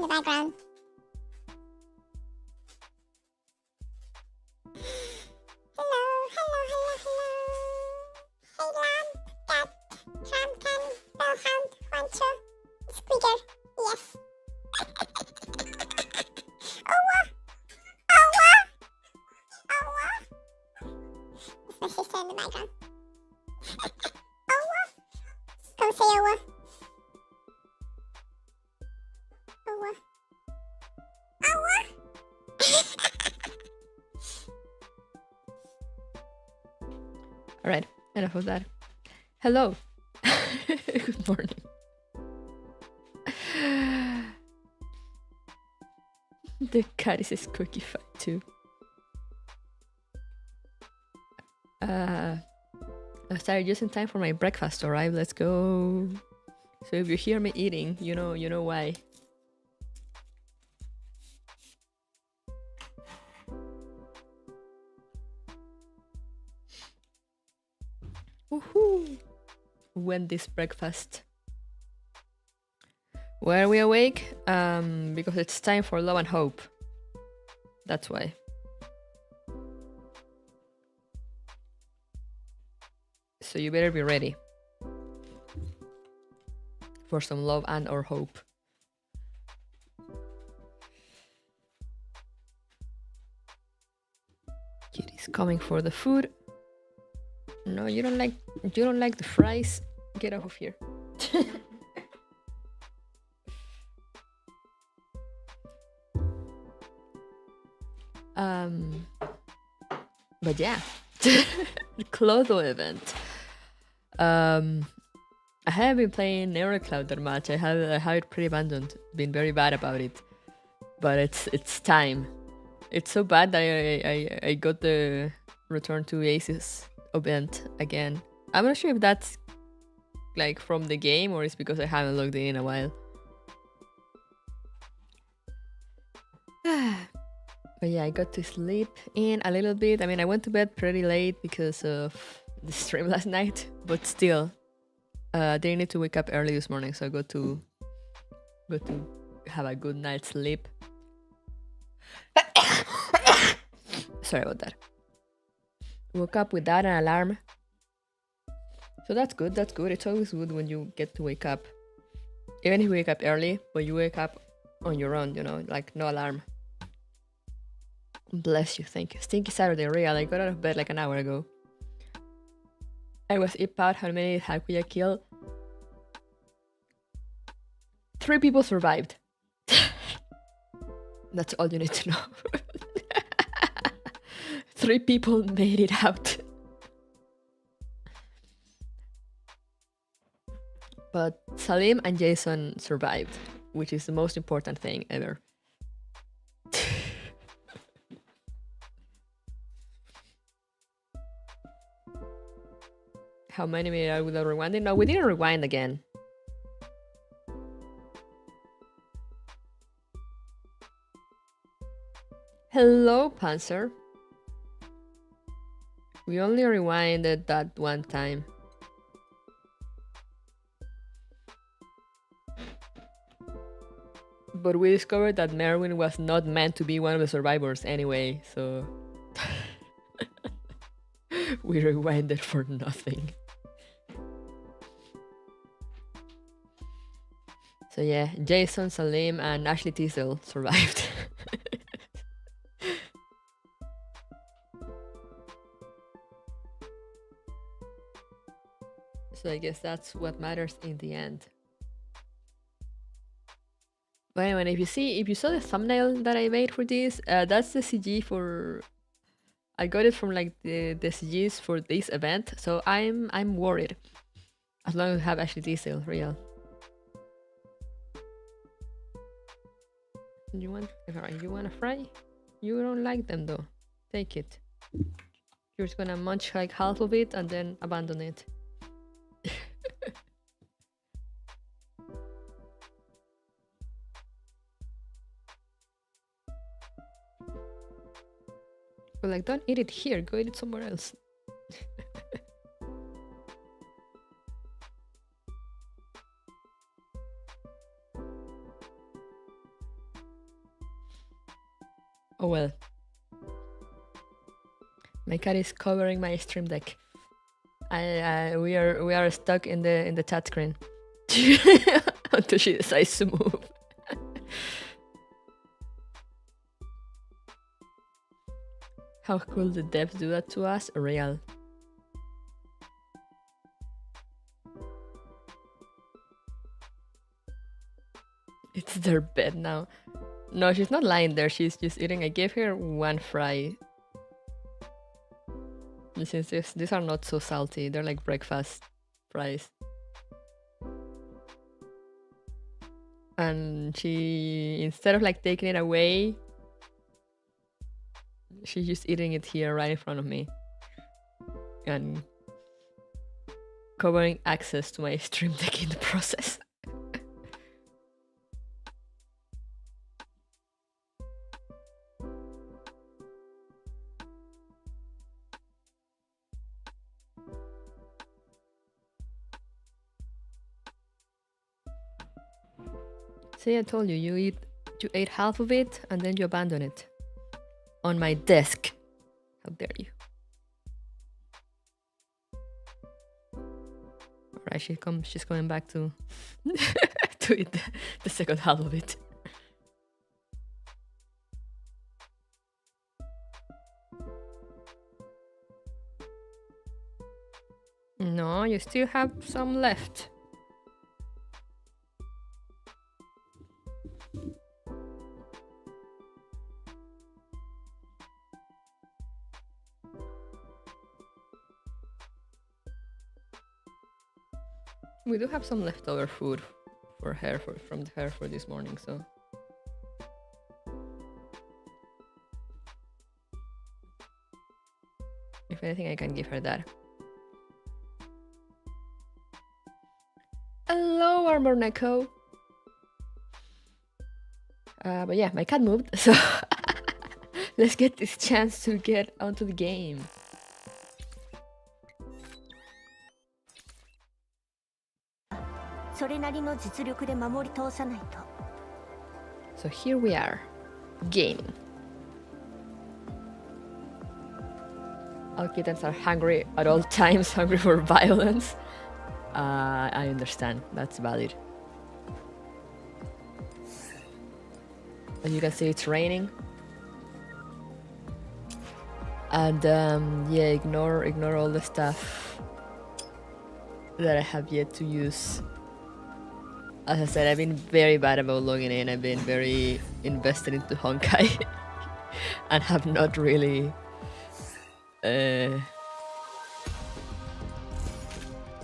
the background. Hello, hello, hello, hello. Hey, lamb, cat, tram, can, bellhound, wancho, squeaker, yes. Owa, owa, owa. That's my sister in the background. Owa, come say owa. Owa, owa. All right, enough of that. Hello. Good morning. The cat is cookified too. I started just in time for my breakfast to arrive. Let's go. So if you hear me eating, you know why. Woohoo! When this breakfast. Why are we awake? Because it's time for love and hope. That's why. So you better be ready for some love and or hope. Kitty's coming for the food. No, you don't like the fries. Get off of here. But yeah, the Clotho event. I haven't been playing Neurocloud that much. I have it pretty abandoned. Been very bad about it, but it's time. It's so bad that I got the Return to Aces event again. I'm not sure if that's like from the game or it's because I haven't logged in a while. But yeah, I got to sleep in a little bit. I mean, I went to bed pretty late because of the stream last night, but still, didn't need to wake up early this morning, so I got to have a good night's sleep. Sorry about that. Woke up without an alarm. So that's good, that's good. It's always good when you get to wake up. Even if you wake up early, but you wake up on your own, like no alarm. Bless you, thank you. Stinky Saturday, real. I got out of bed like an hour ago. I was ip out. How many Hakuya killed? 3 people survived. That's all you need to know. 3 people made it out. But Salim and Jason survived, which is the most important thing ever. How many made it out without rewinding? No, we didn't rewind again. Hello, Panzer. We only rewinded that one time. But we discovered that Merwin was not meant to be one of the survivors anyway, so we rewinded for nothing. So yeah, Jason, Salim, and Ashley Teasel survived. So I guess that's what matters in the end. But anyway, if you saw the thumbnail that I made for this, that's the CG for. I got it from like the CGs for this event, so I'm worried. As long as I have Ashley Diesel, real. You want a fry? You don't like them though. Take it. You're just gonna munch like half of it and then abandon it. But like, don't eat it here. Go eat it somewhere else. Oh well. My cat is covering my stream deck. We are stuck in the chat screen until she decides to move. How could the devs do that to us? Real. It's their bed now. No, she's not lying there. She's just eating. I gave her one fry. Since these are not so salty, they're like breakfast fries. And she, instead of like taking it away, she's just eating it here right in front of me. And covering access to my stream deck in the process. See, I told you, you ate half of it and then you abandon it. On my desk. How dare you? Alright, she's coming back to to eat the second half of it. No, you still have some left. We do have some leftover food for her from her for this morning, so if anything, I can give her that. Hello, Armor Neko. But yeah, my cat moved, so let's get this chance to get onto the game. So here we are, gaming. All kittens are hungry at all times, hungry for violence. I understand, that's valid. As you can see, it's raining. And yeah, ignore all the stuff that I have yet to use. As I said, I've been very bad about logging in. I've been very invested into Honkai and have not really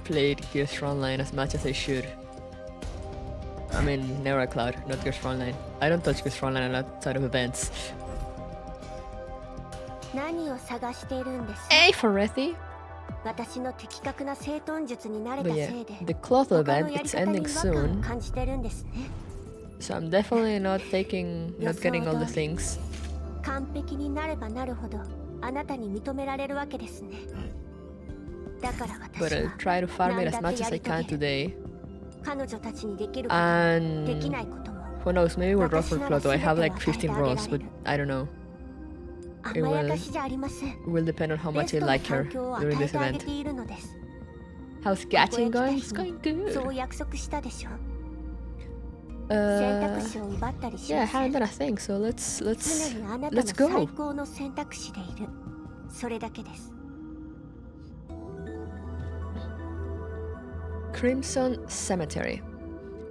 played Gears Frontline as much as I should. I mean, Neurocloud, not Gears Frontline. I don't touch Gears Frontline outside of events. Hey, Forethi! But yeah, the cloth event, it's ending soon. So I'm definitely not getting all the things. But I'll try to farm it as much as I can today. And who knows, maybe we'll roll for Clodo. I have like 15 rolls, but I don't know. It will depend on how much I like her during this event. How's catching going? It's going good. Yeah, I haven't done a thing, so let's go. Crimson Cemetery.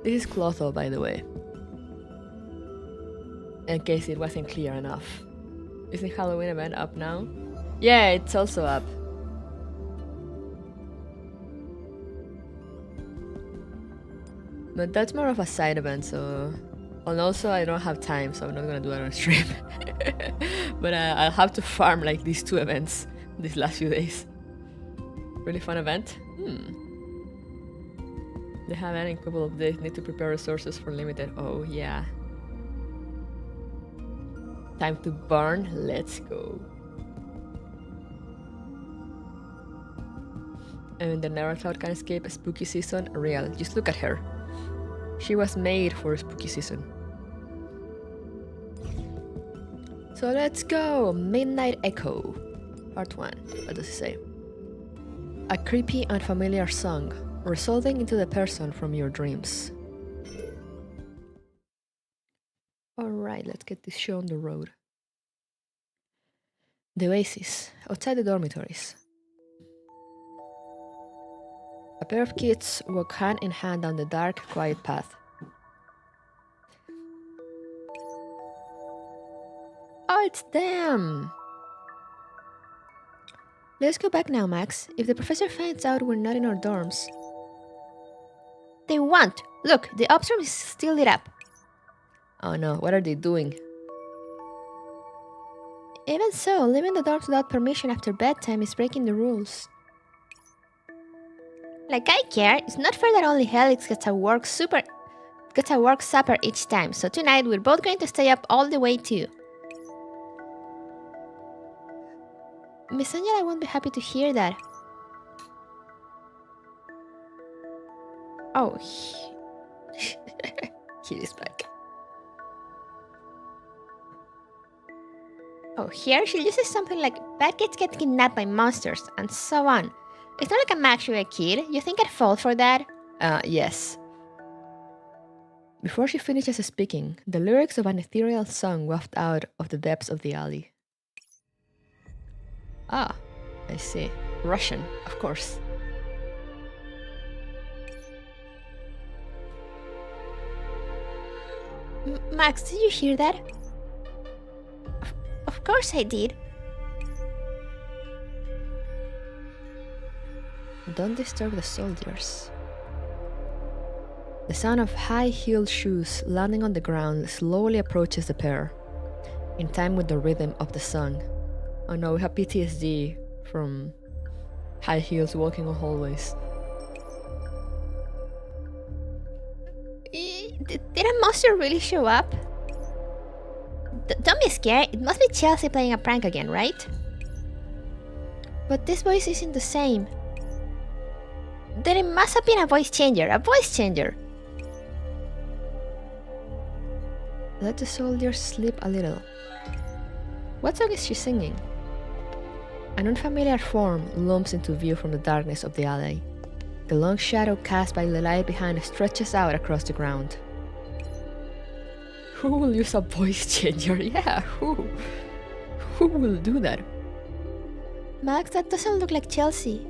This is Clotho, by the way. In case it wasn't clear enough. Isn't Halloween event up now? Yeah, it's also up. But that's more of a side event, so... And also I don't have time, so I'm not gonna do it on stream. But I'll have to farm like these two events these last few days. Really fun event? They have any couple of days, need to prepare resources for limited. Oh yeah. Time to burn, let's go. And the Neurocloud can escape a spooky season? Real, just look at her. She was made for a spooky season. So let's go! Midnight Echo. Part 1. What does it say? A creepy, unfamiliar song, resulting into the person from your dreams. Alright, let's get this show on the road. The oasis, outside the dormitories. A pair of kids walk hand in hand down the dark, quiet path. Oh, it's them! Let's go back now, Max. If the professor finds out we're not in our dorms... They won't! Look, the ops room is still lit up. Oh no, what are they doing? Even so, leaving the dorms without permission after bedtime is breaking the rules. Like I care, it's not fair that only Helix gets a work supper each time, so tonight we're both going to stay up all the way too. Miss Angela won't be happy to hear that. Oh, he is back. Oh, here she uses something like bad kids get kidnapped by monsters and so on. It's not like I'm actually a kid. You think I'd fall for that? Yes. Before she finishes speaking, the lyrics of an ethereal song waft out of the depths of the alley. Ah, I see. Russian, of course. Max, did you hear that? Of course I did. Don't disturb the soldiers. The sound of high-heeled shoes landing on the ground slowly approaches the pair, in time with the rhythm of the song. Oh no, we have PTSD from high heels walking on hallways. Did a monster really show up? Don't be scared, it must be Chelsea playing a prank again, right? But this voice isn't the same. Then it must have been a voice changer, Let the soldiers sleep a little. What song is she singing? An unfamiliar form looms into view from the darkness of the alley. The long shadow cast by the light behind stretches out across the ground. Who will use a voice changer? Yeah, who? Who will do that? Max, that doesn't look like Chelsea.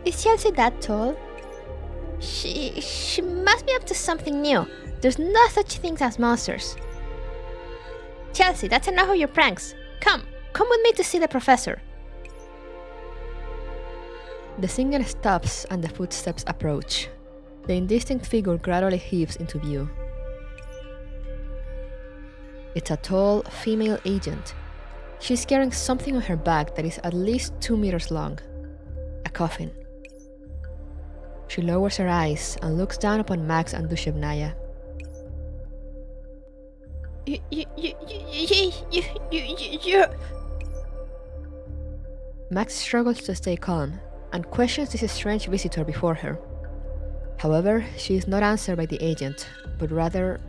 Is Chelsea that tall? She must be up to something new. There's no such things as monsters. Chelsea, that's enough of your pranks. Come with me to see the professor. The singer stops and the footsteps approach. The indistinct figure gradually heaves into view. It's a tall, female agent. She's carrying something on her back that is at least 2 meters long. A coffin. She lowers her eyes and looks down upon Max and Dushevnaya. You... Max struggles to stay calm and questions this strange visitor before her. However, she is not answered by the agent, but rather...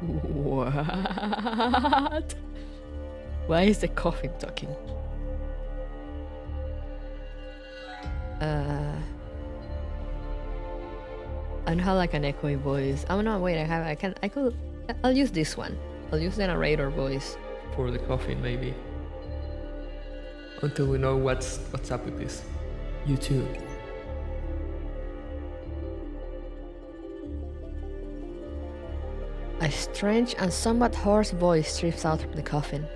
What? Why is the coffin talking? I don't have like an echoey voice. Oh no, wait, I'll use this one. I'll use the narrator voice. For the coffin, maybe. Until we know what's up with this. You too. A strange and somewhat hoarse voice drifts out from the coffin.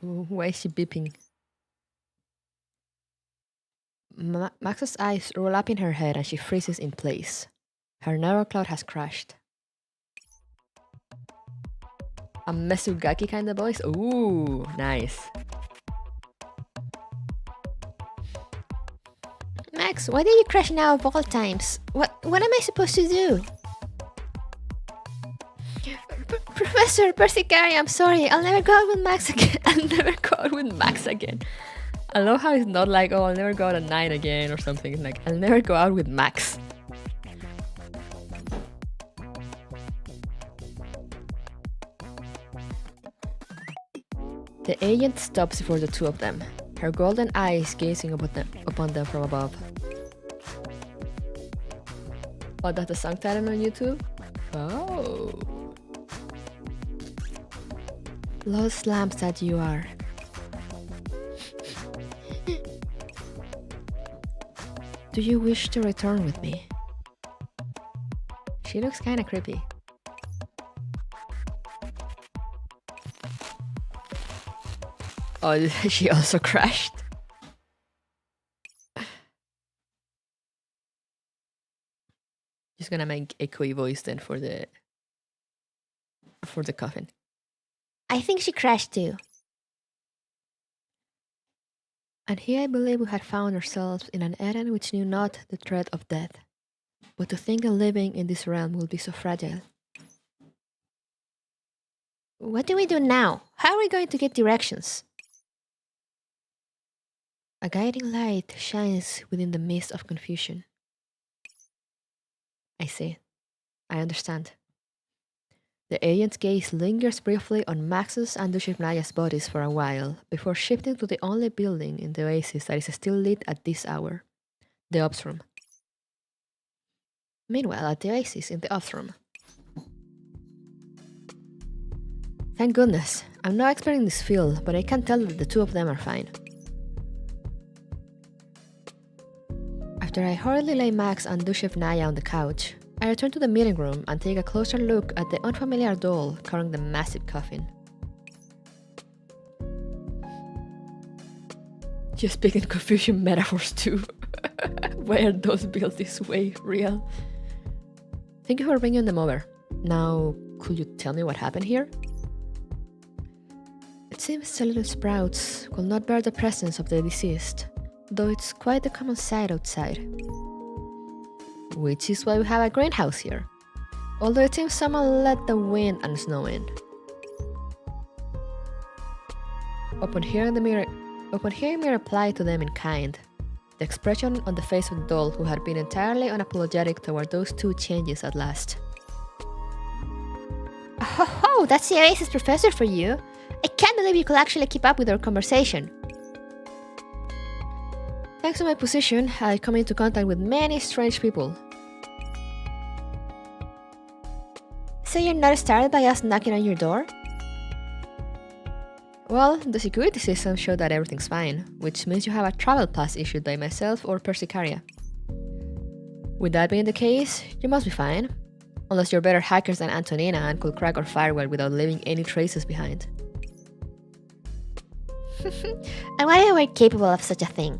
Why is she beeping? Max's eyes roll up in her head and she freezes in place. Her narrow cloud has crashed. A Mesugaki kind of voice? Ooh, nice. Max, why did you crash now of all times? What am I supposed to do? Professor Persicari, I'm sorry. I'll never go out with Max again. I love how it's not like, oh, I'll never go out at 9 again or something. It's like, I'll never go out with Max. The agent stops before the two of them, her golden eyes gazing upon them from above. Oh, that's the song title on YouTube? Oh. Lost lambs that you are. Do you wish to return with me? She looks kinda creepy. Oh, she also crashed. Just gonna make a echoey voice then for the coffin. I think she crashed too. And here I believe we had found ourselves in an Eden which knew not the threat of death. But to think that living in this realm will be so fragile. What do we do now? How are we going to get directions? A guiding light shines within the mist of confusion. I see. I understand. The agent's gaze lingers briefly on Max's and Dushevnaya's bodies for a while before shifting to the only building in the oasis that is still lit at this hour, the ops room. Meanwhile, at the oasis in the ops room. Thank goodness. I'm not expecting this feel, but I can tell that the two of them are fine. After I hurriedly lay Max and Dushevnaya on the couch, I return to the meeting room and take a closer look at the unfamiliar doll carrying the massive coffin. You speak in confusion metaphors too. Why are those built this way real? Thank you for bringing them over. Now, could you tell me what happened here? It seems the little sprouts will not bear the presence of the deceased, though it's quite a common sight outside. Which is why we have a greenhouse here, although it seems someone let the wind and snow in. Upon hearing me reply to them in kind, the expression on the face of the doll who had been entirely unapologetic toward those two changes at last. Oh, that's the Oasis professor for you. I can't believe you could actually keep up with our conversation. Thanks to my position, I come into contact with many strange people. So you're not startled by us knocking on your door? Well, the security system showed that everything's fine, which means you have a travel pass issued by myself or Persicaria. With that being the case, you must be fine. Unless you're better hackers than Antonina and could crack our firewall without leaving any traces behind. And why are we capable of such a thing?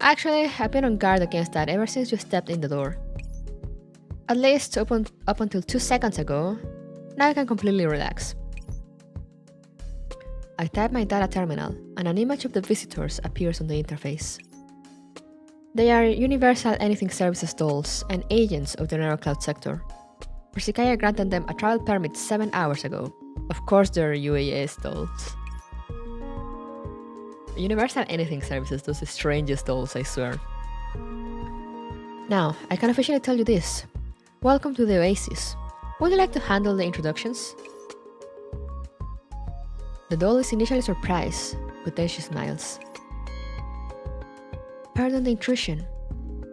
Actually, I've been on guard against that ever since you stepped in the door. At least up until 2 seconds ago, now I can completely relax. I type my data terminal, and an image of the visitors appears on the interface. They are Universal Anything Services dolls and agents of the Neurocloud sector. Persicaria granted them a travel permit 7 hours ago. Of course they're UAS dolls. Universal Anything Services does the strangest dolls, I swear. Now, I can officially tell you this. Welcome to the Oasis. Would you like to handle the introductions? The doll is initially surprised, but then she smiles. Pardon the intrusion.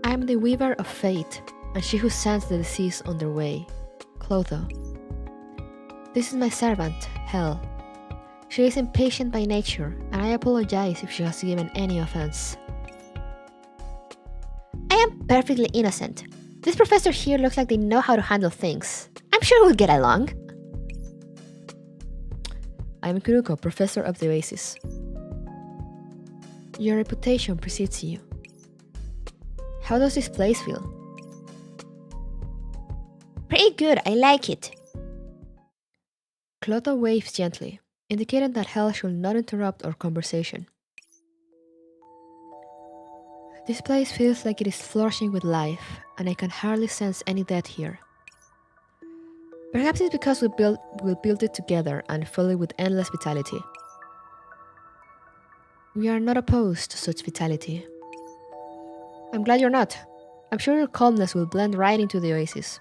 I am the Weaver of Fate, and she who sends the deceased on their way, Clotho. This is my servant, Hel. She is impatient by nature, and I apologize if she has given any offense. I am perfectly innocent. This professor here looks like they know how to handle things. I'm sure we'll get along. I am Kuruko, professor of the Oasis. Your reputation precedes you. How does this place feel? Pretty good, I like it. Clotho waves gently, indicating that Hel should not interrupt our conversation. This place feels like it is flourishing with life, and I can hardly sense any death here. Perhaps it's because we built it together and fill it with endless vitality. We are not opposed to such vitality. I'm glad you're not. I'm sure your calmness will blend right into the oasis.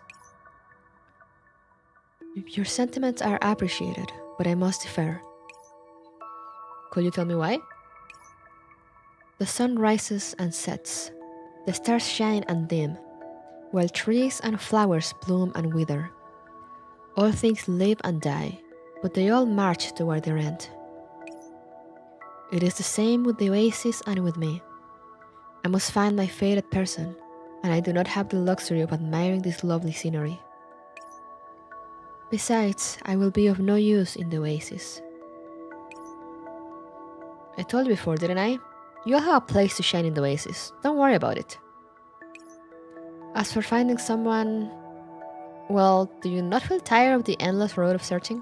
Your sentiments are appreciated, but I must defer. Could you tell me why? The sun rises and sets. The stars shine and dim, while trees and flowers bloom and wither. All things live and die, but they all march toward their end. It is the same with the oasis and with me. I must find my fated person, and I do not have the luxury of admiring this lovely scenery. Besides, I will be of no use in the oasis. I told you before, didn't I? You'll have a place to shine in the oasis. Don't worry about it. As for finding someone... Well, do you not feel tired of the endless road of searching?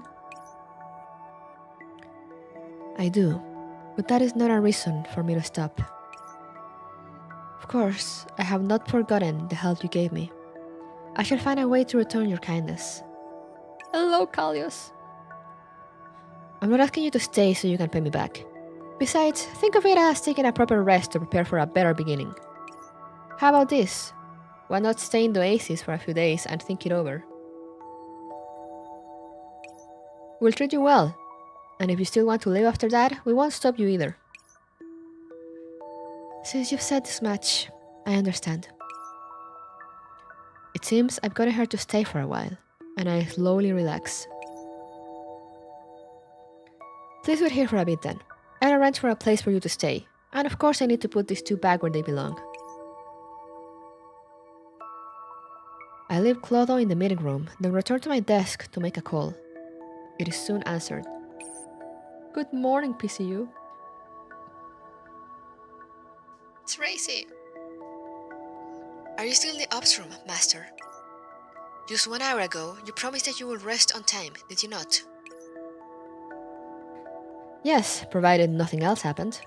I do, but that is not a reason for me to stop. Of course, I have not forgotten the help you gave me. I shall find a way to return your kindness. Hello, Callius. I'm not asking you to stay so you can pay me back. Besides, think of it as taking a proper rest to prepare for a better beginning. How about this? Why not stay in the oasis for a few days and think it over? We'll treat you well, and if you still want to live after that, we won't stop you either. Since you've said this much, I understand. It seems I've gotten her to stay for a while, and I slowly relax. Please wait here for a bit then. I'll arrange for a place for you to stay, and of course I need to put these two back where they belong. I leave Clotho in the meeting room, then return to my desk to make a call. It is soon answered. Good morning, PCU. It's Reissi. Are you still in the ops room, Master? Just 1 hour ago, you promised that you would rest on time, did you not? Yes, provided nothing else happened.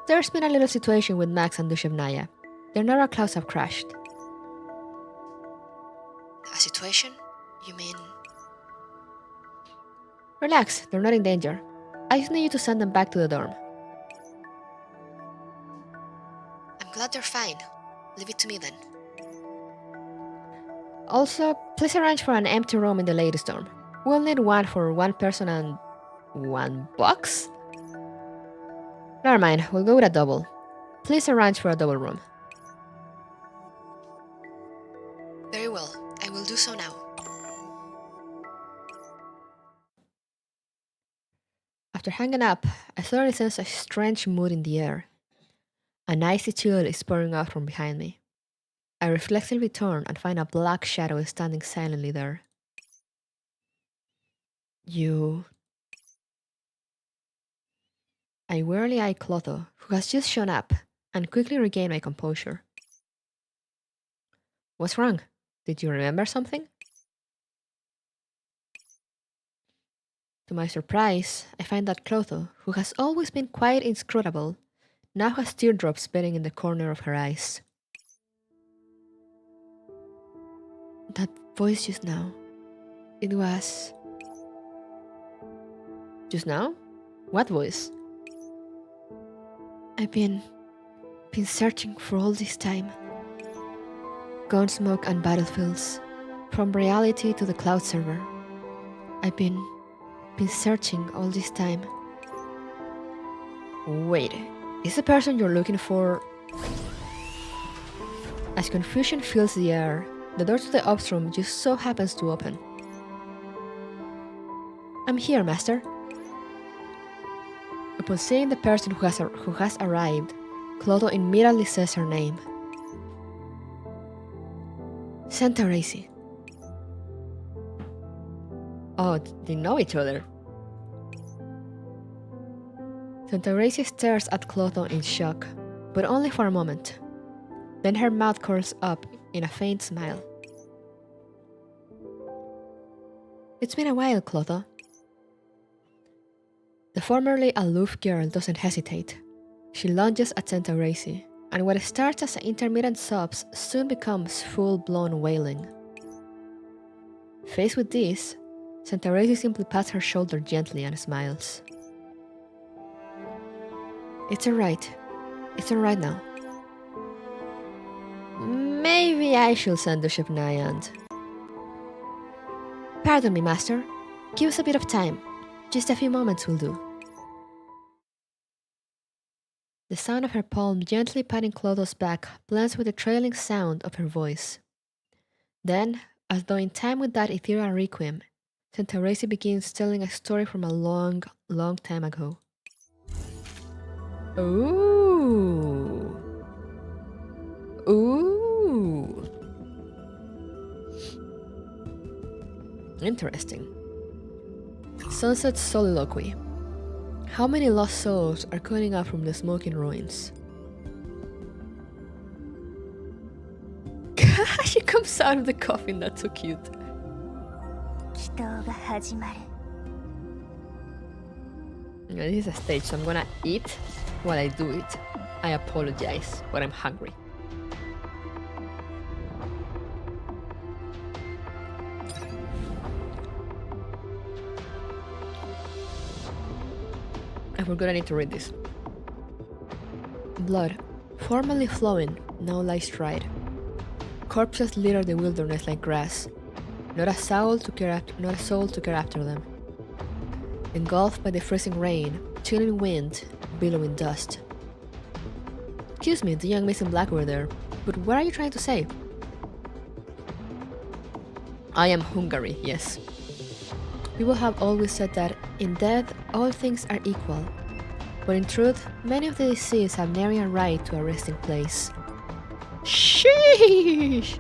There's been a little situation with Max and Dushevnaya. Their neural clouds have crashed. A situation? You mean... Relax, they're not in danger. I just need you to send them back to the dorm. I'm glad they're fine. Leave it to me then. Also, please arrange for an empty room in the ladies' dorm. We'll need one for one person and... 1 box? Never mind, we'll go with a double. Please arrange for a double room. Very well, I will do so now. After hanging up, I suddenly sense a strange mood in the air. An icy chill is pouring out from behind me. I reflexively turn and find a black shadow standing silently there. You... I wearily eye Clotho, who has just shown up, and quickly regain my composure. What's wrong? Did you remember something? To my surprise, I find that Clotho, who has always been quite inscrutable, now has teardrops bedding in the corner of her eyes. That voice just now, it was... Just now? What voice? I've been searching for all this time. Gunsmoke and battlefields, from reality to the cloud server. I've been searching all this time. Wait, is the person you're looking for... As confusion fills the air, the door to the ops room just so happens to open. I'm here, Master. Upon seeing the person who has arrived, Clotho immediately says her name. Santa Reissi. Oh, they know each other. Santa Reissi stares at Clotho in shock, but only for a moment. Then her mouth curls up in a faint smile. It's been a while, Clotho. The formerly aloof girl doesn't hesitate. She lunges at Santa Reissi, and what starts as intermittent sobs soon becomes full-blown wailing. Faced with this, Santa Reissi simply pats her shoulder gently and smiles. It's alright. It's alright now. Maybe I should send the ship Nyand. Pardon me, Master. Give us a bit of time. Just a few moments will do. The sound of her palm gently patting Clodag's back blends with the trailing sound of her voice. Then, as though in time with that ethereal requiem, Reissi begins telling a story from a long, long time ago. Ooh. Ooh. Interesting. Sunset's Soliloquy. How many lost souls are coming up from the smoking ruins? She comes out of the coffin, that's so cute. This is a stage, so I'm gonna eat while I do it. I apologize, but I'm hungry. We're gonna need to read this. Blood, formerly flowing, now lies dried. Corpses litter the wilderness like grass. Not a soul to care after them. Engulfed by the freezing rain, chilling wind, billowing dust. Excuse me, the young Miss in Black were there, but what are you trying to say? I am Hungary, yes. People have always said that in death all things are equal, but in truth, many of the deceased have nary a right to a resting place. Sheesh!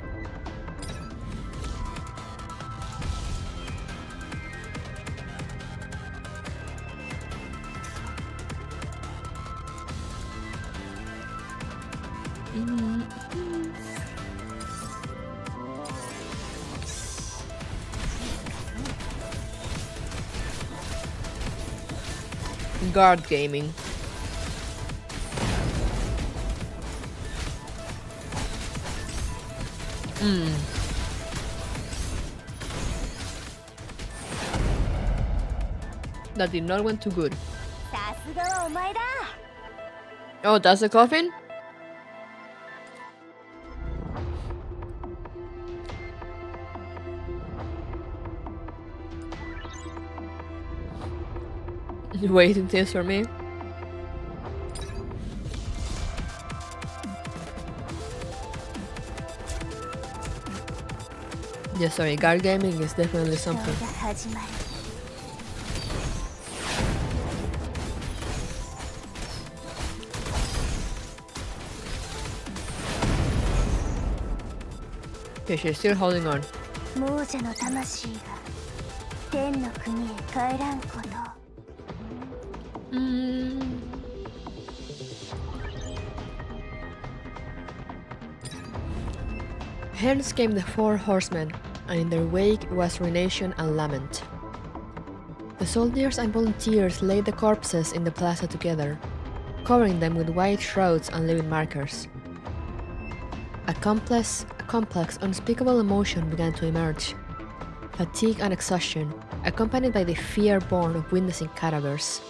Guard gaming. That did not went too good. Oh, that's the coffin? Waiting this for me. Yeah, sorry, guard gaming is definitely something. Okay, she's still holding on. Hence came the four horsemen, and in their wake was ruination and lament. The soldiers and volunteers laid the corpses in the plaza together, covering them with white shrouds and living markers. A complex, unspeakable emotion began to emerge. Fatigue and exhaustion, accompanied by the fear born of witnessing cadavers.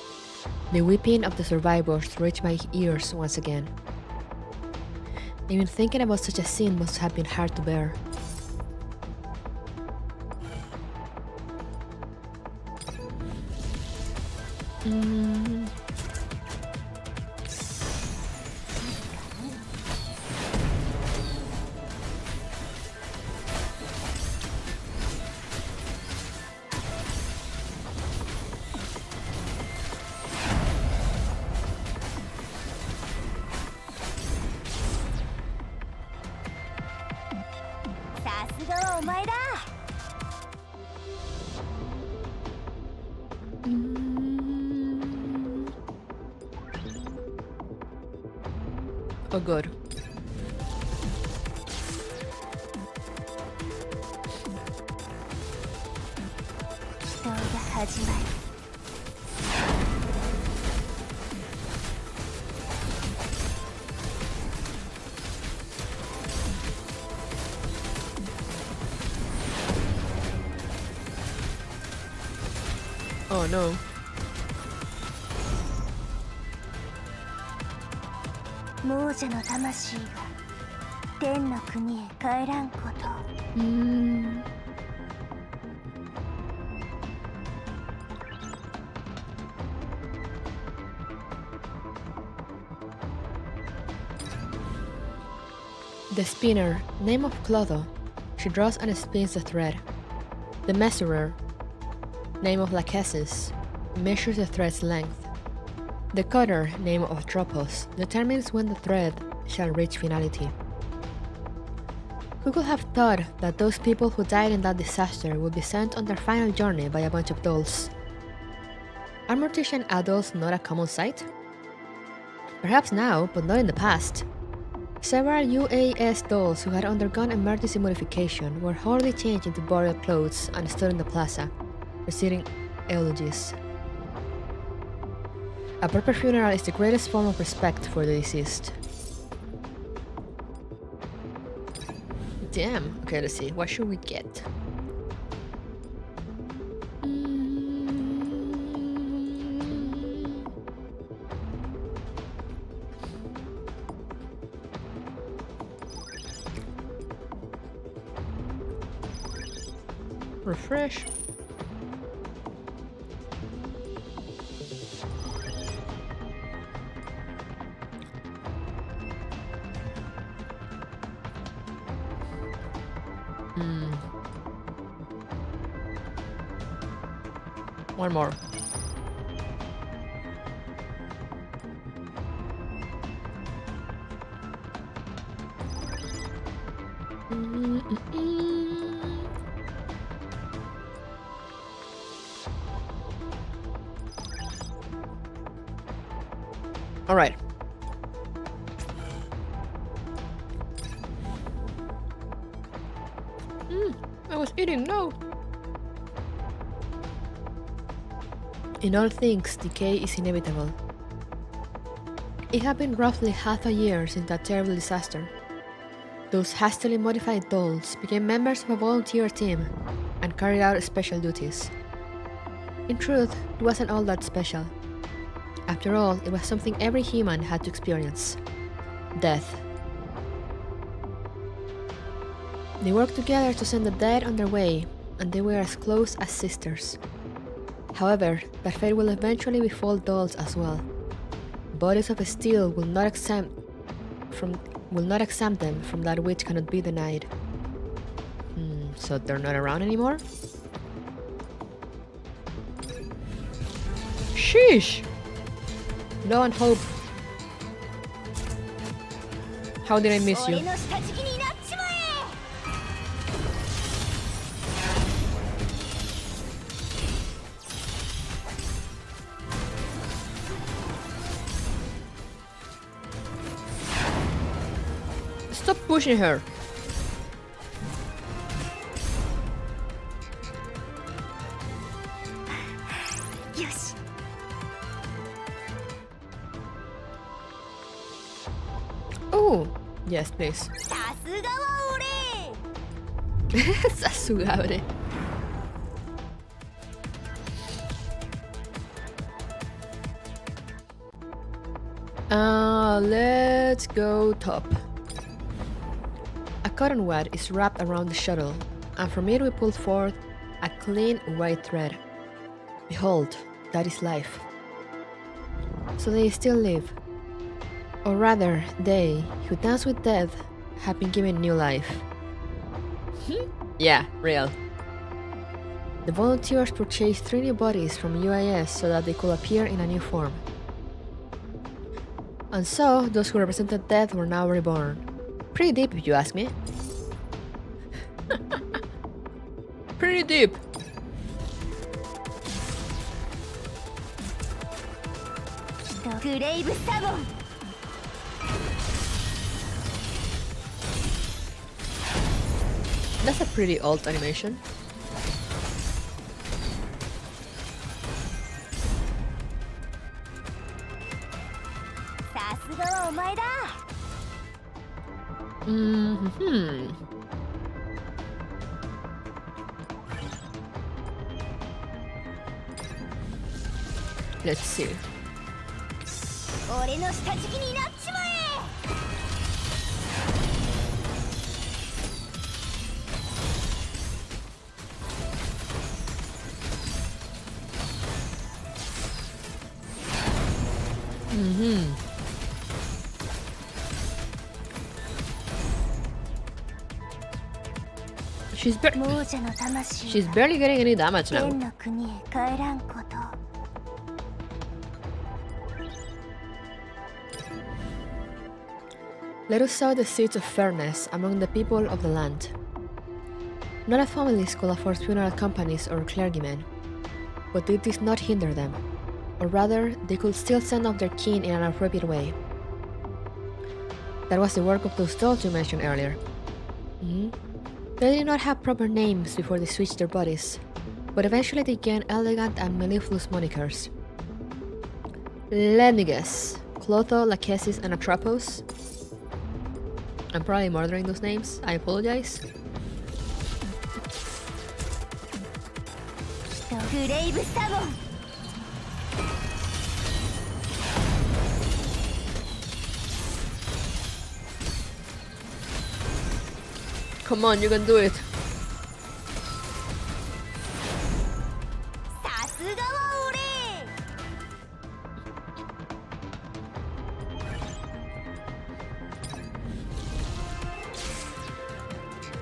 The weeping of the survivors reached my ears once again. Even thinking about such a scene must have been hard to bear. Oh good. Oh no. 亡者の魂が天の国へ帰らんこと。The spinner, name of Clotho, she draws and spins the thread. The measurer, name of Lachesis, measures the thread's length. The cutter, name of Tropos, determines when the thread shall reach finality. Who could have thought that those people who died in that disaster would be sent on their final journey by a bunch of dolls? Are mortician adults not a common sight? Perhaps now, but not in the past. Several UAS dolls who had undergone emergency modification were hurriedly changed into burial clothes and stood in the plaza, reciting eulogies. A proper funeral is the greatest form of respect for the deceased. Damn. Okay, let's see. What should we get? Refresh. One more. All right. I was eating, no. In all things, decay is inevitable. It had been roughly half a year since that terrible disaster. Those hastily modified dolls became members of a volunteer team and carried out special duties. In truth, it wasn't all that special. After all, it was something every human had to experience: death. They worked together to send the dead on their way, and they were as close as sisters. However, that fate will eventually befall dolls as well. Bodies of steel will not exempt them from that which cannot be denied. So they're not around anymore? Sheesh! Low on hope. How did I miss you? Stop pushing her. Yes. Oh, yes, please. Sasugaure. Let's go top. A cotton wad is wrapped around the shuttle, and from it we pull forth a clean white thread. Behold, that is life. So they still live. Or rather, they, who dance with death, have been given new life. Yeah, real. The volunteers purchased 3 new bodies from UIS so that they could appear in a new form. And so, those who represented death were now reborn. Pretty deep, if you ask me. Pretty deep. That's a pretty old animation. Let's see. She's 亡者の魂 she's barely getting any damage 天 now. の国へ帰らんこと Let us sow the seeds of fairness among the people of the land. Not all families could afford funeral companies or clergymen, but it did not hinder them, or rather, they could still send off their kin in an appropriate way. That was the work of those dolls you mentioned earlier. They did not have proper names before they switched their bodies, but eventually they gained elegant and mellifluous monikers. Let me guess. Clotho, Lachesis, and Atropos? I'm probably murdering those names. I apologize. グレイブサボン Come on, you can do it. さすがは俺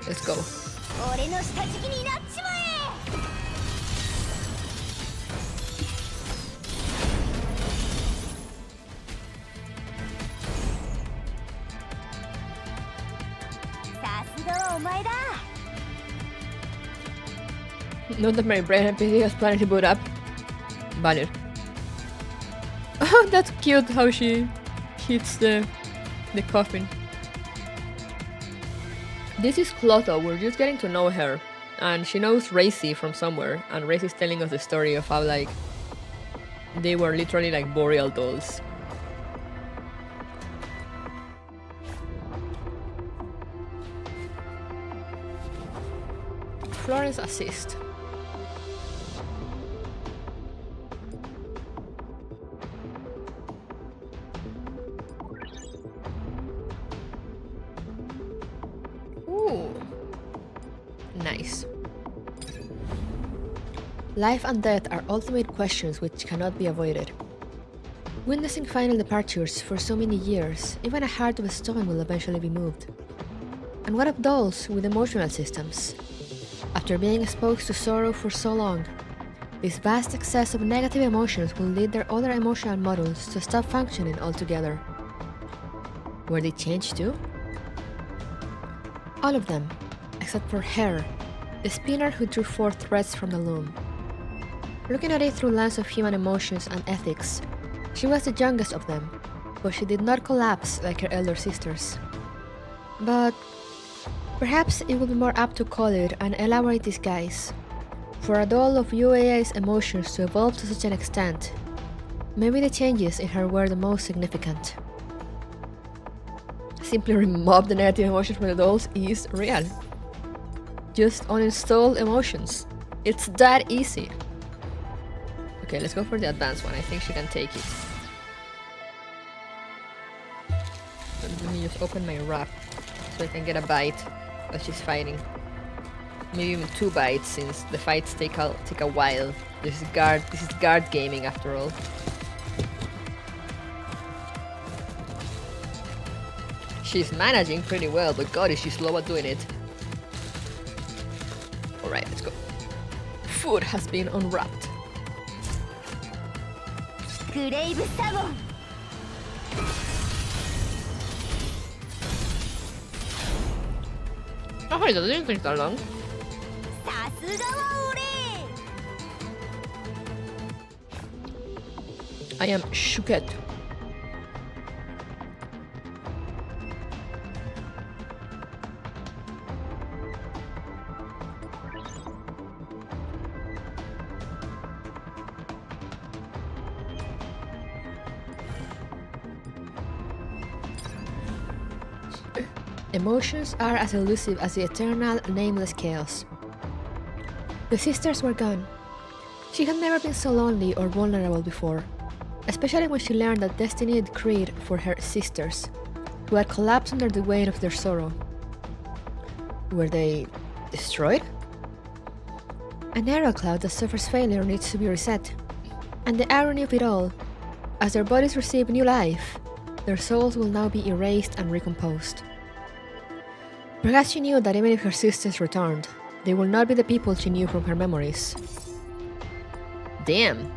Let's go. 俺の下敷きになっちまえ さすがはお前だ Not that my brain NPC has planned to boot up. Valid. Oh, that's cute how she hits the coffin. This is Clotho, we're just getting to know her. And she knows Reissi from somewhere. And Reissi's telling us the story of how, like, they were literally like boreal dolls. Florence assist. Ooh. Nice. Life and death are ultimate questions which cannot be avoided. Witnessing final departures for so many years, even a heart of stone will eventually be moved. And what of dolls with emotional systems? After being exposed to sorrow for so long, this vast excess of negative emotions will lead their other emotional models to stop functioning altogether. Were they changed too? All of them, except for her, the spinner who drew forth threads from the loom. Looking at it through lens of human emotions and ethics, she was the youngest of them, but she did not collapse like her elder sisters. But perhaps it would be more apt to call it an elaborate disguise. For a doll of UAA's emotions to evolve to such an extent, maybe the changes in her were the most significant. Simply remove the negative emotions from the dolls is real. Just uninstall emotions. It's that easy. Okay, let's go for the advanced one. I think she can take it. Let me just open my wrap so I can get a bite as she's fighting. Maybe even 2 bites since the fights take a while. This is guard gaming after all. She's managing pretty well, but god is she slow at doing it. Alright, let's go. Food has been unwrapped. グレイブサボン Oh, it doesn't take that long. さすがは俺 I am shooked. Emotions are as elusive as the eternal, nameless chaos. The sisters were gone. She had never been so lonely or vulnerable before, especially when she learned that destiny had decreed for her sisters, who had collapsed under the weight of their sorrow. Were they destroyed? An arrow cloud that suffers failure needs to be reset. And the irony of it all, as their bodies receive new life, their souls will now be erased and recomposed. Perhaps she knew that even if her sisters returned, They will not be the people she knew from her memories. Damn.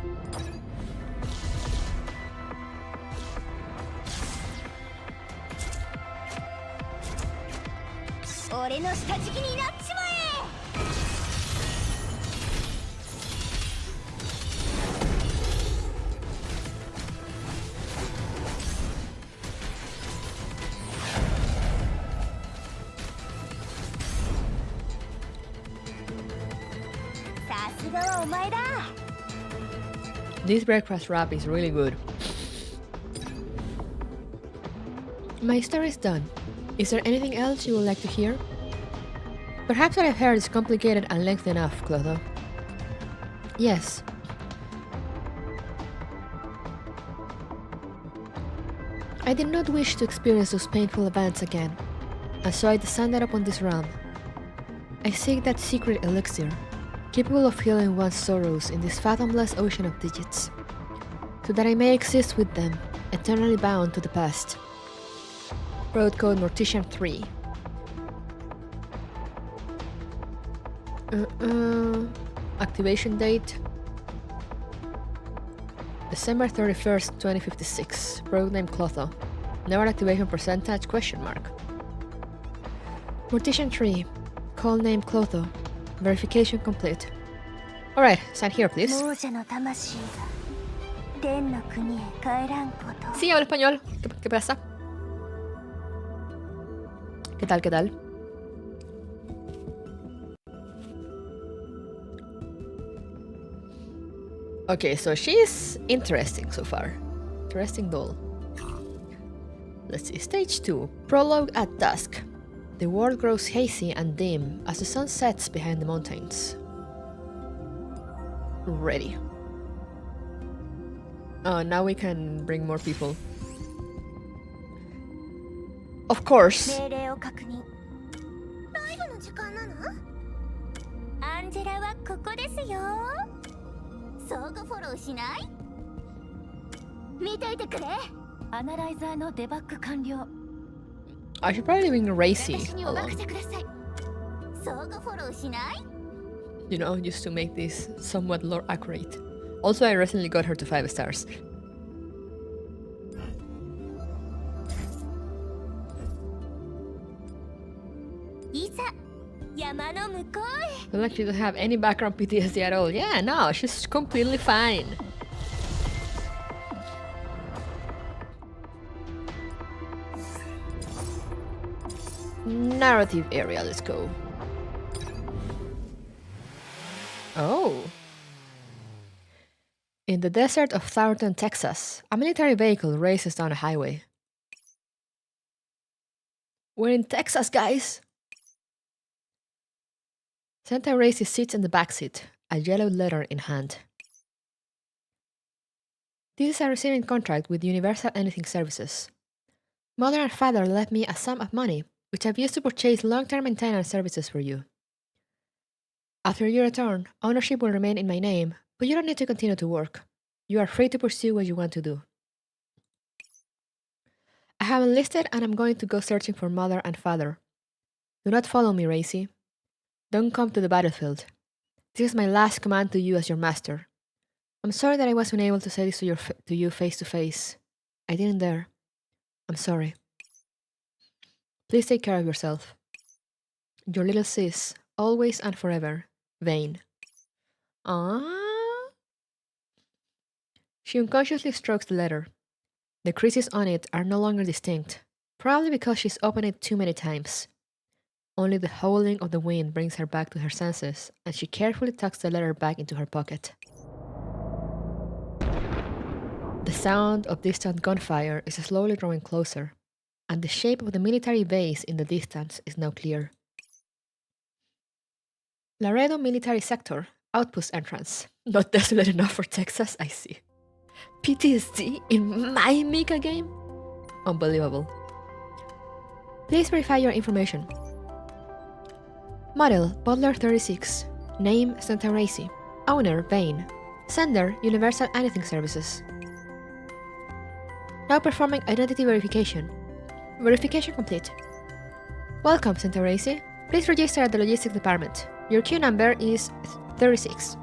This breakfast wrap is really good. My story is done. Is there anything else you would like to hear? Perhaps what I've heard is complicated and lengthy enough, Clotho. Yes. I did not wish to experience those painful events again, and so I descended upon this realm. I seek that secret elixir, capable of healing one's sorrows in this fathomless ocean of digits, so that I may exist with them, eternally bound to the past. Road code Mortician 3. Activation date December 31st, 2056. Road name Clotho. Never activation percentage ? Mortician 3. Call name Clotho. Verification complete. Alright, sign here please. Sí, hablo español. ¿Qué pasa? ¿Qué tal, qué tal? Okay, so she's interesting so far. Interesting doll. Let's see, stage 2. Prologue at dusk. The world grows hazy and dim as the sun sets behind the mountains. Ready. Oh, now we can bring more people. Of course. I should probably bring Reissi along. You know, just to make this somewhat lore accurate. Also, I recently got her to 5 stars. Like she doesn't have any background PTSD at all. Yeah, no, she's completely fine. Narrative area, let's go. Oh. In the desert of Thornton, Texas, a military vehicle races down a highway. We're in Texas, guys! Santa Reissi sits in the backseat, a yellow letter in hand. This is a receiving contract with Universal Anything Services. Mother and father left me a sum of money, which I've used to purchase long-term maintenance services for you. After your return, ownership will remain in my name, but you don't need to continue to work. You are free to pursue what you want to do. I have enlisted and I'm going to go searching for mother and father. Do not follow me, Reissi. Don't come to the battlefield. This is my last command to you as your master. I'm sorry that I was unable to say this to you face to face. I didn't dare. I'm sorry. Please take care of yourself. Your little sis, always and forever, Vane. Ah. She unconsciously strokes the letter. The creases on it are no longer distinct, probably because she's opened it too many times. Only the howling of the wind brings her back to her senses, and she carefully tucks the letter back into her pocket. The sound of distant gunfire is slowly drawing closer, and the shape of the military base in the distance is now clear. Laredo Military Sector, Outpost Entrance. Not desolate enough for Texas, I see. PTSD in my Mika game? Unbelievable. Please verify your information. Model, Butler 36. Name, Santa Reissi. Owner, Vane. Sender, Universal Anything Services. Now performing identity verification. Verification complete. Welcome, Santa Reissi. Please register at the logistics department. Your queue number is 36.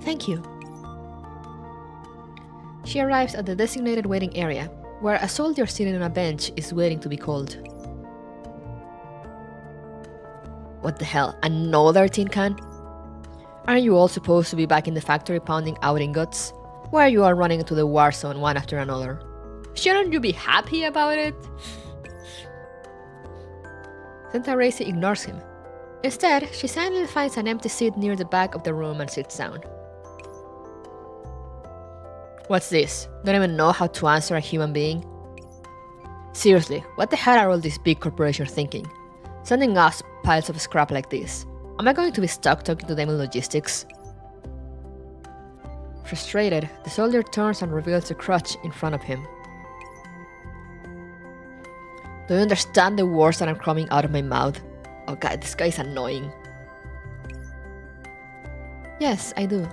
Thank you. She arrives at the designated waiting area, where a soldier sitting on a bench is waiting to be called. What the hell, another tin can? Aren't you all supposed to be back in the factory pounding out ingots? Why are you all running into the war zone one after another? Shouldn't you be happy about it? Santa Reissi ignores him. Instead, she silently finds an empty seat near the back of the room and sits down. What's this? Don't even know how to answer a human being? Seriously, what the hell are all these big corporations thinking? Sending us piles of scrap like this? Am I going to be stuck talking to them in logistics? Frustrated, the soldier turns and reveals a crutch in front of him. Do you understand the words that are coming out of my mouth? Oh god, this guy is annoying. Yes, I do.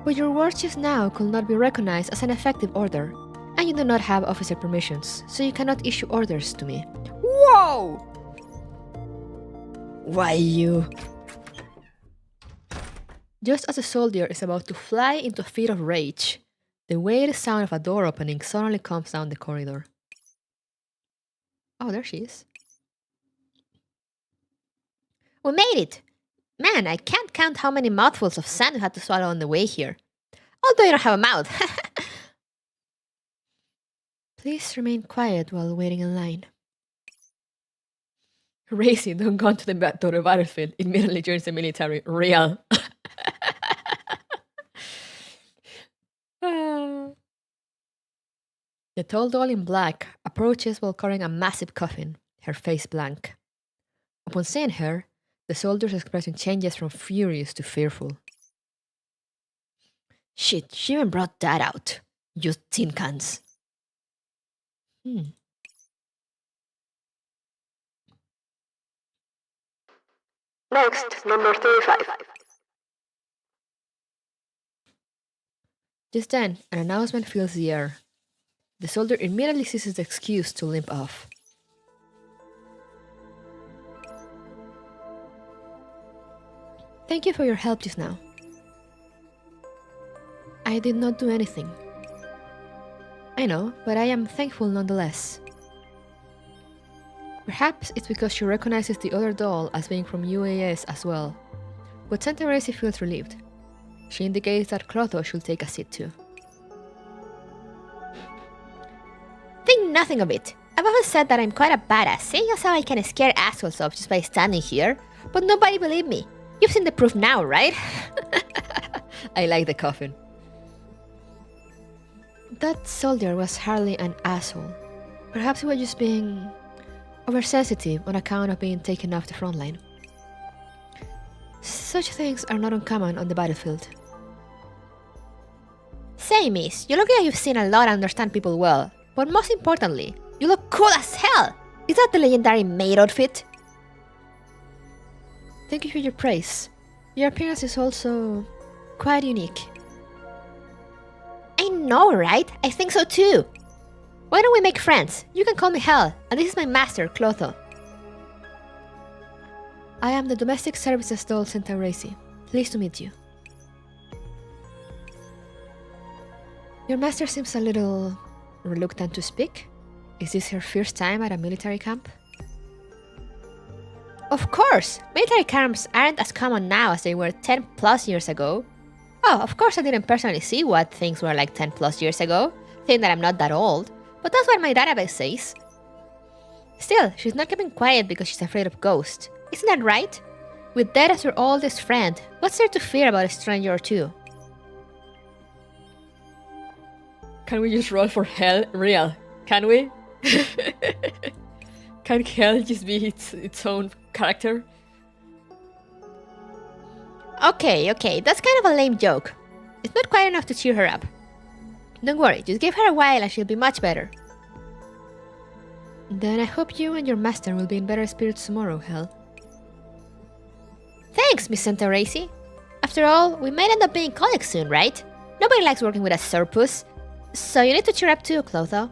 But your words just now could not be recognized as an effective order, and you do not have officer permissions, so you cannot issue orders to me. Whoa! Why you? Just as the soldier is about to fly into a fit of rage, the weird sound of a door opening suddenly comes down the corridor. Oh, there she is. We made it! Man, I can't count how many mouthfuls of sand we had to swallow on the way here. Although you don't have a mouth. Please remain quiet while waiting in line. Reissi, don't go to the battlefield. Immediately joins the military. Real. The tall doll in black approaches while carrying a massive coffin, her face blank. Upon seeing her, the soldier's expression changes from furious to fearful. Shit, she even brought that out. You tin cans. Next, number 35. Just then, an announcement fills the air. The soldier immediately seizes the excuse to limp off. Thank you for your help just now. I did not do anything. I know, but I am thankful nonetheless. Perhaps it's because she recognizes the other doll as being from UAS as well. But Santa Reissi feels relieved. She indicates that Clotho should take a seat too. Think nothing of it. I've always said that I'm quite a badass, seeing as how I can scare assholes off just by standing here, but nobody believed me. You've seen the proof now, right? I like the coffin. That soldier was hardly an asshole. Perhaps he was just being oversensitive on account of being taken off the front line. Such things are not uncommon on the battlefield. Say, miss, you look like you've seen a lot and understand people well. But most importantly, you look cool as hell! Is that the legendary maid outfit? Thank you for your praise. Your appearance is also quite unique. I know, right? I think so too. Why don't we make friends? You can call me Hel, and this is my master, Clotho. I am the domestic services doll Santa Reissi. Pleased to meet you. Your master seems a little reluctant to speak. Is this her first time at a military camp? Of course! Military camps aren't as common now as they were 10 plus years ago. Oh, of course I didn't personally see what things were like 10 plus years ago, saying that I'm not that old, but that's what my database says. Still, she's not keeping quiet because she's afraid of ghosts. Isn't that right? With death as her oldest friend, what's there to fear about a stranger or two? Can we just roll for Hel? Real. Can we? Can Hel just be its own character? Okay, that's kind of a lame joke. It's not quite enough to cheer her up. Don't worry, just give her a while and she'll be much better. Then I hope you and your master will be in better spirits tomorrow, Hel. Thanks, Miss Santa Reissi. After all, we might end up being colleagues soon, right? Nobody likes working with a surplus. So you need to cheer up too, Clotho.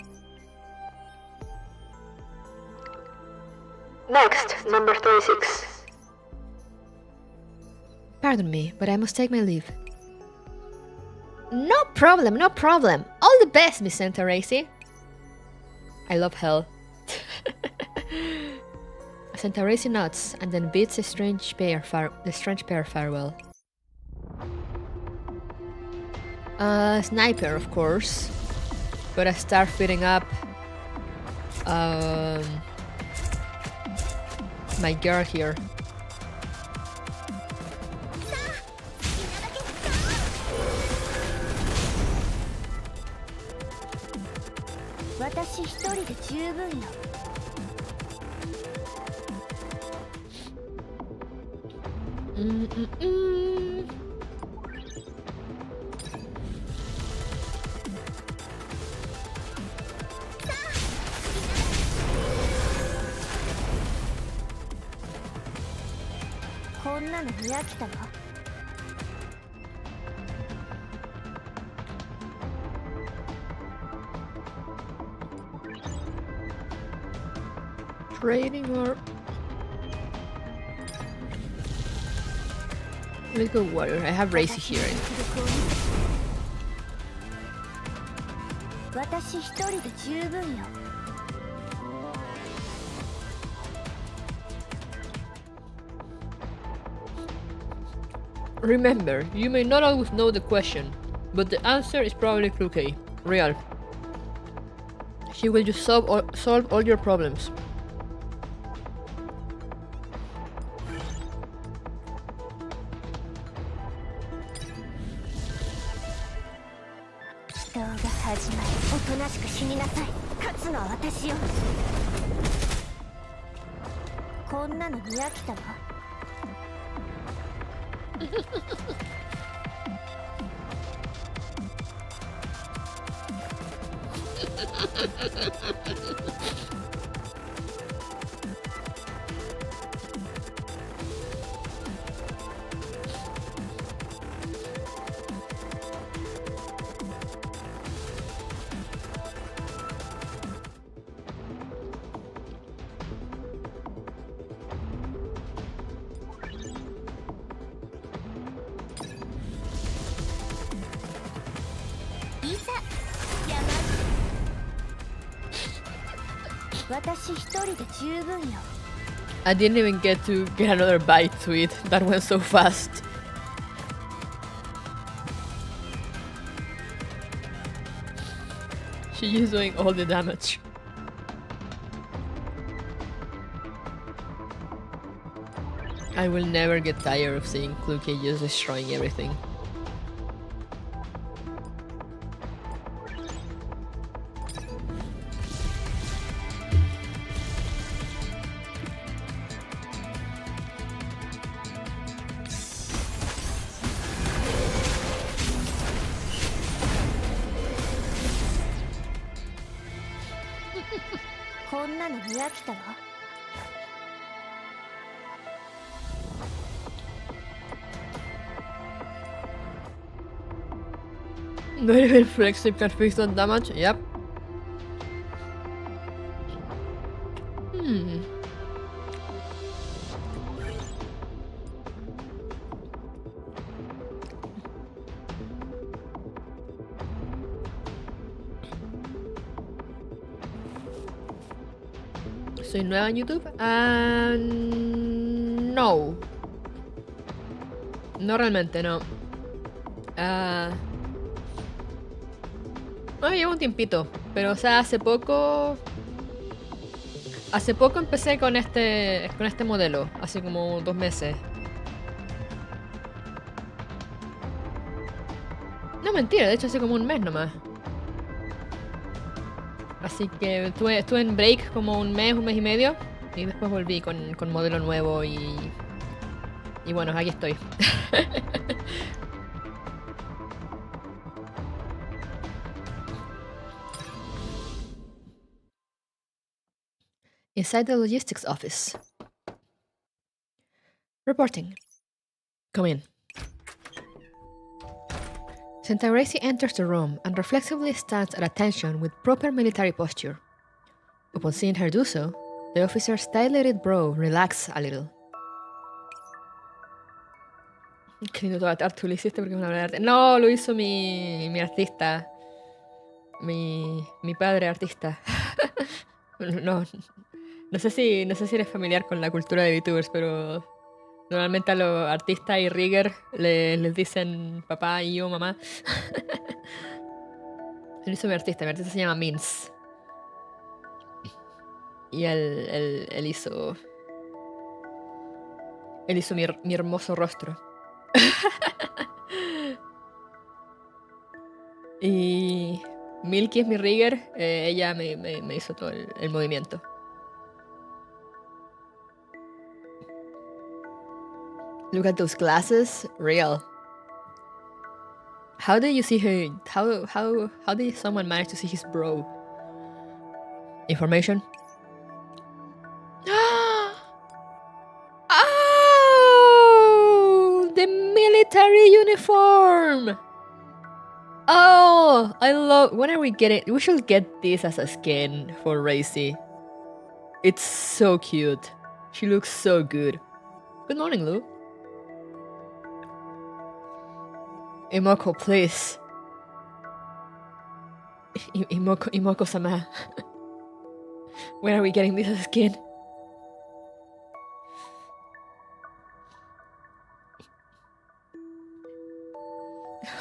Next, number 36. Pardon me, but I must take my leave. No problem, no problem. All the best, Miss Santa Reissi. I love hell. Santa Reissi nods and then bids the strange pair farewell. Sniper, of course. Gotta start fitting up my girl here. Trading or let's go warrior. I have Reissi here. Remember, you may not always know the question, but the answer is probably Kluke. Real. She will just solve all your problems. I didn't even get to get another bite to it. That went so fast. She is doing all the damage. I will never get tired of seeing Kluke just destroying everything. Not even Flexip can fix that damage? Yep. ¿Soy nueva en YouTube? No. No realmente, no. No, llevo un tiempito, pero o sea, hace poco empecé con este modelo, hace como 2 meses. No, mentira, de hecho hace como 1 mes nomás. Así que estuve en break como 1 mes y medio, y después volví con modelo nuevo y bueno, aquí estoy. Inside the logistics office. Reporting. Come in. Santa Reissi enters the room and reflexively stands at attention with proper military posture. Upon seeing her do so, the officer's dilated brow relaxes a little. Qué lindo arte, ¿tú lo hiciste porque es una obra de arte? No, lo hizo mi artista. Mi padre artista. No, no sé si eres familiar con la cultura de VTubers, pero normalmente a los artistas y rigger les dicen papá y yo mamá. Lo hizo mi artista se llama Minz. Y él hizo mi hermoso rostro. Y Milky es mi rigger, ella me hizo todo el movimiento. Look at those glasses, real. How did you see her? How did someone manage to see his bro? Information. Oh, the military uniform. Oh, I love. When are we getting? We should get this as a skin for Reissi. It's so cute. She looks so good. Good morning, Lou. Imoko, please. Imoko-sama. When are we getting this as a skin?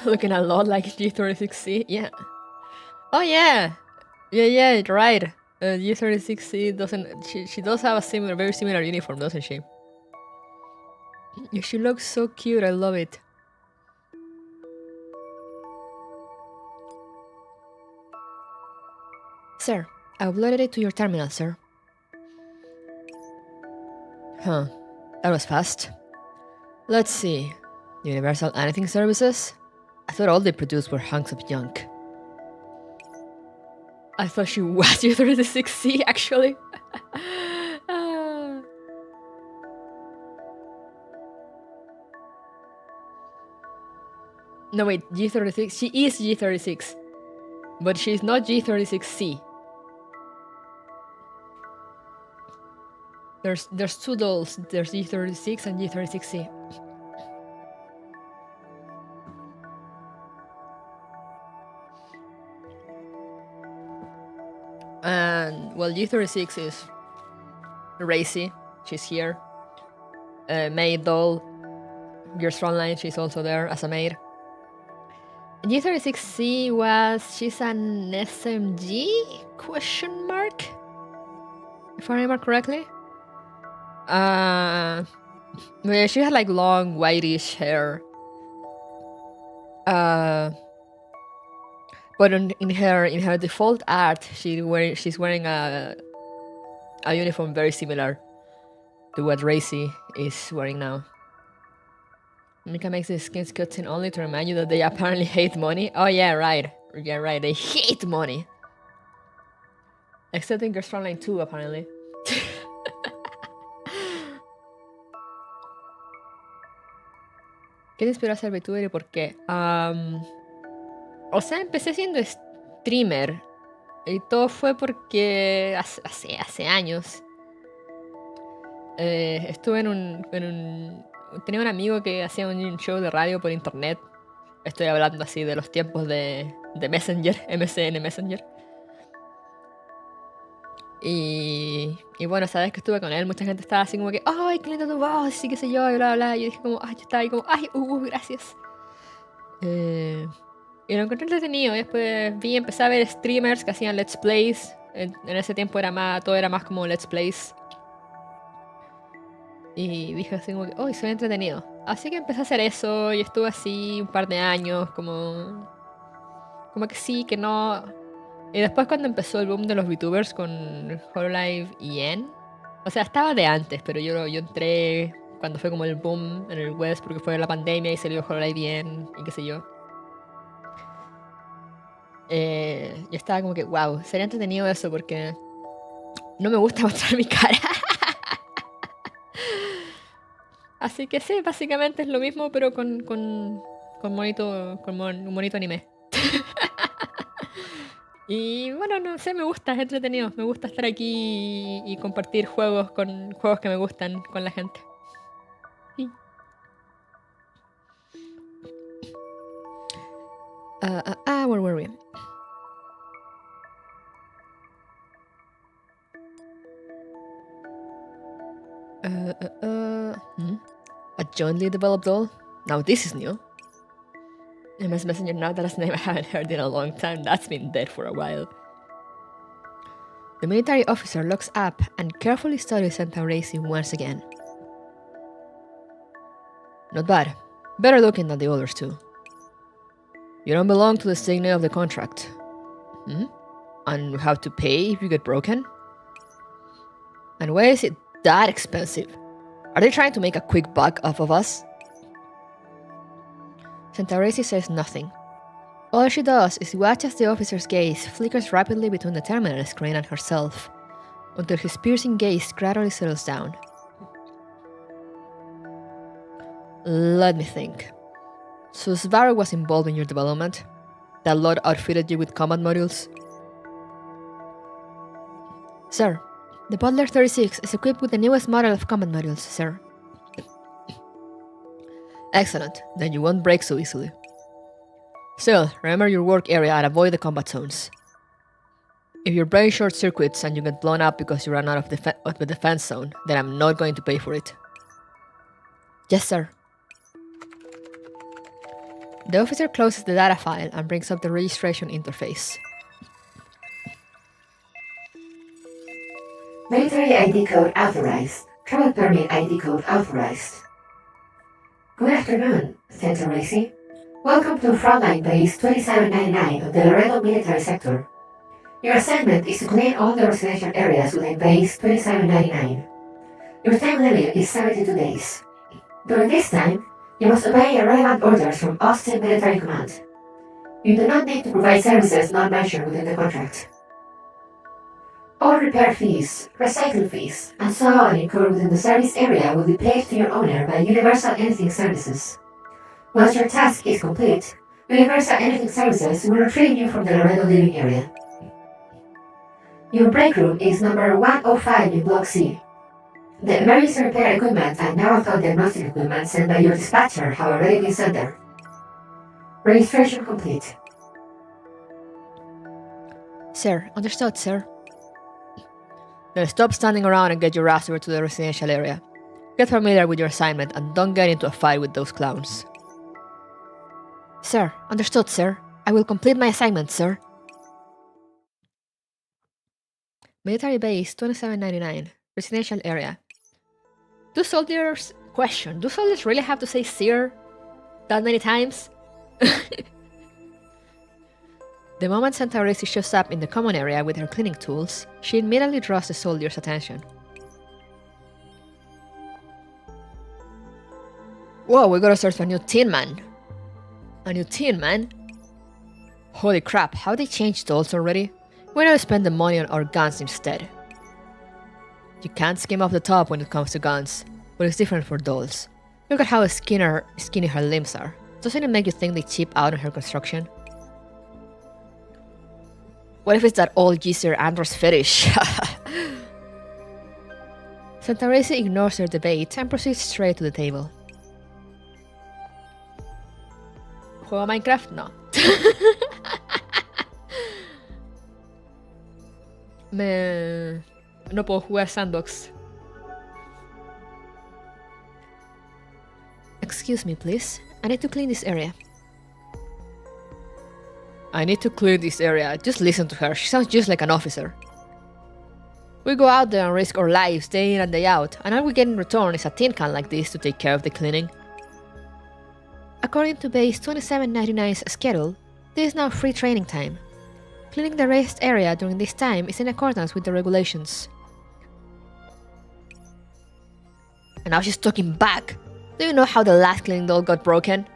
Looking a lot like G36C, yeah. Oh yeah, yeah, right. G36C doesn't. She does have a very similar uniform, doesn't she? Yeah, she looks so cute. I love it. Sir, I uploaded it to your terminal, sir. Huh, that was fast. Let's see. Universal Anything Services? I thought all they produced were hunks of junk. I thought she was U36C, actually. No, wait, G36. She is G36. But she's not G36C. There's two dolls. There's G36 and G36C. And well, G36 is Reissi. She's here. Maid doll. Girls Frontline. She's also there as a maid. G36C she's an SMG? Question mark? If I remember correctly. Yeah, she had like long whitish hair. But in her default art, she's wearing a uniform very similar to what Reissi is wearing now. Mika makes the skins cutscene only to remind you that they apparently hate money. Oh yeah, right. Yeah, right. They hate money. Except in Girls Frontline 2, apparently. ¿Qué te inspiró a ser VTuber y por qué? O sea, empecé siendo streamer. Y todo fue porque hace años. Estuve tenía un amigo que hacía un show de radio por internet. Estoy hablando así de los tiempos de Messenger, MSN Messenger. Y bueno, sabes que estuve con él, mucha gente estaba así como que, ¡ay, qué linda tu voz! Sí, qué sé yo, y bla, bla. Y yo dije como, ¡ay! Yo estaba ahí como, ¡ay, gracias! Y lo encontré entretenido. Y después empecé a ver streamers que hacían let's plays. En ese tiempo todo era más como let's plays. Y dije así como que, ¡oh! Soy entretenido. Así que empecé a hacer eso y estuve así un par de años, como que sí, que no. Y después cuando empezó el boom de los VTubers con Hololive y Yen, o sea, estaba de antes, pero yo entré cuando fue como el boom en el West porque fue la pandemia y salió Hololive y Yen y qué sé yo. Yo estaba como que, wow, sería entretenido eso porque no me gusta mostrar mi cara. Así que sí, básicamente es lo mismo, pero con un monito anime. Y bueno, no sé, me gusta, es entretenido. Me gusta estar aquí y compartir juegos que me gustan con la gente. Sí. Where were we? A jointly developed doll? Now this is new. MS Messenger, now that's a name I haven't heard in a long time. That's been dead for a while. The military officer looks up and carefully studies Reissi once again. Not bad. Better looking than the others too. You don't belong to the signet of the contract. And you have to pay if you get broken? And why is it that expensive? Are they trying to make a quick buck off of us? Reissi says nothing. All she does is watch as the officer's gaze flickers rapidly between the terminal screen and herself, until his piercing gaze gradually settles down. Let me think. So Svarog was involved in your development? That lot outfitted you with combat modules? Sir, the Butler 36 is equipped with the newest model of combat modules, sir. Excellent, then you won't break so easily. Still, remember your work area and avoid the combat zones. If your brain short circuits and you get blown up because you ran out of the defense zone, then I'm not going to pay for it. Yes, sir. The officer closes the data file and brings up the registration interface. Military ID code authorized. Travel permit ID code authorized. Good afternoon, Center Reissi. Welcome to Frontline Base 2799 of the Laredo Military Sector. Your assignment is to clean all the residential areas within Base 2799. Your time limit is 72 days. During this time, you must obey relevant orders from Austin Military Command. You do not need to provide services not mentioned within the contract. All repair fees, recycle fees, and so on incurred within the service area will be paid to your owner by Universal Anything Services. Once your task is complete, Universal Anything Services will retrieve you from the Laredo living area. Your break room is number 105 in Block C. The emergency repair equipment and marathon diagnostic equipment sent by your dispatcher have already been sent there. Registration complete. Sir, understood, sir. Then stop standing around and get your ass over to the residential area. Get familiar with your assignment and don't get into a fight with those clowns. Sir, understood, sir. I will complete my assignment, sir. Military Base 2799, residential area. Do soldiers really have to say sir that many times? The moment Reissi shows up in the common area with her cleaning tools, she immediately draws the soldiers' attention. Whoa, we gotta search for a new Tin Man. A new Tin Man? Holy crap, how they changed dolls already? Why not spend the money on our guns instead? You can't skim off the top when it comes to guns, but it's different for dolls. Look at how skinny her limbs are. Doesn't it make you think they cheap out on her construction? What if it's that old geezer Andros fetish? Reissi ignores their debate and proceeds straight to the table. ¿Juega Minecraft? No. No puedo jugar Sandbox. Excuse me, please. I need to clean this area. I need to clear this area. Just listen to her. She sounds just like an officer. We go out there and risk our lives day in and day out, and all we get in return is a tin can like this to take care of the cleaning. According to Base 2799's schedule, this is now free training time. Cleaning the rest area during this time is in accordance with the regulations. And now she's talking back. Do you know how the last cleaning doll got broken?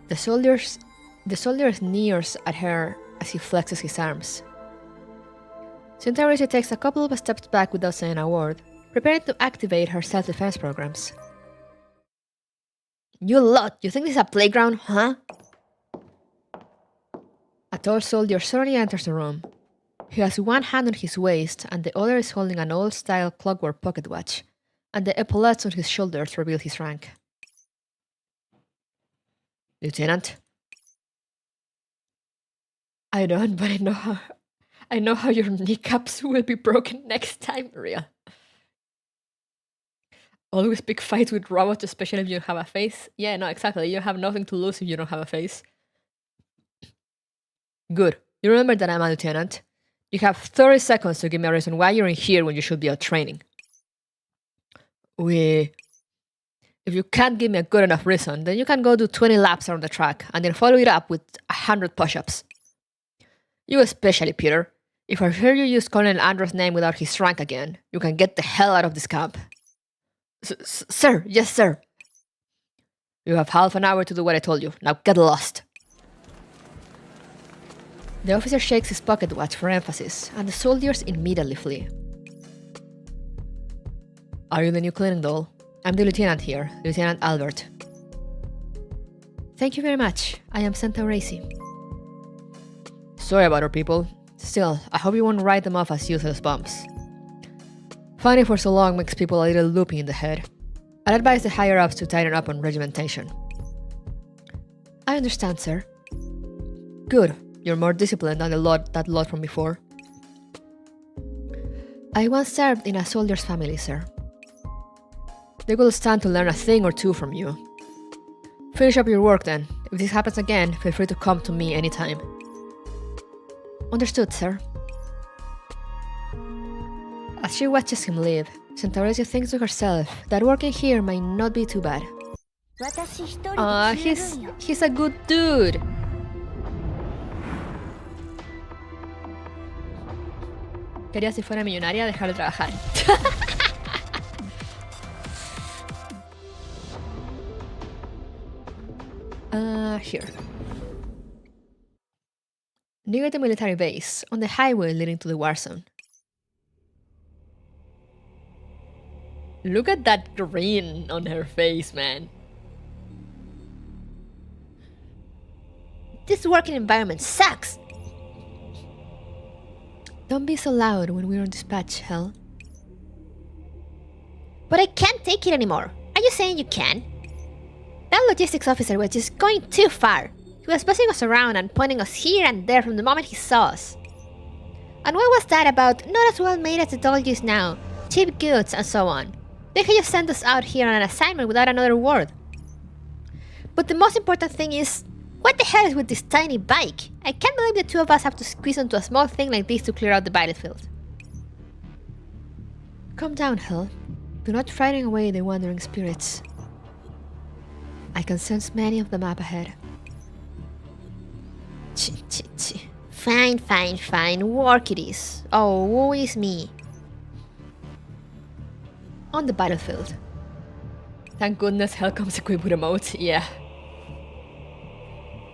The soldier sneers at her as he flexes his arms. Reissi takes a couple of steps back without saying a word, preparing to activate her self-defense programs. You lot, you think this is a playground, huh? A tall soldier suddenly enters the room. He has one hand on his waist and the other is holding an old-style clockwork pocket watch, and the epaulettes on his shoulders reveal his rank. Lieutenant? I don't, but I know how your kneecaps will be broken next time, Real. Always pick fights with robots, especially if you don't have a face. Yeah, no, exactly. You have nothing to lose if you don't have a face. Good. You remember that I'm a lieutenant? You have 30 seconds to give me a reason why you're in here when you should be out training. If you can't give me a good enough reason, then you can go do 20 laps around the track and then follow it up with 100 push-ups. You especially, Peter. If I hear you use Colonel Andros' name without his rank again, you can get the hell out of this camp. Sir, yes, sir. You have half an hour to do what I told you. Now get lost. The officer shakes his pocket watch for emphasis, and the soldiers immediately flee. Are you the new cleaning doll? I'm the lieutenant here, Lieutenant Albert. Thank you very much. I am Santa Reissi. Sorry about our people. Still, I hope you won't write them off as useless bumps. Fighting for so long makes people a little loopy in the head. I'd advise the higher-ups to tighten up on regimentation. I understand, sir. Good. You're more disciplined than that lot from before. I once served in a soldier's family, sir. They will stand to learn a thing or two from you. Finish up your work then. If this happens again, feel free to come to me anytime. Understood, sir. As she watches him leave, Centauresi thinks to herself that working here might not be too bad. He's a good dude. Quería si fuera millonaria dejar de trabajar. Here. Near the military base, on the highway leading to the war zone. Look at that grin on her face, man. This working environment sucks! Don't be so loud when we're on dispatch, Hell. But I can't take it anymore. Are you saying you can? That logistics officer was just going too far. He was bossing us around and pointing us here and there from the moment he saw us. And what was that about not as well made as the doll just now, cheap goods and so on? They could just send us out here on an assignment without another word. But the most important thing is, what the hell is with this tiny bike? I can't believe the two of us have to squeeze onto a small thing like this to clear out the battlefield. Calm down, Hell. Do not frighten away the wandering spirits. I can sense many of them up ahead. Fine. Work it is. Oh, woe is me. On the battlefield. Thank goodness Hell comes equipped with emotes, yeah.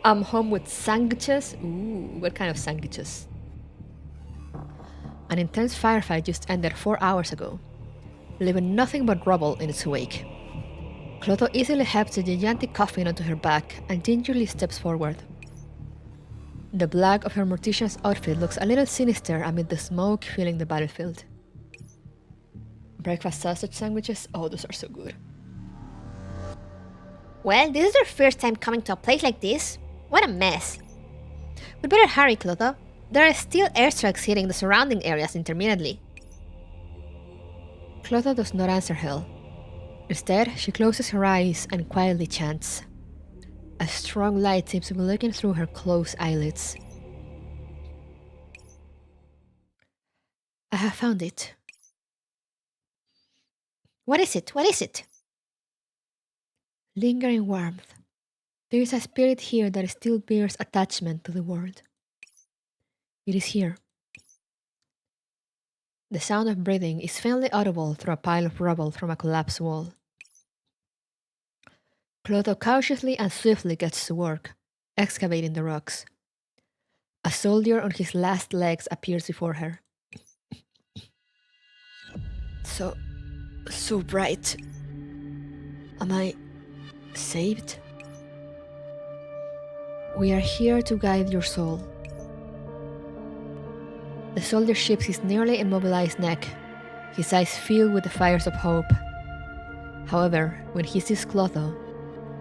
I'm home with sandwiches. Ooh, what kind of sandwiches? An intense firefight just ended 4 hours ago, leaving nothing but rubble in its wake. Clotho easily helps the gigantic coffin onto her back and gingerly steps forward. The black of her mortician's outfit looks a little sinister amid the smoke filling the battlefield. Breakfast sausage sandwiches? Oh, those are so good. Well, this is our first time coming to a place like this. What a mess. We'd better hurry, Clotho. There are still airstrikes hitting the surrounding areas intermittently. Clotho does not answer Hell. Instead, she closes her eyes and quietly chants. A strong light seems to be looking through her closed eyelids. I have found it. What is it? What is it? Lingering warmth. There is a spirit here that still bears attachment to the world. It is here. The sound of breathing is faintly audible through a pile of rubble from a collapsed wall. Clotho cautiously and swiftly gets to work, excavating the rocks. A soldier on his last legs appears before her. So bright. Am I saved? We are here to guide your soul. The soldier shapes his nearly immobilized neck, his eyes filled with the fires of hope. However, when he sees Clotho,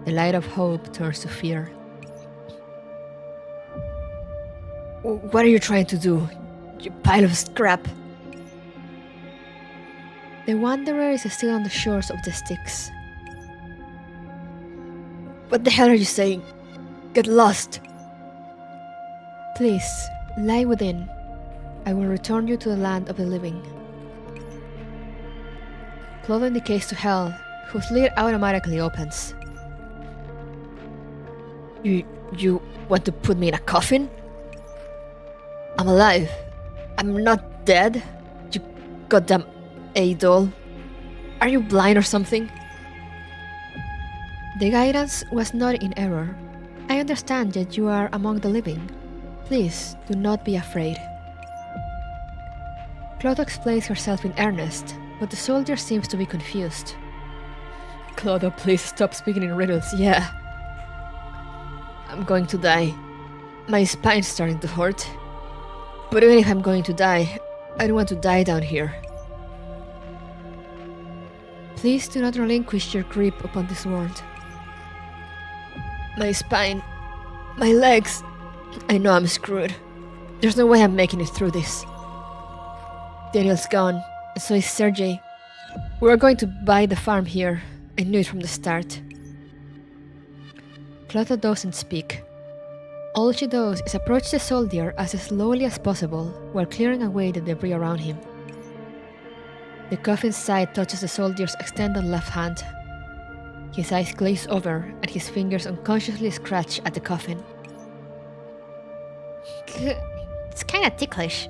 The light of hope turns to fear. What are you trying to do, you pile of scrap? The wanderer is still on the shores of the Styx. What the hell are you saying? Get lost! Please, lie within. I will return you to the land of the living. Clotho indicates to Hell, whose lid automatically opens. You want to put me in a coffin? I'm alive. I'm not dead. You goddamn A-doll. Are you blind or something? The guidance was not in error. I understand that you are among the living. Please, do not be afraid. Clotho explains herself in earnest, but the soldier seems to be confused. Clotho, please stop speaking in riddles, yeah. I'm going to die. My spine's starting to hurt. But even if I'm going to die, I don't want to die down here. Please do not relinquish your grip upon this world. My spine, my legs. I know I'm screwed. There's no way I'm making it through this. Daniel's gone, and so is Sergei. We were going to buy the farm here. I knew it from the start. Clotho doesn't speak. All she does is approach the soldier as slowly as possible while clearing away the debris around him. The coffin's side touches the soldier's extended left hand. His eyes glaze over and his fingers unconsciously scratch at the coffin. It's kinda ticklish.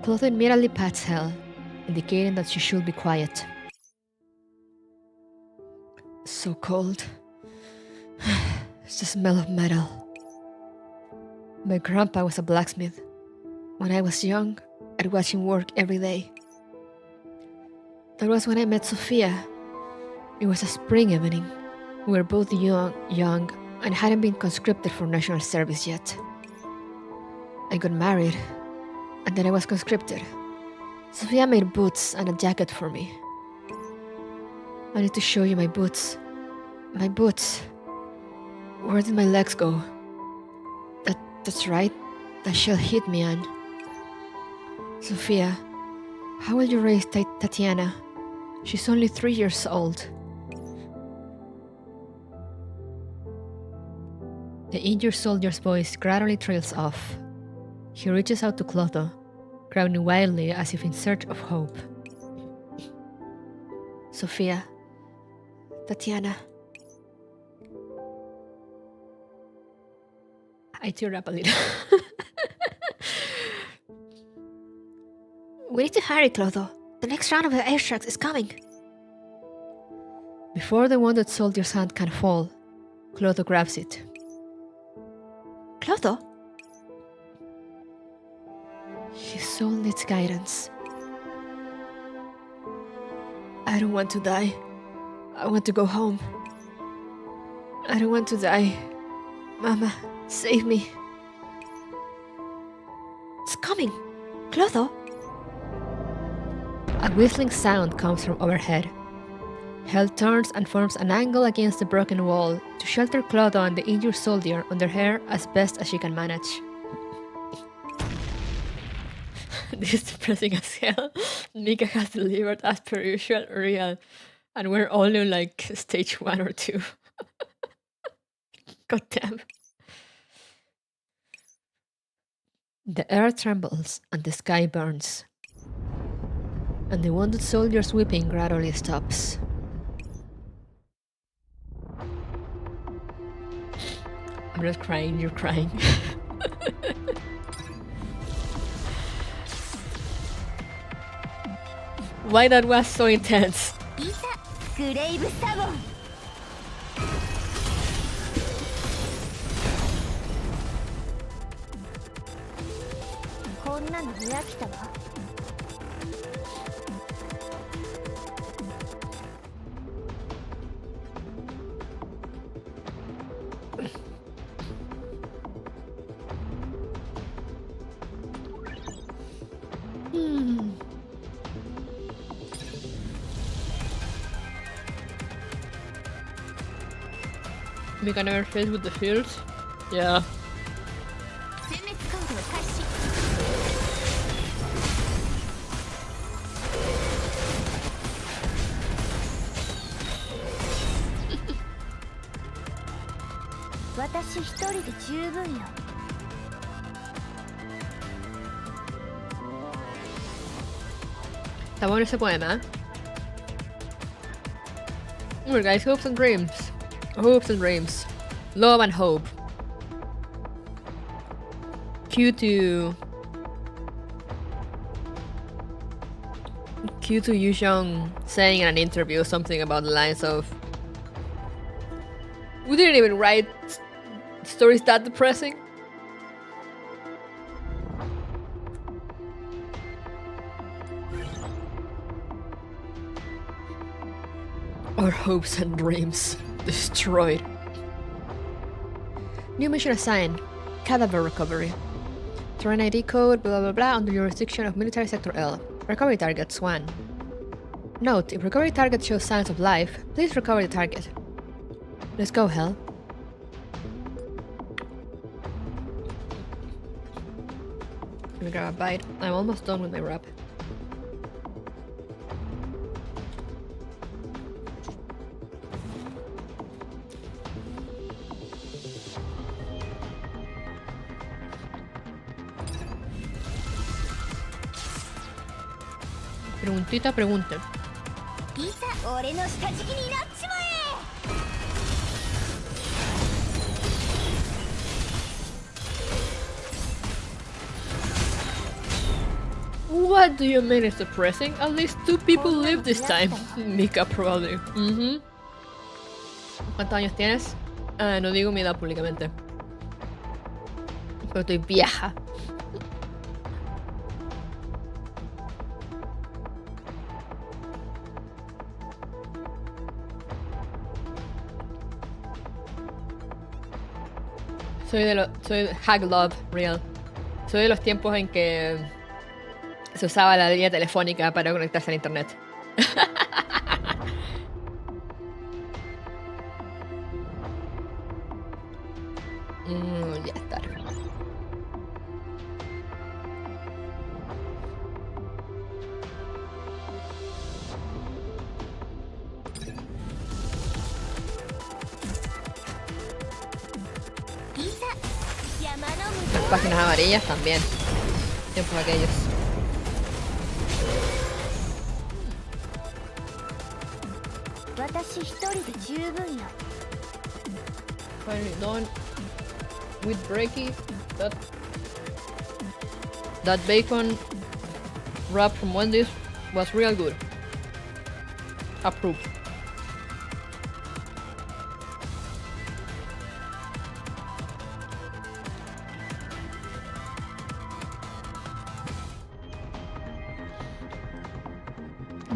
Clotho immediately pats Hell, indicating that she should be quiet. So cold. It's the smell of metal. My grandpa was a blacksmith. When I was young, I'd watch him work every day. That was when I met Sophia. It was a spring evening. We were both young and hadn't been conscripted for national service yet. I got married, and then I was conscripted. Sophia made boots and a jacket for me. I need to show you my boots. My boots. Where did my legs go? That's right. That shell hit me, Anne. Sophia, how will you raise Tatiana? She's only 3 years old. The injured soldier's voice gradually trails off. He reaches out to Clotho, crowning wildly as if in search of hope. Sophia, Tatiana. I teared up a little. We need to hurry, Clotho. The next round of the airstrikes is coming. Before the wounded soldier's hand can fall, Clotho grabs it. Clotho? His soul needs guidance. I don't want to die. I want to go home. I don't want to die. Mama, save me. It's coming. Clotho? A whistling sound comes from overhead. Hell turns and forms an angle against the broken wall to shelter Clotho and the injured soldier under her as best as she can manage. This is depressing as hell. Mika has delivered as per usual real, and we're only on like stage 1 or 2. God damn. The earth trembles and the sky burns, and the wounded soldier's weeping gradually stops. I'm not crying, you're crying. Why that was so intense? いざグレイブサゴン。こんなの見飽きたわ。Mika never fails with the fields. Yeah. 全滅コードを開始 私一人で十分よ Está bueno ese poema. Well, guys, hopes and dreams. Hopes and dreams. Love and hope. Cue to Yu Xiong saying in an interview something about the lines of, "We didn't even write stories that depressing." Our hopes and dreams destroyed. New mission assigned. Cadaver recovery. Terrain ID code blah blah blah under jurisdiction of military sector L. Recovery targets 1. Note, if recovery target shows signs of life, please recover the target. Let's go, Hell. Let me grab a bite. I'm almost done with my wrap. Preguntita, pregunta. いざ俺の下敷きになっちまえ What do you mean it's depressing? At least 2 people live this time. Mika probably. ¿Cuántos años tienes? No digo mi edad públicamente. Pero estoy vieja. Soy hack love, real. Soy de los tiempos en que se usaba la línea telefónica para conectarse a internet. Ya está. Las páginas amarillas también. Tiempos aquellos. Finally done with Breaky. That bacon wrap from Wendy's was real good. Approved.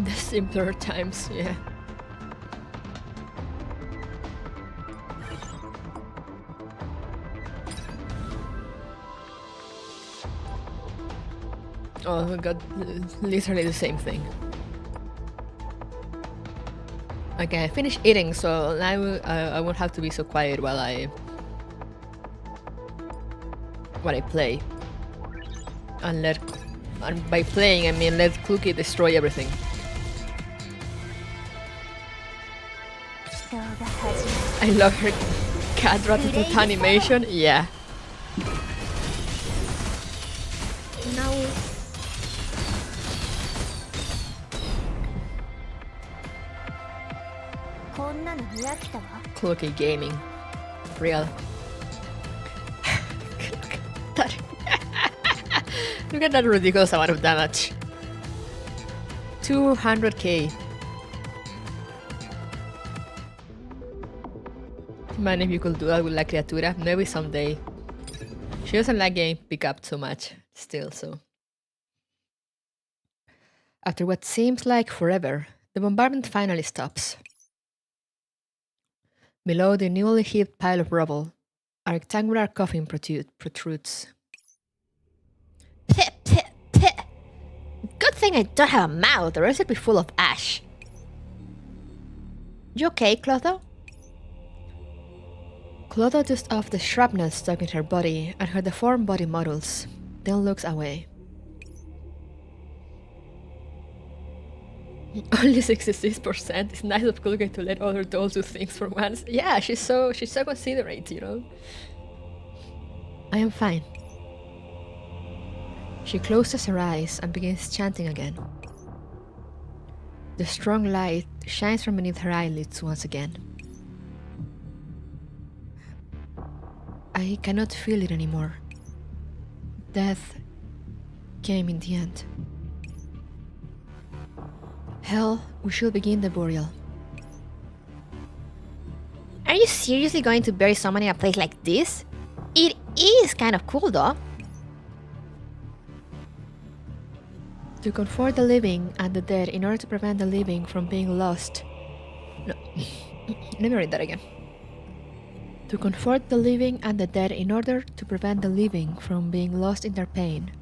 The simpler times, yeah. Oh my god, literally the same thing. Okay, I finished eating, so now I won't have to be so quiet while I play. And by playing I mean let Cookie destroy everything. I love her cat rat animation, yeah. No. Cookie gaming. Real. Look at that ridiculous amount of damage. 200k. Man, if you could do that with La Criatura, maybe someday. She doesn't like getting picked up so much, still, so. After what seems like forever, the bombardment finally stops. Below the newly heaped pile of rubble, a rectangular coffin protrudes. Pit, pit, pit! Good thing I don't have a mouth, or else it'd be full of ash. You okay, Clotho? Clotho dusts off the shrapnel stuck in her body and her deformed body models, then looks away. Only 66%. It's nice of Kulge to let other dolls do things for once. Yeah, she's so considerate, you know. I am fine. She closes her eyes and begins chanting again. The strong light shines from beneath her eyelids once again. I cannot feel it anymore. Death came in the end. Hell, we should begin the burial. Are you seriously going to bury someone in a place like this? It is kind of cool though. To comfort the living and the dead in order to prevent the living from being lost. No, let me read that again. To comfort the living and the dead in order to prevent the living from being lost in their pain,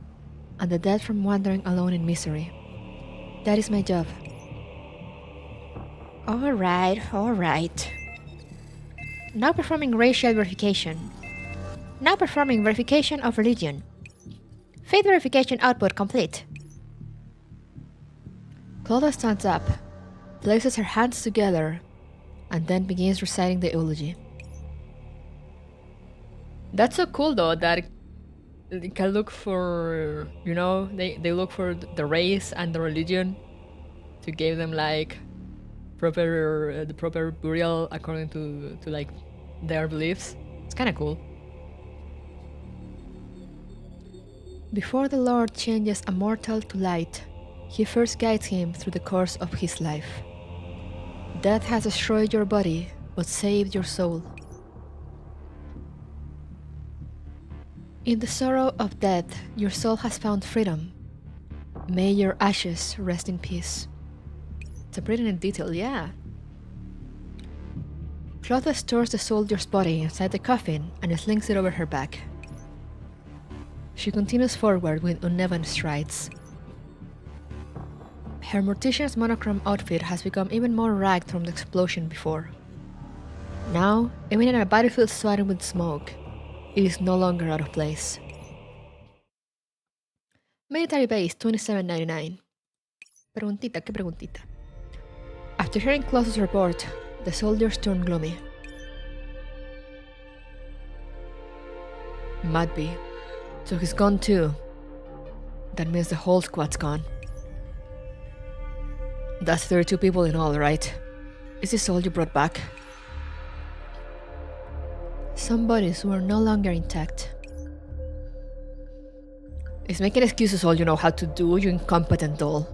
and the dead from wandering alone in misery. That is my job. Alright. Now performing racial verification. Now performing verification of religion. Faith verification output complete. Clotho stands up, places her hands together, and then begins reciting the eulogy. That's so cool though that they can look for, you know, they look for the race and the religion to give them like the proper burial according to like their beliefs. It's kind of cool. Before the Lord changes a mortal to light, he first guides him through the course of his life. Death has destroyed your body, but saved your soul. In the sorrow of death, your soul has found freedom. May your ashes rest in peace. It's a pretty in detail, yeah. Clotho stores the soldier's body inside the coffin and slings it over her back. She continues forward with uneven strides. Her mortician's monochrome outfit has become even more ragged from the explosion before. Now, even in a battlefield swaddled with smoke, it is no longer out of place. Military base 2799. Preguntita, ¿qué preguntita? After hearing Clotho's report, the soldiers turn gloomy. Might be. So he's gone too. That means the whole squad's gone. That's 32 people in all, right? Is this all you brought back? Some bodies were no longer intact. Is making excuses all you know how to do, you incompetent doll.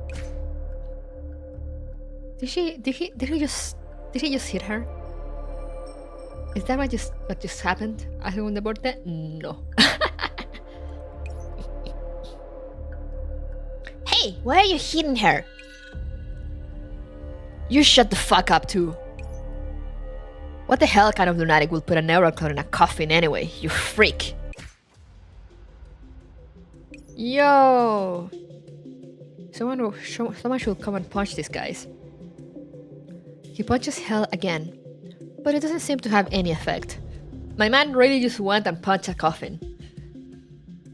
Did he just hit her? Is that what just happened? ¿A según deporte? No. Hey, why are you hitting her? You shut the fuck up too. What the hell kind of lunatic will put a neuroclone in a coffin anyway, you freak? Yo! Someone should come and punch these guys. He punches Hell again, but it doesn't seem to have any effect. My man really just went and punched a coffin.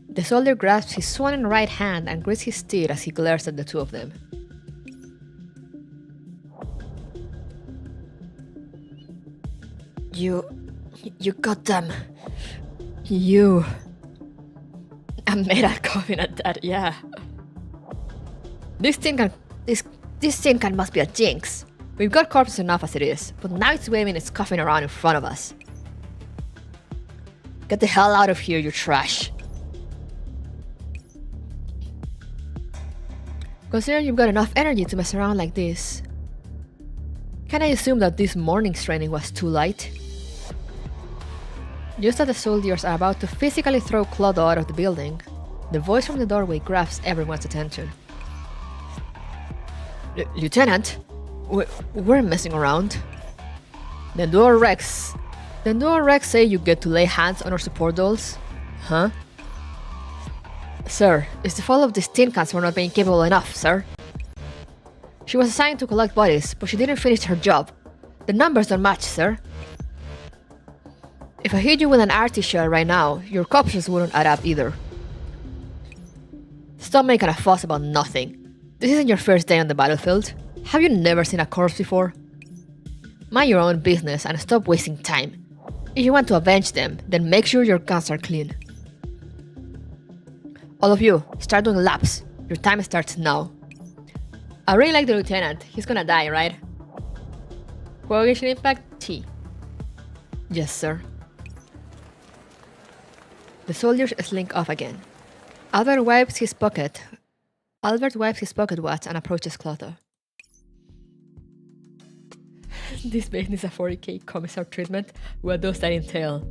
The soldier grasps his swollen right hand and grits his teeth as he glares at the two of them. You got them. You. I made a coffin at that, yeah. This thing must be a jinx. We've got corpses enough as it is, but now it's waving its coffin around in front of us. Get the hell out of here, you trash. Considering you've got enough energy to mess around like this, can I assume that this morning's training was too light? Just as the soldiers are about to physically throw Clotho out of the building, the voice from the doorway grabs everyone's attention. Lieutenant, we're messing around. Then do our Rex say you get to lay hands on our support dolls? Huh? Sir, it's the fault of these tin cans for not being capable enough, sir. She was assigned to collect bodies, but she didn't finish her job. The numbers don't match, sir. If I hit you with an arty shell right now, your corpses wouldn't add up either. Stop making a fuss about nothing. This isn't your first day on the battlefield. Have you never seen a corpse before? Mind your own business and stop wasting time. If you want to avenge them, then make sure your guns are clean. All of you, start doing laps. Your time starts now. I really like the lieutenant. He's gonna die, right? Coagulation impact T. Yes, sir. The soldiers slink off again. Albert wipes his pocket watch and approaches Clotho. This man is a 40k commissar treatment. What does that entail?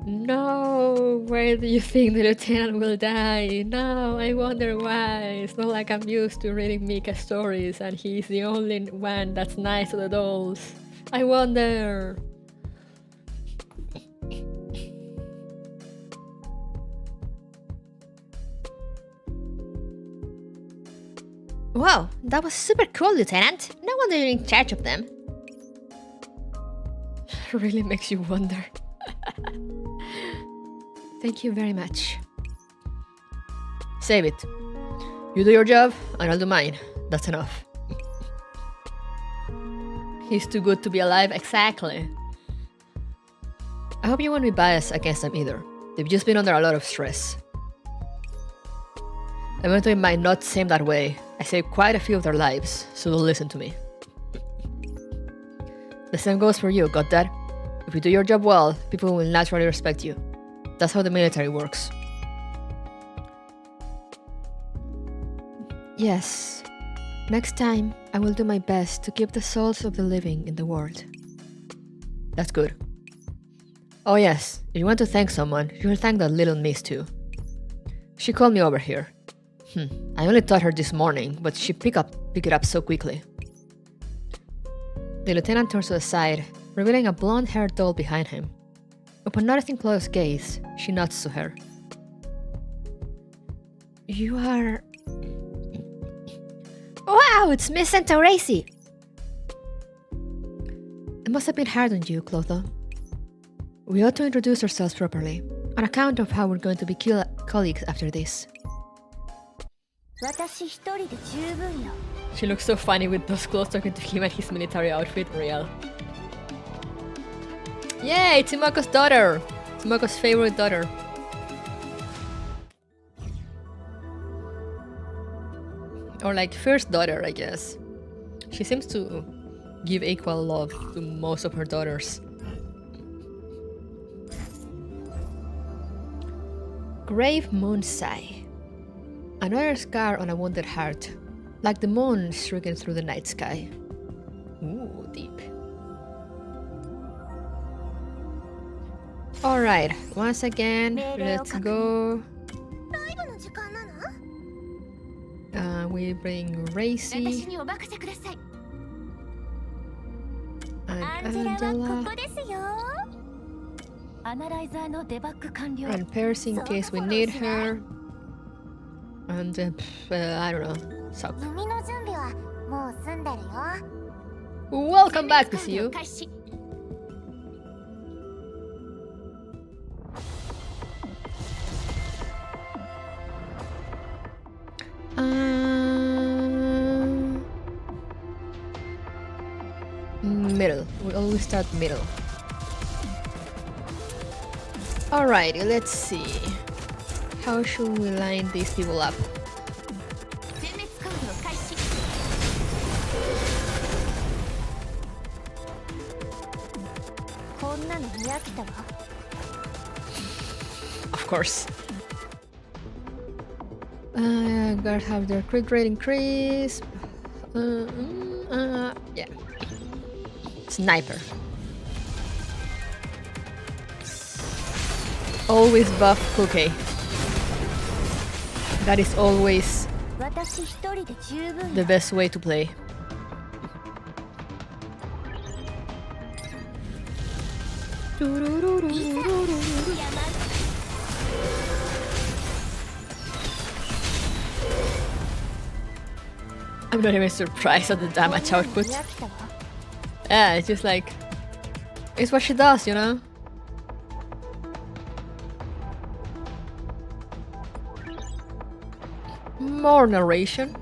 No, where do you think the lieutenant will die? No, I wonder why. It's not like I'm used to reading Mika stories and he's the only one that's nice to the dolls. I wonder. Wow, that was super cool, Lieutenant. No wonder you're in charge of them. Really makes you wonder. Thank you very much. Save it. You do your job, and I'll do mine. That's enough. He's too good to be alive, exactly. I hope you won't be biased against them either. They've just been under a lot of stress. Even though it might not seem that way, I saved quite a few of their lives, so don't listen to me. The same goes for you, got that? If you do your job well, people will naturally respect you. That's how the military works. Yes. Next time, I will do my best to keep the souls of the living in the world. That's good. Oh yes, if you want to thank someone, you will thank that little miss too. She called me over here. I only taught her this morning, but she picked it up so quickly. The lieutenant turns to the side, revealing a blonde-haired doll behind him. Upon noticing Chloe's gaze, she nods to her. You are... Wow, it's Miss Reissi. It must have been hard on you, Clotho. We ought to introduce ourselves properly, on account of how we're going to be colleagues after this. She looks so funny with those clothes talking to him and his military outfit, real. Yay, Timoko's daughter! Timoko's favorite daughter. Or like first daughter, I guess. She seems to give equal love to most of her daughters. Grave Moon Sigh. Another scar on a wounded heart, like the moon streaking through the night sky. Ooh, deep. Alright, once again, let's go. We bring Reissi and Angela and Percy in case we need her. And I don't know, suck. Welcome back to see you. Middle. We always start middle. Alrighty, let's see. How should we line these people up? Of course. Guards have their crit rate increased. Yeah. Sniper. Always buff Cookie. That is always the best way to play. I'm not even surprised at the damage output. Yeah, it's just like, it's what she does, you know? More narration.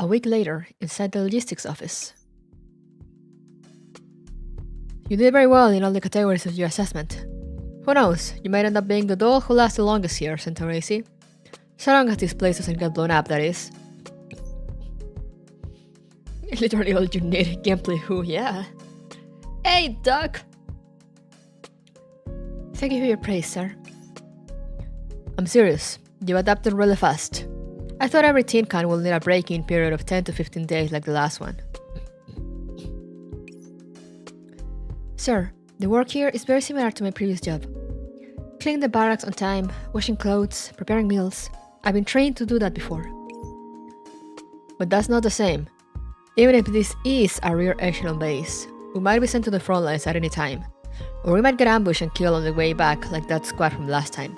A week later, inside the logistics office. You did very well in all the categories of your assessment. Who knows, you might end up being the doll who lasts the longest here, Reissi. So long as this place doesn't get blown up, that is. Literally all you need, gameplay who, yeah. Hey, Duck! Thank you for your praise, sir. I'm serious. You adapted really fast. I thought every teen can will need a break-in period of 10 to 15 days like the last one. Sir, the work here is very similar to my previous job. Cleaning the barracks on time, washing clothes, preparing meals. I've been trained to do that before. But that's not the same. Even if this is a rear echelon base, we might be sent to the front lines at any time. Or we might get ambushed and killed on the way back like that squad from last time.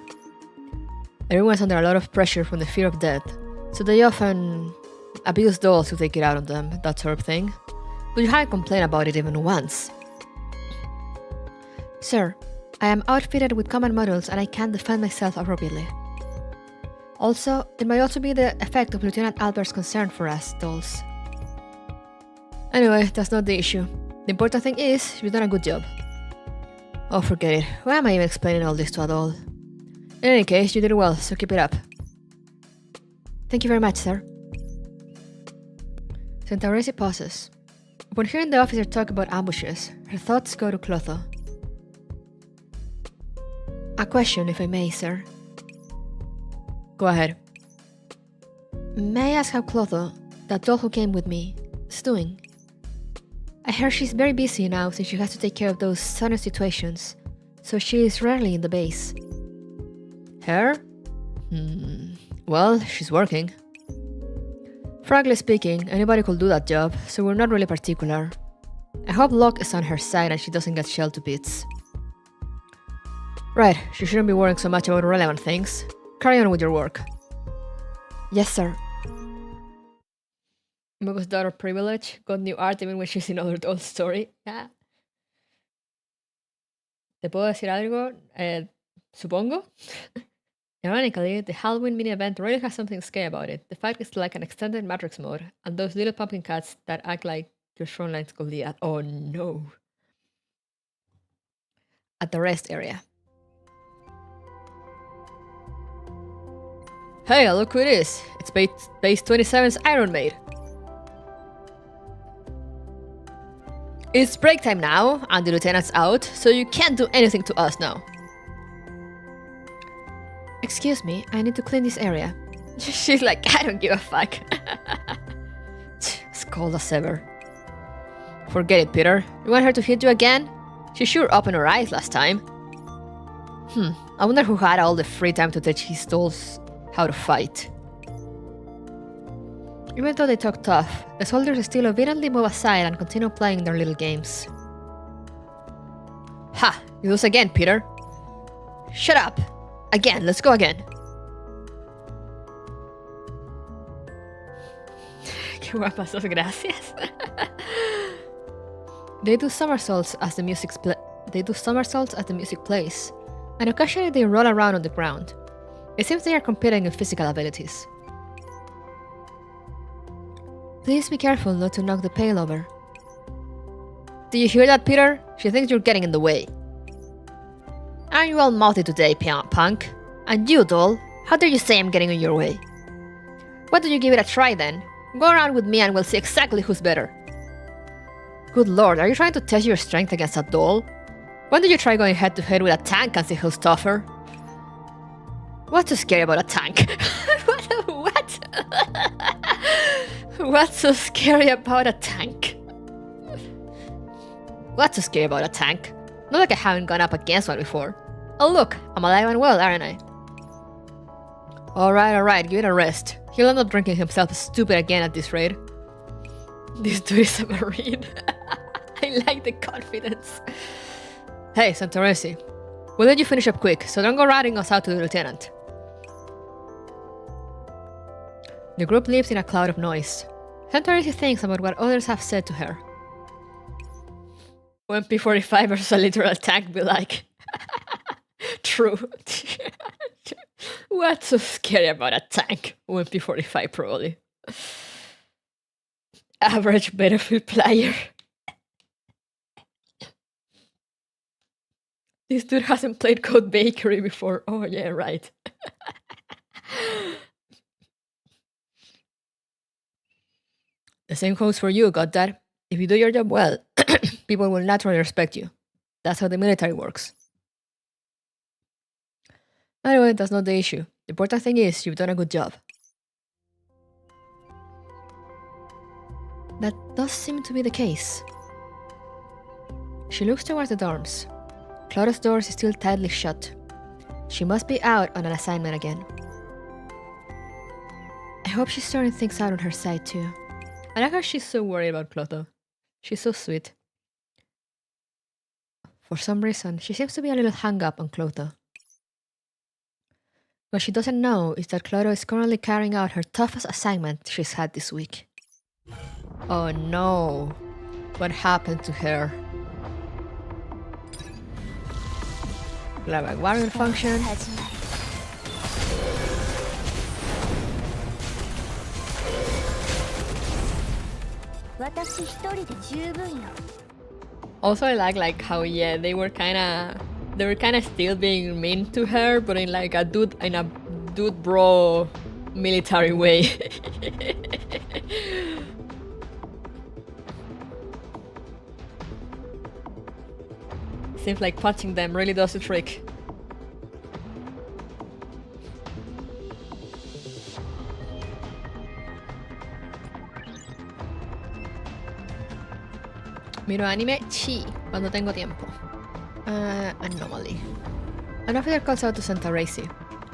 Everyone's under a lot of pressure from the fear of death, so they often abuse dolls to take it out on them, that sort of thing. But you haven't complained about it even once. Sir, I am outfitted with command models and I can't defend myself appropriately. Also, it might also be the effect of Lieutenant Albert's concern for us dolls. Anyway, that's not the issue. The important thing is, you've done a good job. Oh, forget it. Why am I even explaining all this to a doll? In any case, you did well, so keep it up. Thank you very much, sir. Reissi pauses. Upon hearing the officer talk about ambushes, her thoughts go to Clotho. A question, if I may, sir. Go ahead. May I ask how Clotho, that doll who came with me, is doing? I heard she's very busy now since she has to take care of those sudden situations, so she is rarely in the base. Her? Well, she's working. Frankly speaking, anybody could do that job, so we're not really particular. I hope luck is on her side and she doesn't get shelled to bits. Right, she shouldn't be worrying so much about relevant things. Carry on with your work. Yes, sir. Mogo's daughter Privilege got new art even when she's in other doll story. Yeah. ¿Te puedo decir algo? Supongo? Ironically, the Halloween mini-event really has something scary about it. The fact it's like an extended Matrix mode, and those little pumpkin cats that act like your frontlines could be at. Oh no. At the rest area. Hey, look who it is! It's Base 27's Iron Maid. It's break time now, and the lieutenant's out, so you can't do anything to us now. Excuse me, I need to clean this area. She's like, I don't give a fuck. As cold as ever. Forget it, Peter. You want her to hit you again? She sure opened her eyes last time. I wonder who had all the free time to teach his dolls how to fight. Even though they talk tough, the soldiers still obediently move aside and continue playing their little games. Ha! You lose again, Peter. Shut up! Again, let's go again. Qué guapas sos, gracias. They do somersaults as the music plays, and occasionally they roll around on the ground. It seems they are competing in physical abilities. Please be careful not to knock the pail over. Do you hear that, Peter? She thinks you're getting in the way. Aren't you all mouthy today, punk? And you, doll, how dare you say I'm getting in your way? Why don't you give it a try then? Go around with me and we'll see exactly who's better. Good lord, are you trying to test your strength against a doll? Why don't you try going head to head with a tank and see who's tougher? What's so scary about a tank? What? What's so scary about a tank? What's so scary about a tank? Not like I haven't gone up against one before. Oh look, I'm alive and well, aren't I? Alright, give it a rest. He'll end up drinking himself stupid again at this rate. This dude is a marine. I like the confidence. Hey, Reissi. We'll let you finish up quick, so don't go ratting us out to the lieutenant. The group leaves in a cloud of noise. Centaurisi thinks about what others have said to her. When P45 versus a literal tank be like, true. What's so scary about a tank? When P45 probably. Average Battlefield player. This dude hasn't played Code Bakery before. Oh yeah, right. The same goes for you, got that? If you do your job well, people will naturally respect you. That's how the military works. Anyway, that's not the issue. The important thing is you've done a good job. That does seem to be the case. She looks towards the dorms. Clodo's door is still tightly shut. She must be out on an assignment again. I hope she's sorting things out on her side too. I like how she's so worried about Clodo. She's so sweet. For some reason, she seems to be a little hung up on Clodo. What she doesn't know is that Clodo is currently carrying out her toughest assignment she's had this week. Oh no. What happened to her? Glad warrior function. 私一人で十分よ。 Also, I like how they were kind of still being mean to her, but in like a dude bro military way. Seems like punching them really does the trick. Miro anime, sí, cuando tengo tiempo. Anomaly. An officer calls out to Santa Reissi.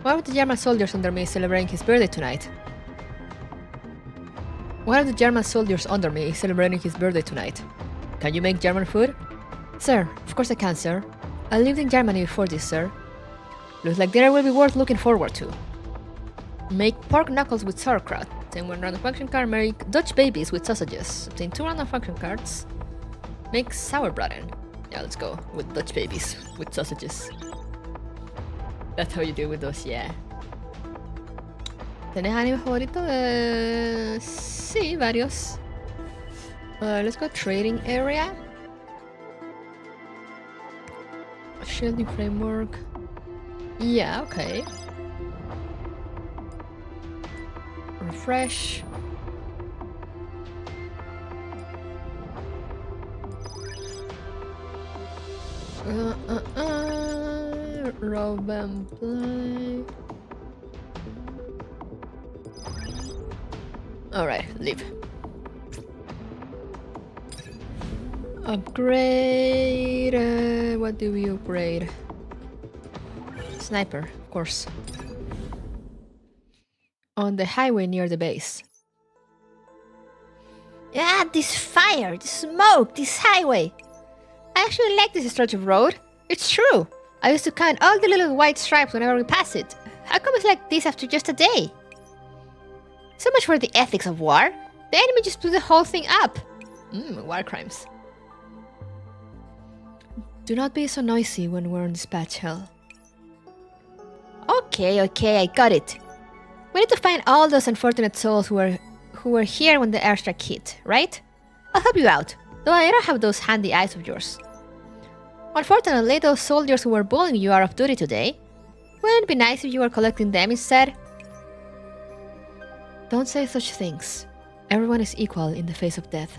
One of the German soldiers under me is celebrating his birthday tonight. One of the German soldiers under me is celebrating his birthday tonight. Can you make German food? Sir, of course I can, sir. I lived in Germany before this, sir. Looks like dinner will be worth looking forward to. Make pork knuckles with sauerkraut. Obtain 1 random function card. Make Dutch babies with sausages. Obtain 2 random function cards. Make sauerbraten. Yeah, let's go with Dutch babies with sausages. That's how you do with those, yeah. ¿Tenés anime favorito? Sí, varios. Let's go trading area. Shielding framework. Yeah, okay. Refresh. Rob and play. Alright, leave. Upgrade. What do we upgrade? Sniper, of course. On the highway near the base. Yeah, this fire, this smoke, this highway. I actually like this stretch of road. It's true. I used to count all the little white stripes whenever we pass it. How come it's like this after just a day? So much for the ethics of war. The enemy just blew the whole thing up. War crimes. Do not be so noisy when we're on dispatch hell. Okay, I got it. We need to find all those unfortunate souls who were here when the airstrike hit, right? I'll help you out, though I don't have those handy eyes of yours. Unfortunately, those soldiers who were bullying you are off duty today. Wouldn't it be nice if you were collecting them instead? Don't say such things. Everyone is equal in the face of death.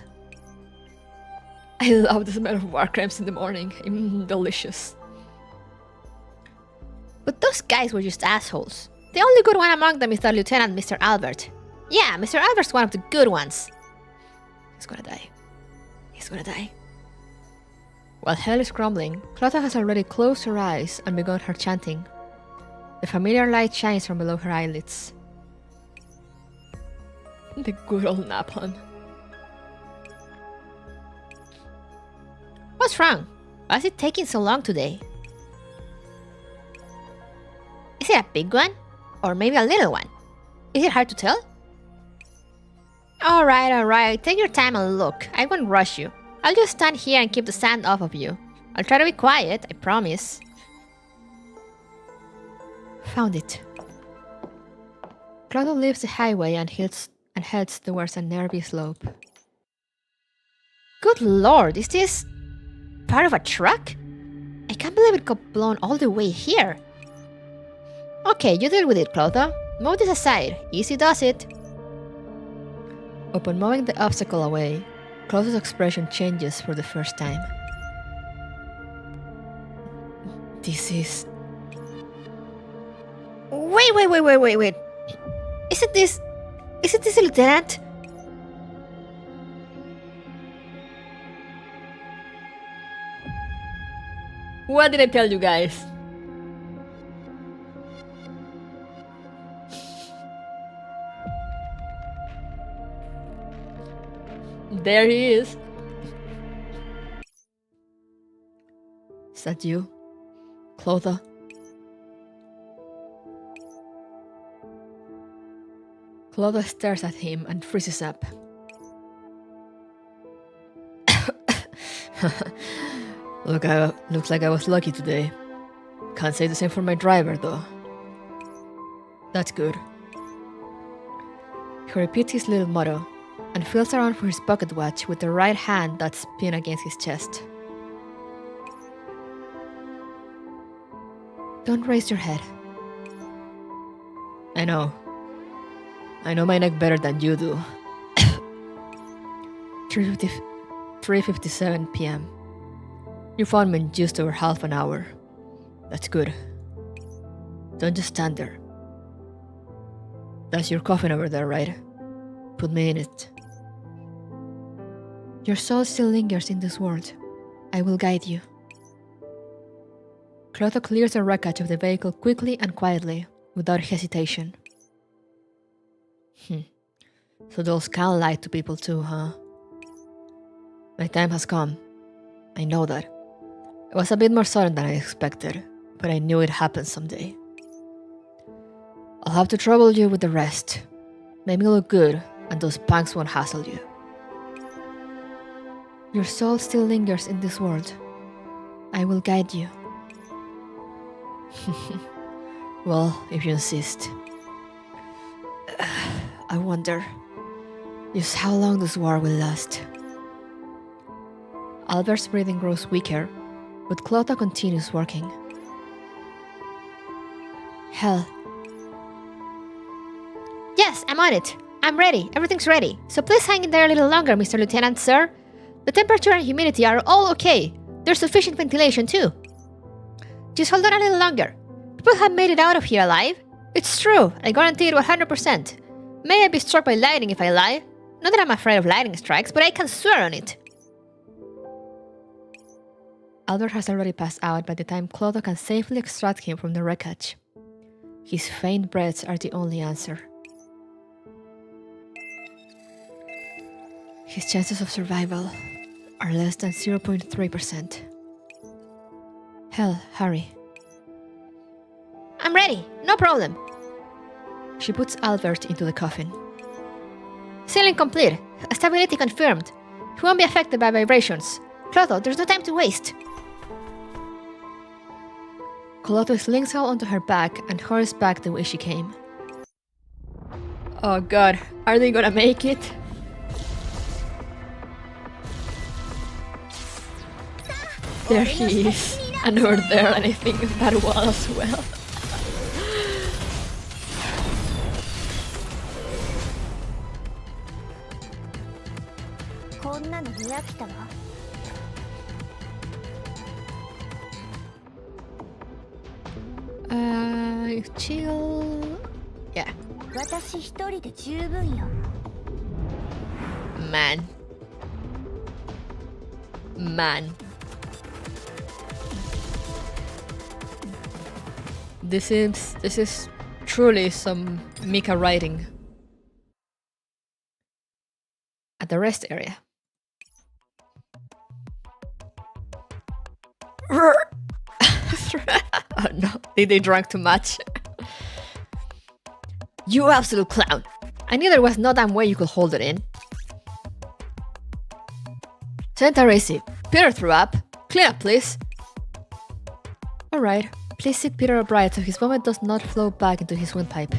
I love the smell of war crimes in the morning. Delicious. But those guys were just assholes. The only good one among them is the Lieutenant Mr. Albert. Yeah, Mr. Albert's one of the good ones. He's gonna die. He's gonna die. While hell is crumbling, Clota has already closed her eyes and begun her chanting. The familiar light shines from below her eyelids. The good old Napon. What's wrong? Why is it taking so long today? Is it a big one? Or maybe a little one? Is it hard to tell? Alright. Take your time and look. I won't rush you. I'll just stand here and keep the sand off of you. I'll try to be quiet, I promise. Found it. Clotho leaves the highway and heads towards a nervy slope. Good lord, is this part of a truck? I can't believe it got blown all the way here. Okay, you deal with it, Clotho. Move this aside. Easy does it. Upon moving the obstacle away, Clotho's expression changes for the first time. This is... Wait. Is it this lieutenant? What did I tell you guys? There he is. Is that you, Clotho? Clotho stares at him and freezes up. Looks like I was lucky today. Can't say the same for my driver, though. That's good. He repeats his little motto and feels around for his pocket watch with the right hand that's pinned against his chest. Don't raise your head. I know my neck better than you do. 3:57 p.m. You found me in just over half an hour. That's good. Don't just stand there. That's your coffin over there, right? Put me in it. Your soul still lingers in this world. I will guide you. Clotho clears the wreckage of the vehicle quickly and quietly, without hesitation. So those can lie to people too, huh? My time has come. I know that. It was a bit more sudden than I expected, but I knew it happened someday. I'll have to trouble you with the rest. Make me look good, and those punks won't hassle you. Your soul still lingers in this world. I will guide you. Well, if you insist. I wonder just how long this war will last. Albert's breathing grows weaker, but Clotho continues working. Hell. Yes, I'm on it. I'm ready. Everything's ready. So please hang in there a little longer, Mr. Lieutenant, sir. The temperature and humidity are all okay. There's sufficient ventilation too. Just hold on a little longer. People have made it out of here alive. It's true. I guarantee it 100%. May I be struck by lightning if I lie? Not that I'm afraid of lightning strikes, but I can swear on it. Albert has already passed out by the time Clotho can safely extract him from the wreckage. His faint breaths are the only answer. His chances of survival are less than 0.3%. Hell, hurry. I'm ready. No problem. She puts Albert into the coffin. Sealing complete. Stability confirmed. He won't be affected by vibrations. Clotho, there's no time to waste. Clotho slings her onto her back and hurries back the way she came. Oh god, are they gonna make it? There he is. And over there, and I think that wall as well. Chill. Yeah. Man. This is truly some Mika writing. At the rest area. Oh no, they drank too much. You absolute clown. I knew there was no damn way you could hold it in. Santa Reissi, Peter threw up. Clean up, please. Alright, please sit Peter upright so his vomit does not flow back into his windpipe.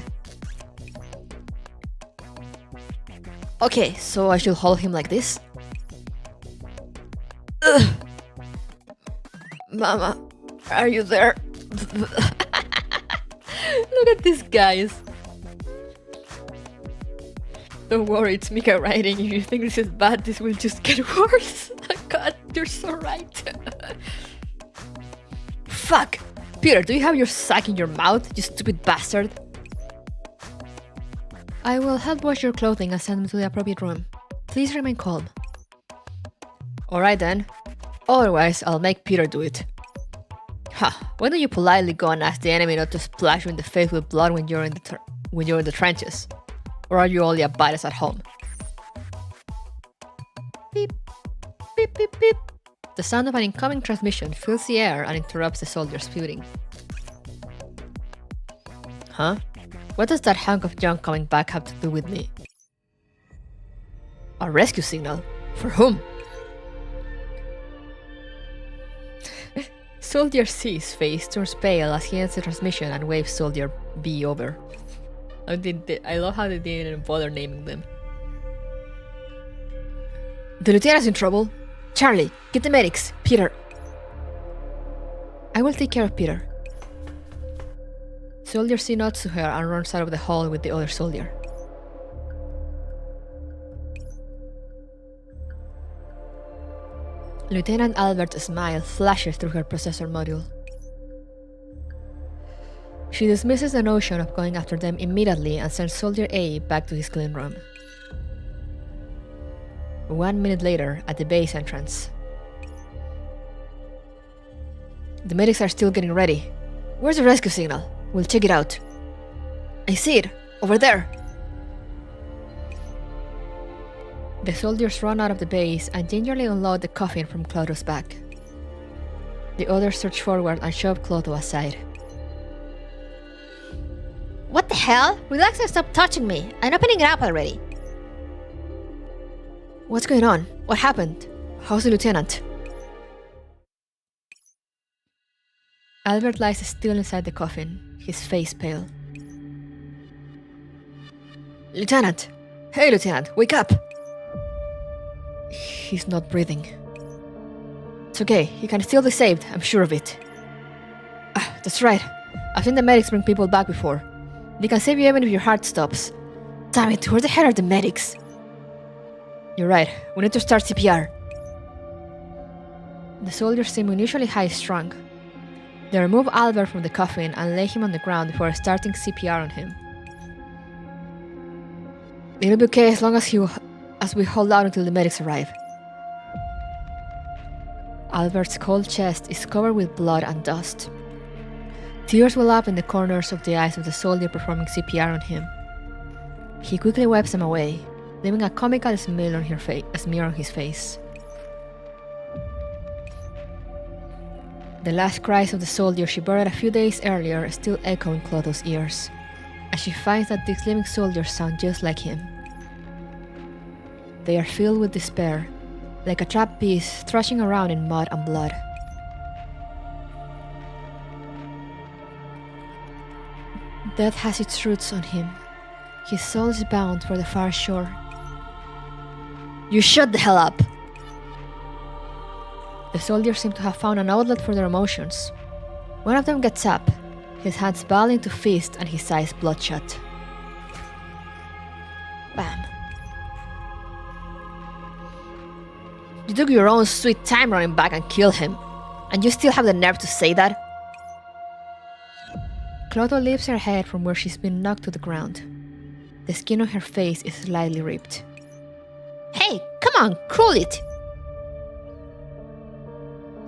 Okay, so I should hold him like this? Ugh. Mama, are you there? Look at these guys. Don't worry, it's Mika writing. If you think this is bad, this will just get worse. God, you're so right. Fuck! Peter, do you have your sack in your mouth, you stupid bastard? I will help wash your clothing and send them to the appropriate room. Please remain calm. Alright then. Otherwise, I'll make Peter do it. Ha! Why don't you politely go and ask the enemy not to splash you in the face with blood when you're in the trenches? Or are you only a badass at home? Beep, beep, beep, beep. The sound of an incoming transmission fills the air and interrupts the soldier's spewing. Huh? What does that hunk of junk coming back have to do with me? A rescue signal? For whom? Soldier C's face turns pale as he ends the transmission and waves Soldier B over. I love how they didn't even bother naming them. The lieutenant's in trouble. Charlie, get the medics. Peter. I will take care of Peter. Soldier C nods to her and runs out of the hall with the other soldier. Lieutenant Albert's smile flashes through her processor module. She dismisses the notion of going after them immediately and sends Soldier A back to his clean room. 1 minute later, at the base entrance. The medics are still getting ready. Where's the rescue signal? We'll check it out. I see it! Over there! The soldiers run out of the base and gingerly unload the coffin from Clotho's back. The others surge forward and shove Clotho aside. What the hell? Relax and stop touching me. I'm opening it up already. What's going on? What happened? How's the lieutenant? Albert lies still inside the coffin, his face pale. Lieutenant! Hey, Lieutenant, wake up! He's not breathing. It's okay, he can still be saved, I'm sure of it. That's right. I've seen the medics bring people back before. They can save you even if your heart stops. Damn it, where the hell are the medics? You're right, we need to start CPR. The soldiers seem unusually high-strung. They remove Albert from the coffin and lay him on the ground before starting CPR on him. It'll be okay as long as we hold out until the medics arrive. Albert's cold chest is covered with blood and dust. Tears well up in the corners of the eyes of the soldier performing CPR on him. He quickly wipes them away, leaving a comical smear on his face. The last cries of the soldier she buried a few days earlier still echo in Clotho's ears, as she finds that these living soldiers sound just like him. They are filled with despair, like a trapped beast thrashing around in mud and blood. Death has its roots on him. His soul is bound for the far shore. You shut the hell up! The soldiers seem to have found an outlet for their emotions. One of them gets up, his hands balled into fist and his eyes bloodshot. Bam. You took your own sweet time running back and killed him, and you still have the nerve to say that? Clotho lifts her head from where she's been knocked to the ground. The skin on her face is slightly ripped. Hey, come on, crawl it!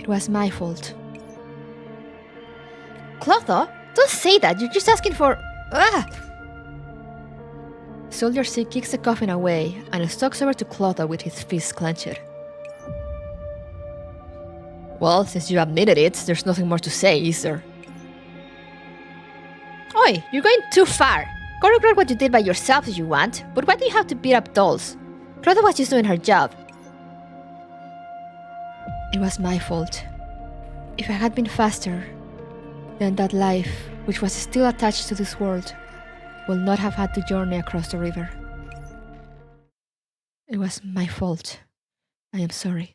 It was my fault. Clotho, don't say that, you're just asking for... Soldier C kicks the coffin away and stalks over to Clotho with his fists clenched. Well, since you admitted it, there's nothing more to say, is there? Oi, you're going too far. Go regret what you did by yourself if you want, but why do you have to beat up dolls? Clotho was just doing her job. It was my fault. If I had been faster, then that life, which was still attached to this world, would not have had to journey across the river. It was my fault. I am sorry.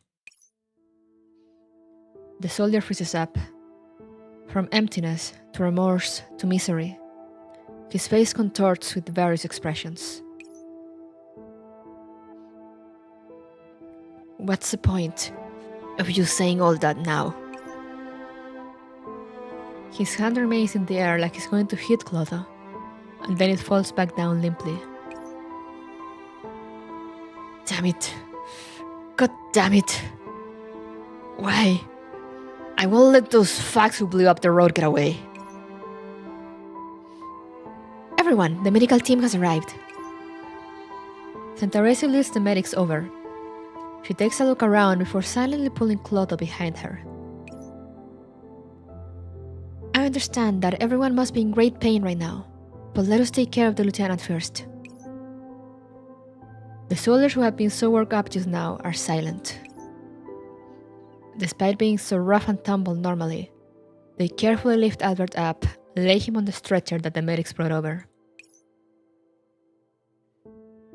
The soldier freezes up. From emptiness to remorse to misery, his face contorts with various expressions. What's the point of you saying all that now? His hand remains in the air like he's going to hit Clotho, and then it falls back down limply. Damn it. God damn it. Why? I won't let those fucks who blew up the road get away. Everyone, the medical team has arrived. Santaresi leads the medics over. She takes a look around before silently pulling Clotho behind her. I understand that everyone must be in great pain right now, but let us take care of the lieutenant first. The soldiers who have been so worked up just now are silent. Despite being so rough and tumble normally, they carefully lift Albert up, lay him on the stretcher that the medics brought over.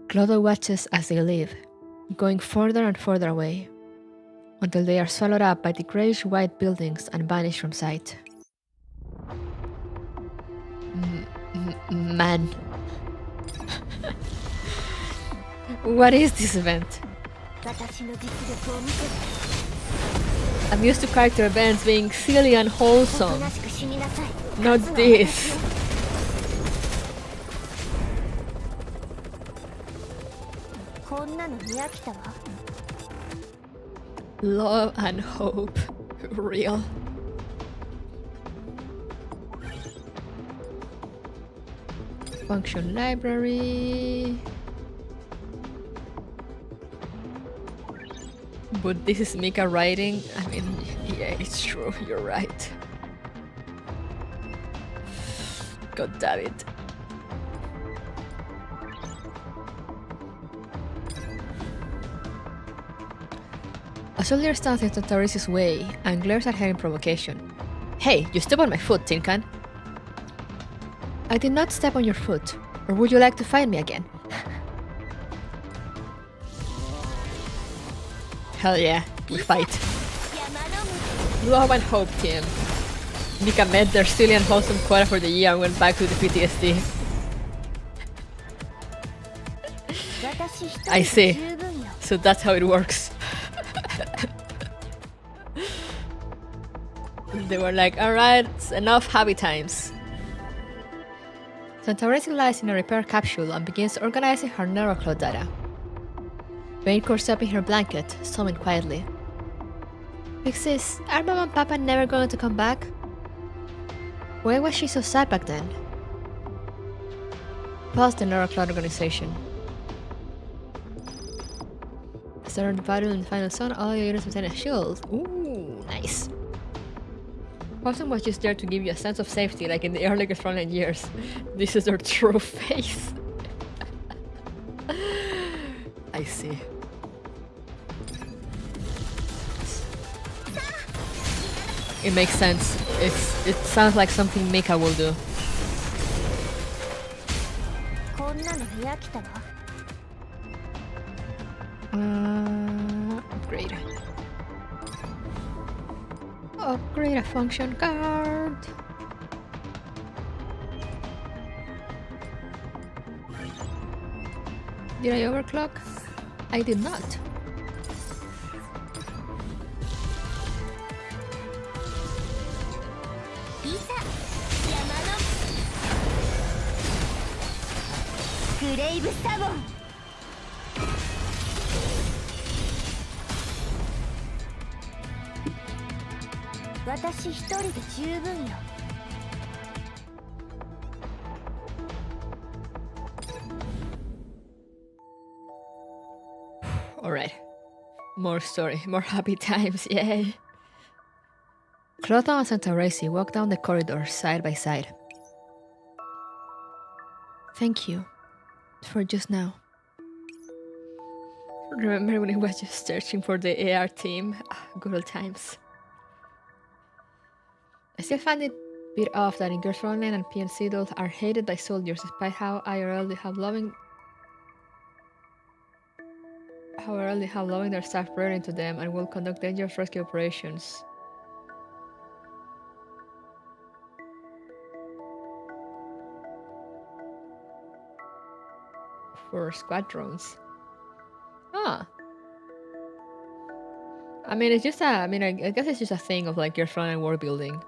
Clotho watches as they leave, going further and further away, until they are swallowed up by the greyish-white buildings and vanish from sight. Man. What is this event? I'm used to character events being silly and wholesome. Not this. Love and hope. Real. Function library. But this is Mika writing. I mean, yeah, it's true. You're right. God damn it. A soldier stands in Santaresi's way and glares at her in provocation. Hey, you step on my foot, Tin Can. I did not step on your foot. Or would you like to fight me again? Hell yeah, we fight. Love and hope, team. Mika met their silly and wholesome quota for the year and went back to the PTSD. I see. So that's how it works. They were like, alright, enough happy times. Santaresi lies in a repair capsule and begins organizing her neurocloud data. Bane curls up in her blanket, sobbing quietly. Big sis, are Mom and Papa never going to come back? Why was she so sad back then? Pause the neurocloud organization. Start the battle in the final zone, all your units obtain a shield. Ooh, nice. Watson was just there to give you a sense of safety, like in the earlier frontline years. This is their true face. I see. It makes sense. It sounds like something Mika will do. Upgrade. Upgrade a function card. Did I overclock? I did not. Alright. More story, more happy times, yay! Clotho and Santaresi walk down the corridor side by side. Thank you for just now. Remember when I was just searching for the AR team? Good old times. I still find it a bit off that in Girls Online and PNC dolls are hated by soldiers despite how IRL they have loving their staff brethren to them and will conduct dangerous rescue operations. For squadrons. I mean, it's just I guess it's just a thing of like Girls Online and world building.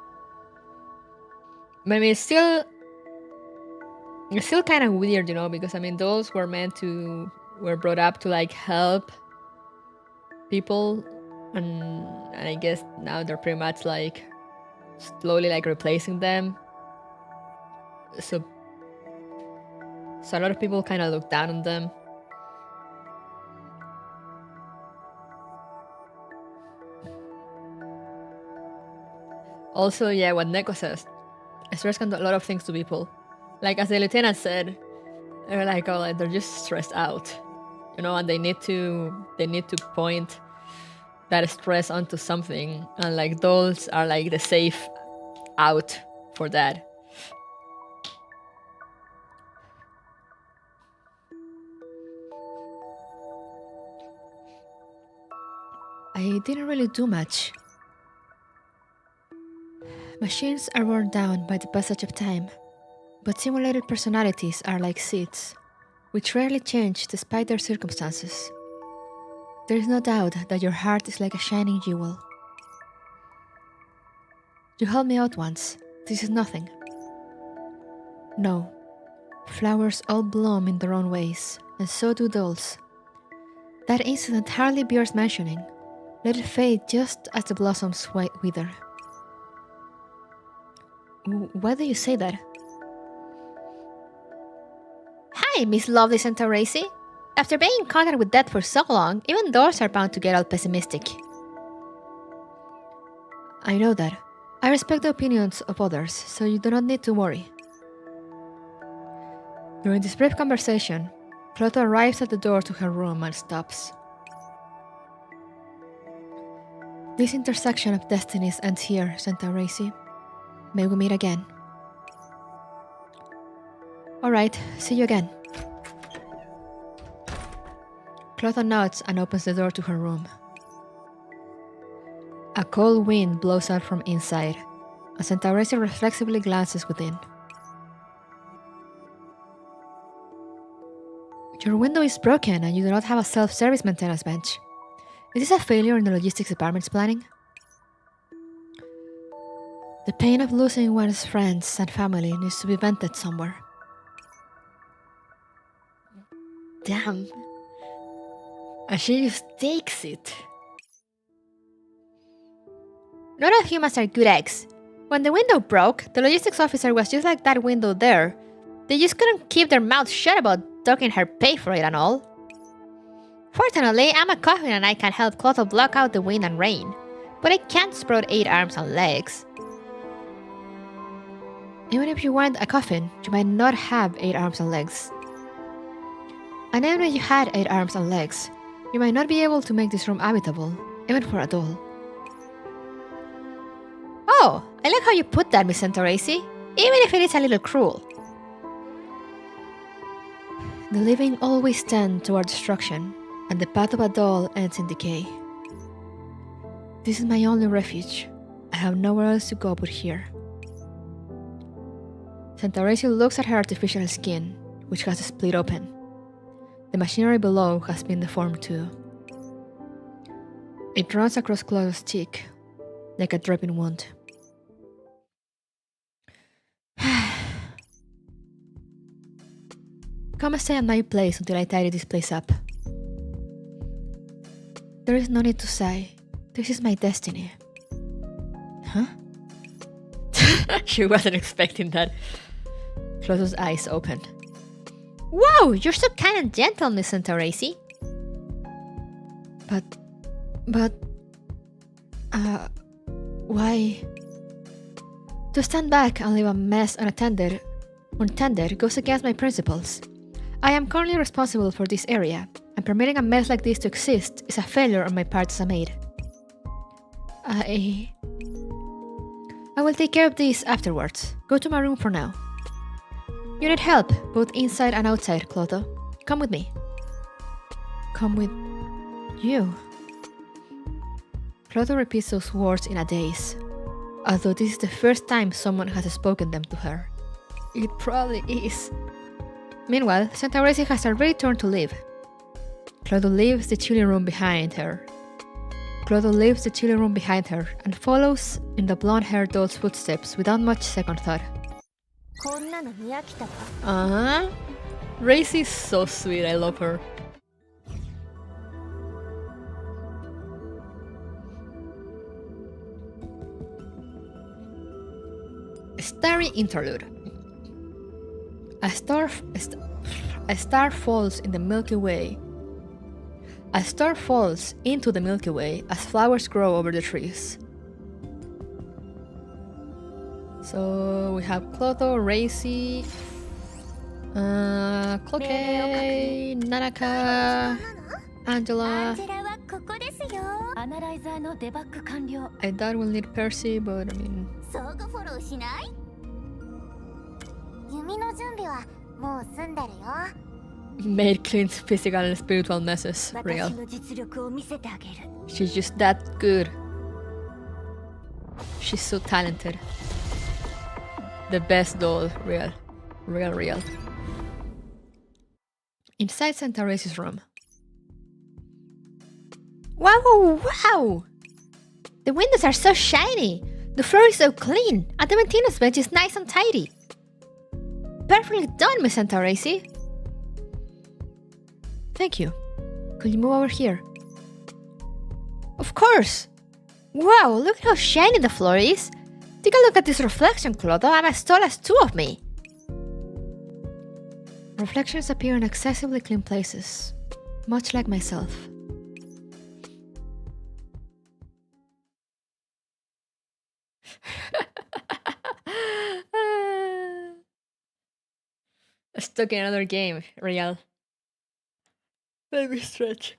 But I mean, it's still kind of weird, you know, because I mean, dolls were brought up to like help people, and I guess now they're pretty much like slowly like replacing them. So a lot of people kind of look down on them. Also, yeah, what Neko says, stress can do a lot of things to people. Like as the lieutenant said, they're like, oh, like, they're just stressed out, you know, and they need to point that stress onto something, and like those are like the safe out for that. I didn't really do much. Machines are worn down by the passage of time, but simulated personalities are like seeds, which rarely change despite their circumstances. There is no doubt that your heart is like a shining jewel. You helped me out once. This is nothing. No. Flowers all bloom in their own ways, and so do dolls. That incident hardly bears mentioning. Let it fade just as the blossoms wither. Why do you say that? Hi, Miss Lovely Santa Reissi. After being in contact with death for so long, even dolls are bound to get all pessimistic. I know that. I respect the opinions of others, so you do not need to worry. During this brief conversation, Clotho arrives at the door to her room and stops. This intersection of destinies ends here, Santa Reissi. May we meet again. Alright, see you again. Clotho nods and opens the door to her room. A cold wind blows out from inside, and Santa Reissi reflexively glances within. Your window is broken and you do not have a self-service maintenance bench. Is this a failure in the logistics department's planning? The pain of losing one's friends and family needs to be vented somewhere. Damn. And she just takes it. Not all humans are good eggs. When the window broke, the logistics officer was just like that window there. They just couldn't keep their mouths shut about ducking her pay for it and all. Fortunately, I'm a coffin and I can help Clotho block out the wind and rain, but I can't sprout 8 arms and legs. Even if you weren't a coffin, you might not have 8 arms and legs. And even if you had 8 arms and legs, you might not be able to make this room habitable, even for a doll. Oh, I like how you put that, Miss Santa Reissi, even if it is a little cruel. The living always tend toward destruction, and the path of a doll ends in decay. This is my only refuge. I have nowhere else to go but here. Santa Reissi looks at her artificial skin, which has split open. The machinery below has been deformed too. It runs across Clotho's cheek, like a dripping wound. Come and stay at my place until I tidy this place up. There is no need to sigh. This is my destiny. Huh? She wasn't expecting that. Clotho's eyes opened. Whoa, you're so kind and gentle, Miss Santa Reissi. But... why? To stand back and leave a mess unattended goes against my principles. I am currently responsible for this area, and permitting a mess like this to exist is a failure on my part as a maid. I will take care of this afterwards. Go to my room for now. You need help, both inside and outside, Clotho. Come with me. Come with you. Clotho repeats those words in a daze, although this is the first time someone has spoken them to her. It probably is. Meanwhile, Santa Reissi has already turned to leave. Clotho leaves the chilling room behind her. Clotho leaves the chilling room behind her and follows in the blonde-haired doll's footsteps without much second thought. Uh-huh. Reissi is so sweet, I love her. Starry Interlude. A star falls in the Milky Way. A star falls into the Milky Way as flowers grow over the trees. So we have Clotho, Reissi, Cloque, Nanaka, Angela. I doubt we'll need Percy, but I mean... Maid cleans physical and spiritual messes. Real. She's just that good. She's so talented. The best doll. Real. Real. Inside Santa Reisi's room. Wow! The windows are so shiny. The floor is so clean. And the maintenance bench is nice and tidy. Perfectly done, Miss Santa Reissi. Thank you. Could you move over here? Of course! Wow, look at how shiny the floor is! Take a look at this reflection, Clotho. I'm as tall as two of me! Reflections appear in excessively clean places, much like myself. Stuck in another game, Real. Let me stretch.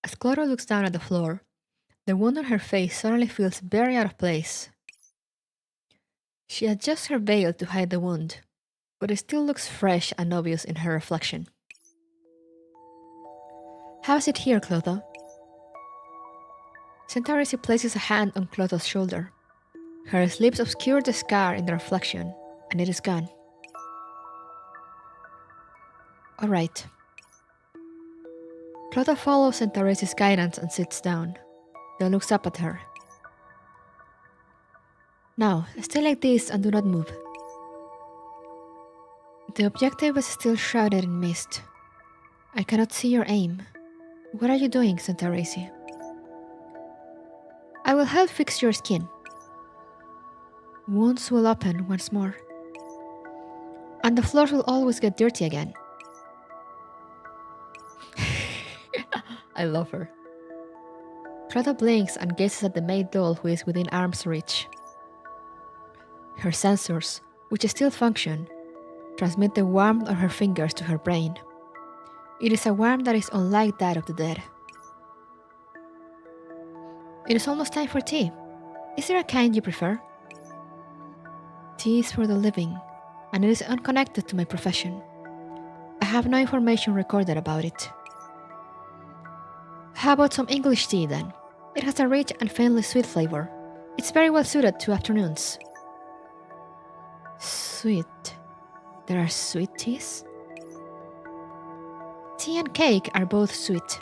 As Clotho looks down at the floor, the wound on her face suddenly feels very out of place. She adjusts her veil to hide the wound, but it still looks fresh and obvious in her reflection. How's it here, Clotho? Santa Reissi places a hand on Clotho's shoulder. Her lips obscure the scar in the reflection, and it is gone. Alright. Clotho follows Santa Reisi's guidance and sits down, then looks up at her. Now, stay like this and do not move. The objective is still shrouded in mist. I cannot see your aim. What are you doing, Santa Reissi? I will help fix your skin. Wounds will open once more. And the floors will always get dirty again. I love her. Clotho blinks and gazes at the maid doll who is within arm's reach. Her sensors, which still function, transmit the warmth of her fingers to her brain. It is a warmth that is unlike that of the dead. It is almost time for tea. Is there a kind you prefer? Tea is for the living, and it is unconnected to my profession. I have no information recorded about it. How about some English tea then? It has a rich and faintly sweet flavor. It's very well suited to afternoons. Sweet. There are sweet teas? Tea and cake are both sweet.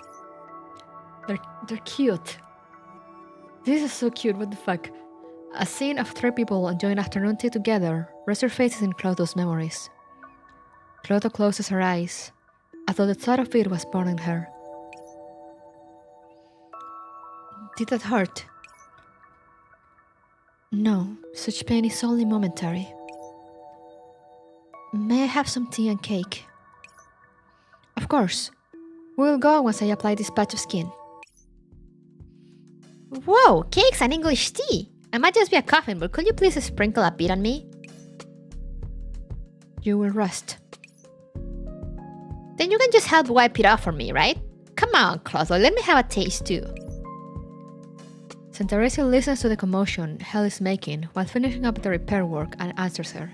They're cute. This is so cute, what the fuck? A scene of three people enjoying afternoon tea together resurfaces in Clotho's memories. Clotho closes her eyes, as though the thought of it was burning her. Did that hurt? No, such pain is only momentary. May I have some tea and cake? Of course. We'll go once I apply this patch of skin. Whoa, cakes and English tea! I might just be a coffin, but could you please sprinkle a bit on me? You will rust. Then you can just help wipe it off for me, right? Come on, Clotho, let me have a taste too. Reissi listens to the commotion Hell is making while finishing up the repair work and answers her.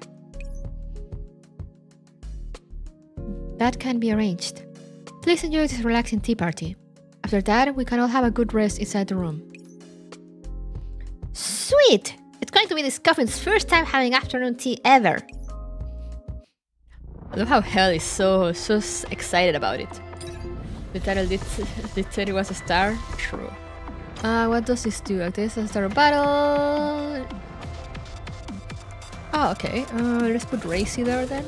That can be arranged. Please enjoy this relaxing tea party. After that, we can all have a good rest inside the room. Sweet! It's going to be this coffin's first time having afternoon tea ever. I love how Hell is so excited about it. The title did say it was a star? True. What does this do? This is a battle. Oh, okay. Let's put Reissi there then.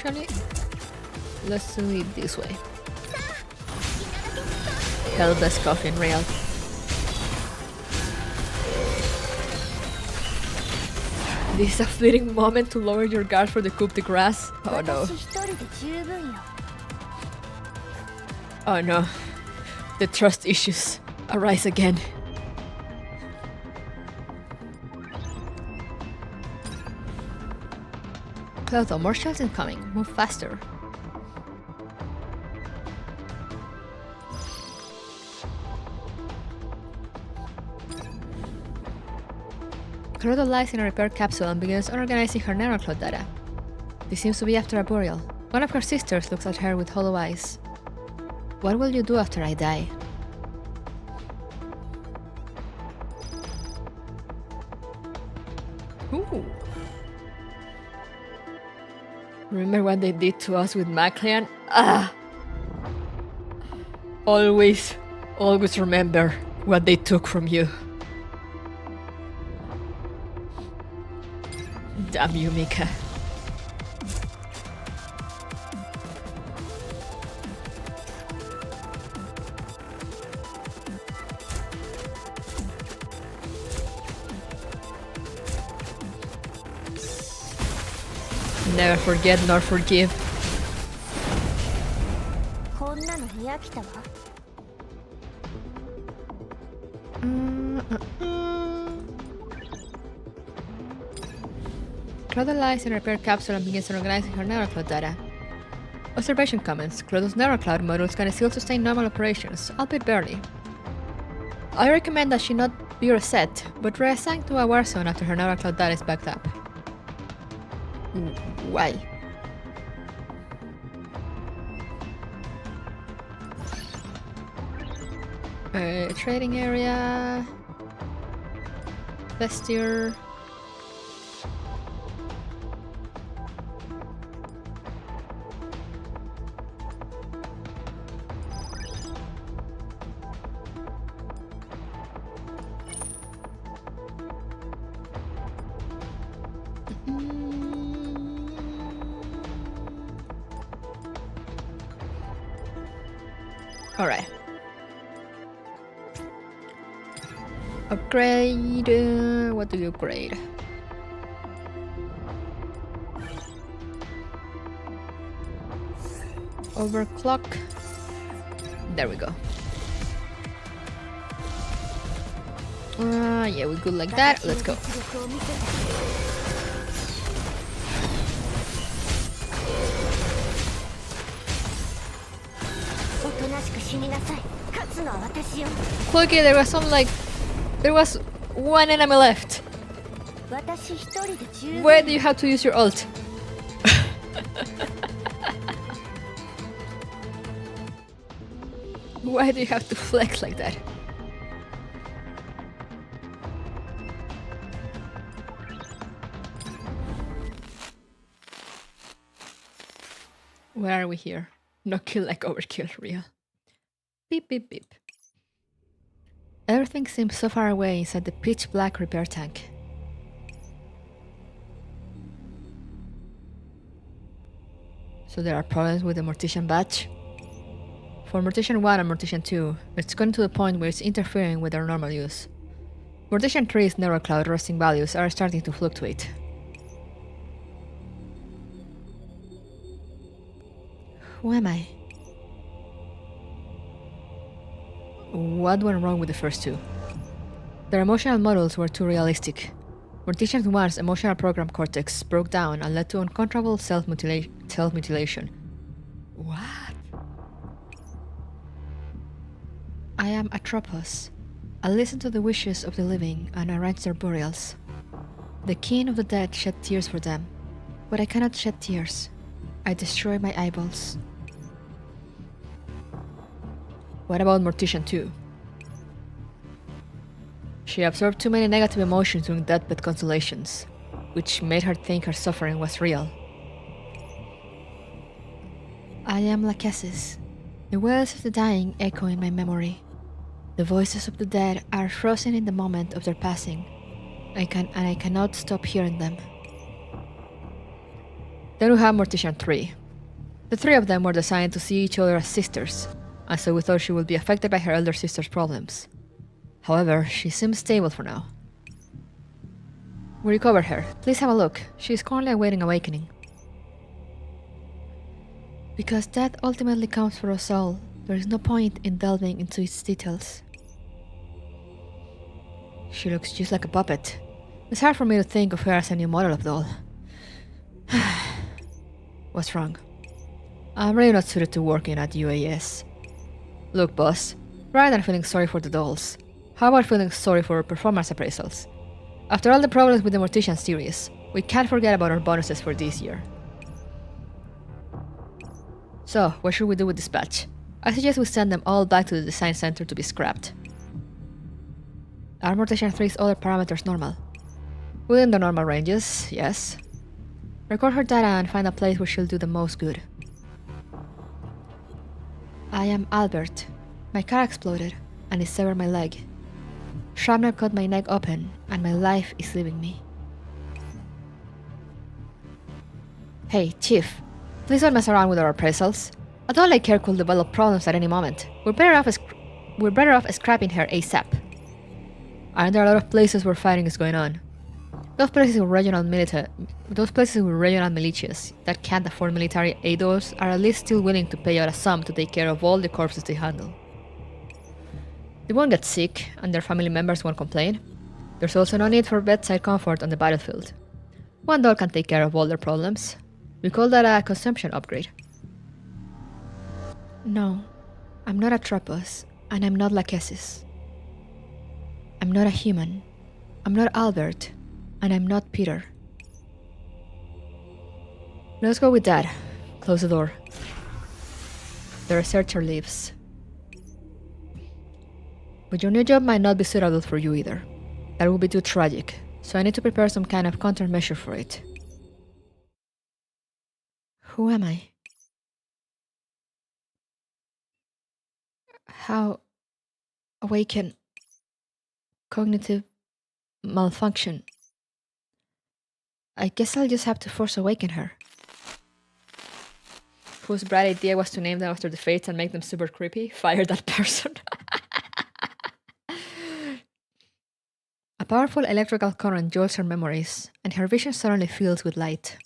Actually, let's do it this way. Hell, best coffin, real. This is a fleeting moment to lower your guard for the coup de grace. Oh no. Oh no. The trust issues arise again. Clotho, more shells incoming. Move faster. Clotho lies in a repair capsule and begins organizing her neurocloud data. This seems to be after a burial. One of her sisters looks at her with hollow eyes. What will you do after I die? Ooh. Remember what they did to us with Maclean? Ah! Always remember what they took from you. Damn you, Mika. Never forget nor forgive. Clotho lies in a repair capsule and begins organizing her neurocloud data. Observation comments. Clotho's neurocloud modules can still sustain normal operations, albeit barely. I recommend that she not be reset, but reassigned to a war zone after her neurocloud data is backed up. Why? Trading area. Vestier. Alright. Upgrade. What do you upgrade? Overclock. There we go. Yeah, we're good like that. Let's go. Cloaky, there was one enemy left. Where do you have to use your ult? Why do you have to flex like that? Where are we here? No kill like overkill, real. Beep beep beep. Everything seems so far away inside the pitch black repair tank. So there are problems with the Mortician badge? For Mortician 1 and Mortician 2, it's gotten to the point where it's interfering with their normal use. Mortician 3's Neurocloud resting values are starting to fluctuate. Who am I? What went wrong with the first two? Their emotional models were too realistic. Mortician 1's emotional program cortex broke down and led to uncontrollable self-mutilation. What? I am Atropos. I listen to the wishes of the living and arrange their burials. The kin of the dead shed tears for them, but I cannot shed tears. I destroy my eyeballs. What about Mortician 2? She absorbed too many negative emotions during deathbed consolations, which made her think her suffering was real. I am Lachesis. The wails of the dying echo in my memory. The voices of the dead are frozen in the moment of their passing. I cannot stop hearing them. Then we have Mortician 3. The three of them were designed to see each other as sisters, and so we thought she would be affected by her elder sister's problems. However, she seems stable for now. We recovered her. Please have a look. She is currently awaiting awakening. Because death ultimately comes for us all, there is no point in delving into its details. She looks just like a puppet. It's hard for me to think of her as a new model of doll. What's wrong? I'm really not suited to working at UAS. Look, boss, rather than feeling sorry for the dolls, how about feeling sorry for performance appraisals? After all the problems with the Mortician series, we can't forget about our bonuses for this year. So, what should we do with this batch? I suggest we send them all back to the design center to be scrapped. Are Mortician 3's other parameters normal? Within the normal ranges, yes. Record her data and find a place where she'll do the most good. I am Albert. My car exploded, and it severed my leg. Shrapnel cut my neck open, and my life is leaving me. Hey, Chief. Please don't mess around with our appraisals. A doll like her could develop problems at any moment. We're better off scrapping her ASAP. Aren't there a lot of places where fighting is going on? Those places with regional militias that can't afford military aid dolls are at least still willing to pay out a sum to take care of all the corpses they handle. They won't get sick, and their family members won't complain. There's also no need for bedside comfort on the battlefield. One doll can take care of all their problems. We call that a consumption upgrade. No, I'm not Atropos, and I'm not Lachesis. I'm not a human. I'm not Albert, and I'm not Peter. Let's go with that. Close the door. The researcher leaves. But your new job might not be suitable for you either. That would be too tragic, so I need to prepare some kind of countermeasure for it. Who am I? How awaken cognitive malfunction? I guess I'll just have to force awaken her. Whose bright idea was to name them after the fates and make them super creepy? Fire that person. A powerful electrical current jolts her memories, and her vision suddenly fills with light.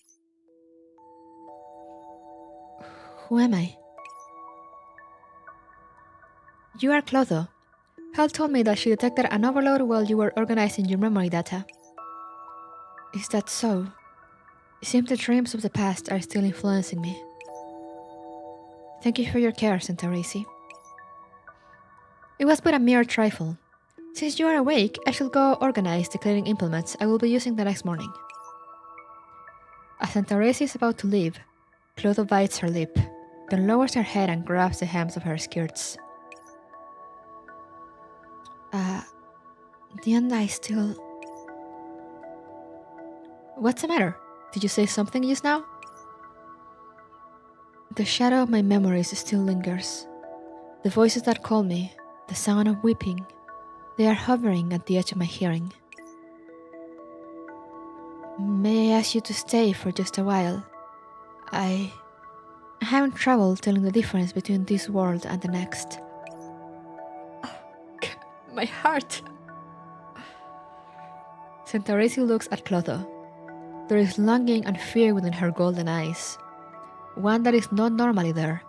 Who am I? You are Clotho. Hal told me that she detected an overload while you were organizing your memory data. Is that so? It seems the dreams of the past are still influencing me. Thank you for your care, Reissi. It was but a mere trifle. Since you are awake, I shall go organize the cleaning implements I will be using the next morning. As Reissi is about to leave, Clotho bites her lip, then lowers her head and grabs the hems of her skirts. Didn't I still... What's the matter? Did you say something just now? The shadow of my memories still lingers. The voices that call me, the sound of weeping, they are hovering at the edge of my hearing. May I ask you to stay for just a while? I'm having trouble telling the difference between this world and the next. My heart. Centauresi looks at Clotho. There is longing and fear within her golden eyes, one that is not normally there.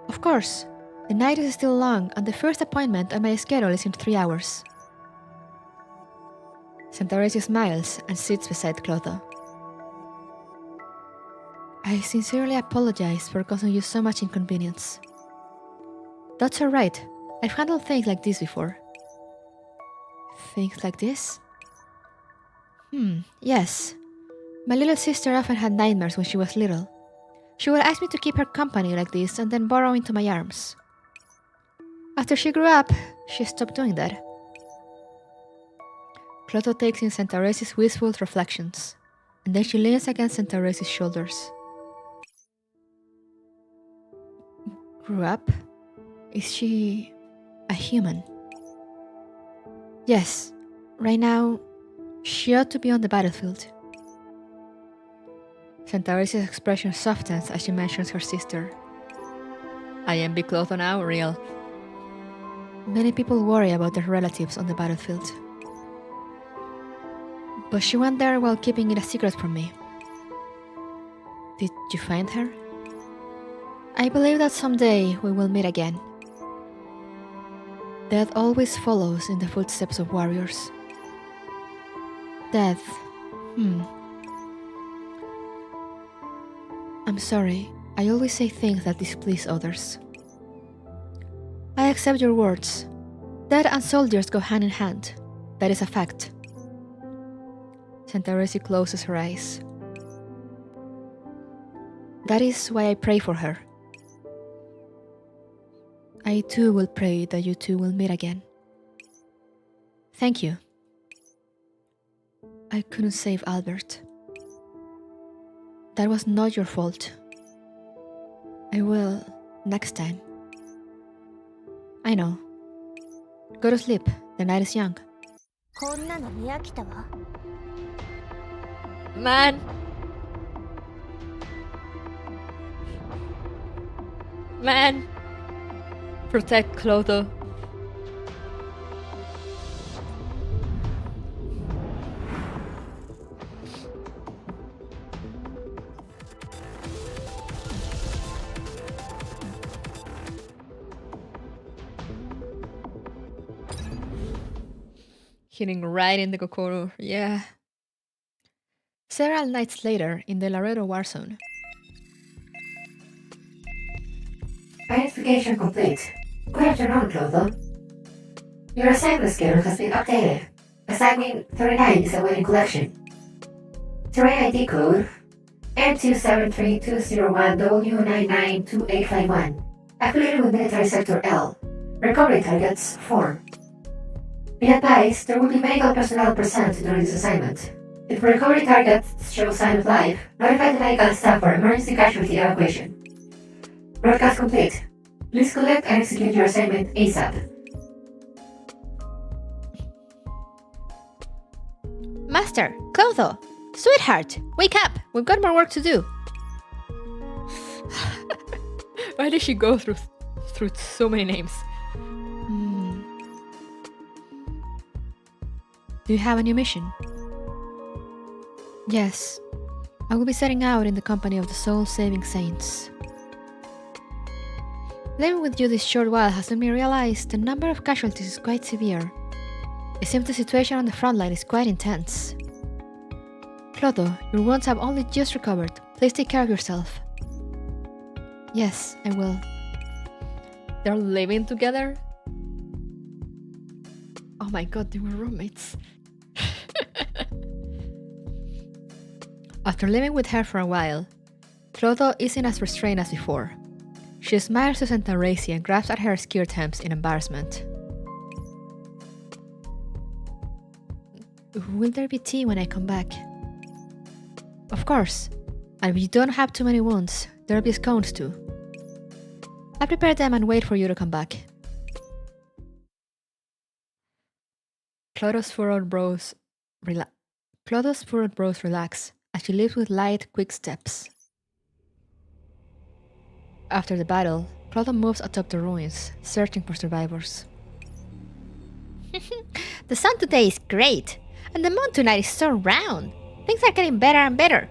Of course, the night is still long and the first appointment on my schedule is in 3 hours. Centauresi smiles and sits beside Clotho. I sincerely apologize for causing you so much inconvenience. That's alright, I've handled things like this before. Things like this? Yes. My little sister often had nightmares when she was little. She would ask me to keep her company like this and then burrow into my arms. After she grew up, she stopped doing that. Clotho takes in Centauresi's wistful reflections, and then she leans against Centauresi's shoulders. Grew up? Is she a human? Yes, right now, she ought to be on the battlefield. Centauresi's expression softens as she mentions her sister. I am Big Clotho now, real. Many people worry about their relatives on the battlefield. But she went there while keeping it a secret from me. Did you find her? I believe that someday we will meet again. Death always follows in the footsteps of warriors. Death. I'm sorry, I always say things that displease others. I accept your words. Death and soldiers go hand in hand. That is a fact. Centauresi closes her eyes. That is why I pray for her. I too will pray that you two will meet again. Thank you. I couldn't save Albert. That was not your fault. I will next time. I know. Go to sleep, the night is young. こんなの見飽きたわ。 Man! Man! Protect Clotho. Hitting right in the Kokoro, yeah. Several nights later, in the Laredo war zone. Identification complete. Good afternoon, Clotho. Your assignment schedule has been updated. Assignment 39 is awaiting collection. Terrain ID code N273201W992851. Affiliated with Military Sector L. Recovery targets 4. Be advised, there will be medical personnel present during this assignment. If recovery targets show sign of life, notify the medical staff for emergency casualty evacuation. Broadcast complete. Please collect and execute your assignment ASAP. Master, Clotho, sweetheart, wake up! We've got more work to do. Why did she go through so many names? Do you have a new mission? Yes. I will be setting out in the company of the soul-saving saints. Living with you this short while has made me realize the number of casualties is quite severe. It seems the situation on the front line is quite intense. Clotho, your wounds have only just recovered. Please take care of yourself. Yes, I will. They're living together? Oh my god, they were roommates. After living with her for a while, Clotho isn't as restrained as before. She smiles to Centauresi and grabs at her skirt hems in embarrassment. Will there be tea when I come back? Of course. And if you don't have too many wounds, there'll be scones too. I'll prepare them and wait for you to come back. Clotho's furrowed brows relax as she leaves with light, quick steps. After the battle, Clodo moves atop the ruins, searching for survivors. The sun today is great, and the moon tonight is so round. Things are getting better and better.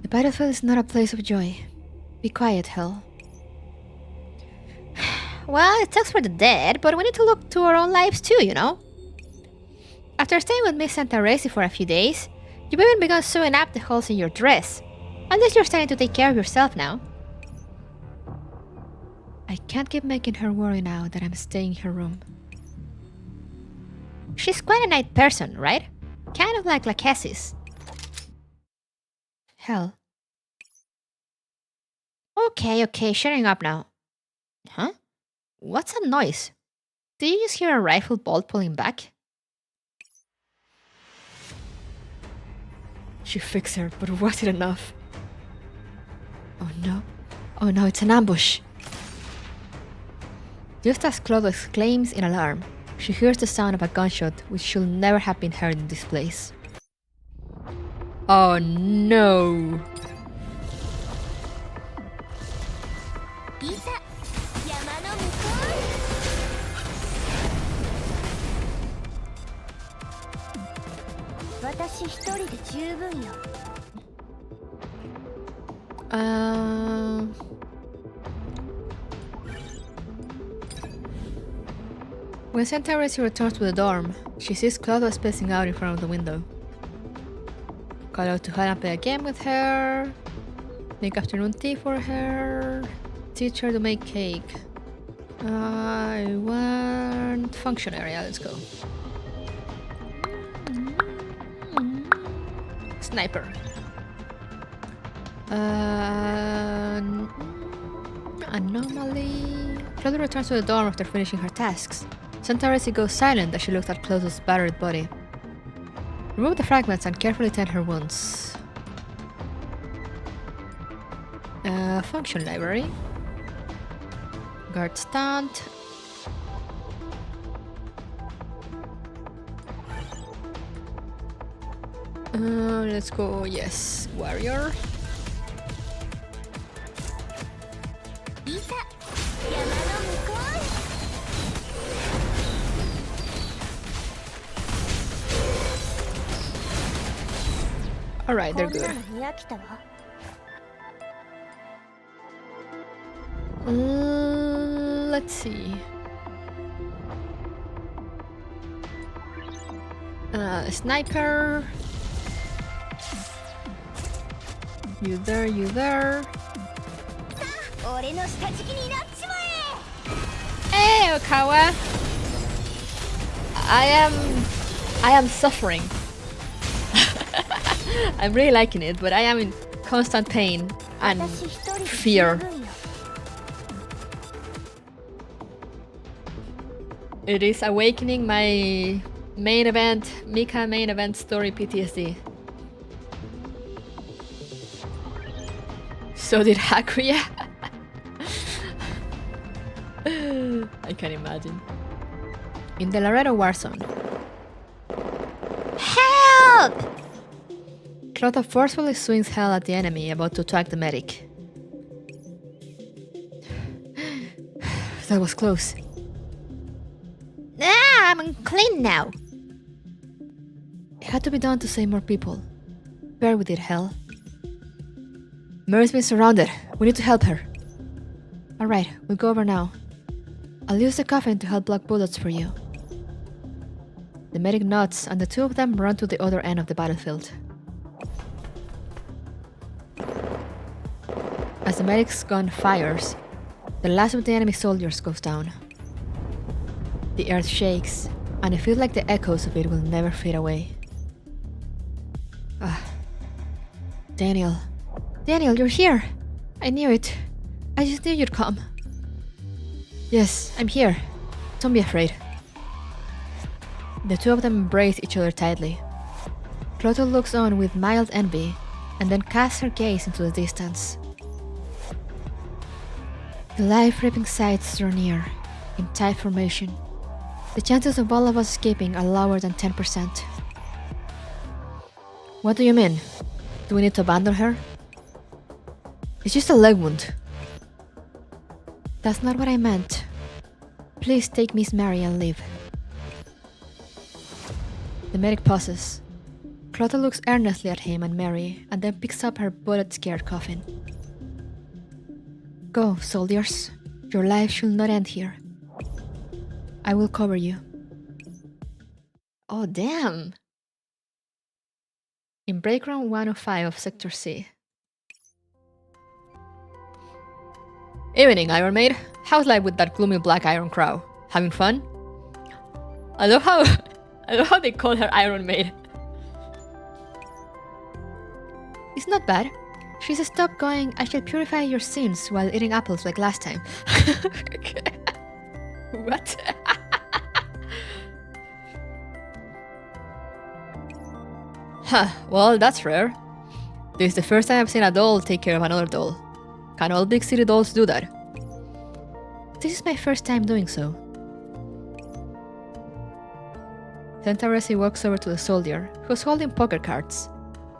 The battlefield is not a place of joy. Be quiet, Hell. Well, it sucks for the dead, but we need to look to our own lives too, you know? After staying with Miss Santa Reissi for a few days, you've even begun sewing up the holes in your dress. At least you're starting to take care of yourself now. I can't keep making her worry now that I'm staying in her room. She's quite a nice person, right? Kind of like Cassis. Hell. Okay, shutting up now. Huh? What's that noise? Did you just hear a rifle bolt pulling back? She fixed her, but was it enough? Oh no. Oh no, it's an ambush. Just as Clodo exclaims in alarm, she hears the sound of a gunshot which should never have been heard in this place. Oh no! When Santa Reissi returns to the dorm, she sees Clodo spacing out in front of the window. Call out to her and play a game with her, make afternoon tea for her, teach her to make cake. I want function area, let's go. Sniper. Anomaly. Clodo returns to the dorm after finishing her tasks. Santa Reissi goes silent as she looks at Clodo's battered body. Remove the fragments and carefully tend her wounds. Function library. Guard stand. Let's go, yes, warrior. Alright, they're good. Let's see. Sniper. You there, you there. Hey, Okawa. I am suffering. I'm really liking it, but I am in constant pain and fear. It is awakening my main event, Mika main event story PTSD. So did Hakuya. I can imagine. In the Laredo Warzone. Help! Clodo forcefully swings Hell at the enemy about to attack the medic. That was close. Ah, I'm unclean now. It had to be done to save more people. Bear with it, Hell. Mary's been surrounded. We need to help her. Alright, we'll go over now. I'll use the coffin to help block bullets for you. The medic nods and the two of them run to the other end of the battlefield. As the medic's gun fires, the last of the enemy soldiers goes down. The earth shakes, and I feel like the echoes of it will never fade away. Daniel. Daniel, you're here! I knew it. I just knew you'd come. Yes, I'm here. Don't be afraid. The two of them embrace each other tightly. Clodo looks on with mild envy, and then casts her gaze into the distance. The life-ripping sights draw near, in tight formation. The chances of all of us escaping are lower than 10%. What do you mean? Do we need to abandon her? It's just a leg wound. That's not what I meant. Please take Miss Mary and leave. The medic pauses. Clotho looks earnestly at him and Mary, and then picks up her bullet-scared coffin. Go, soldiers. Your life should not end here. I will cover you. Oh, damn. In Breakground 105 of Sector C. Evening, Iron Maid. How's life with that gloomy black iron crow? Having fun? I love how they call her Iron Maid. It's not bad. She's stopped going, I shall purify your sins while eating apples like last time. What? Huh, well, that's rare. This is the first time I've seen a doll take care of another doll. Can all big city dolls do that? This is my first time doing so. Reissi walks over to the soldier, who's holding poker cards.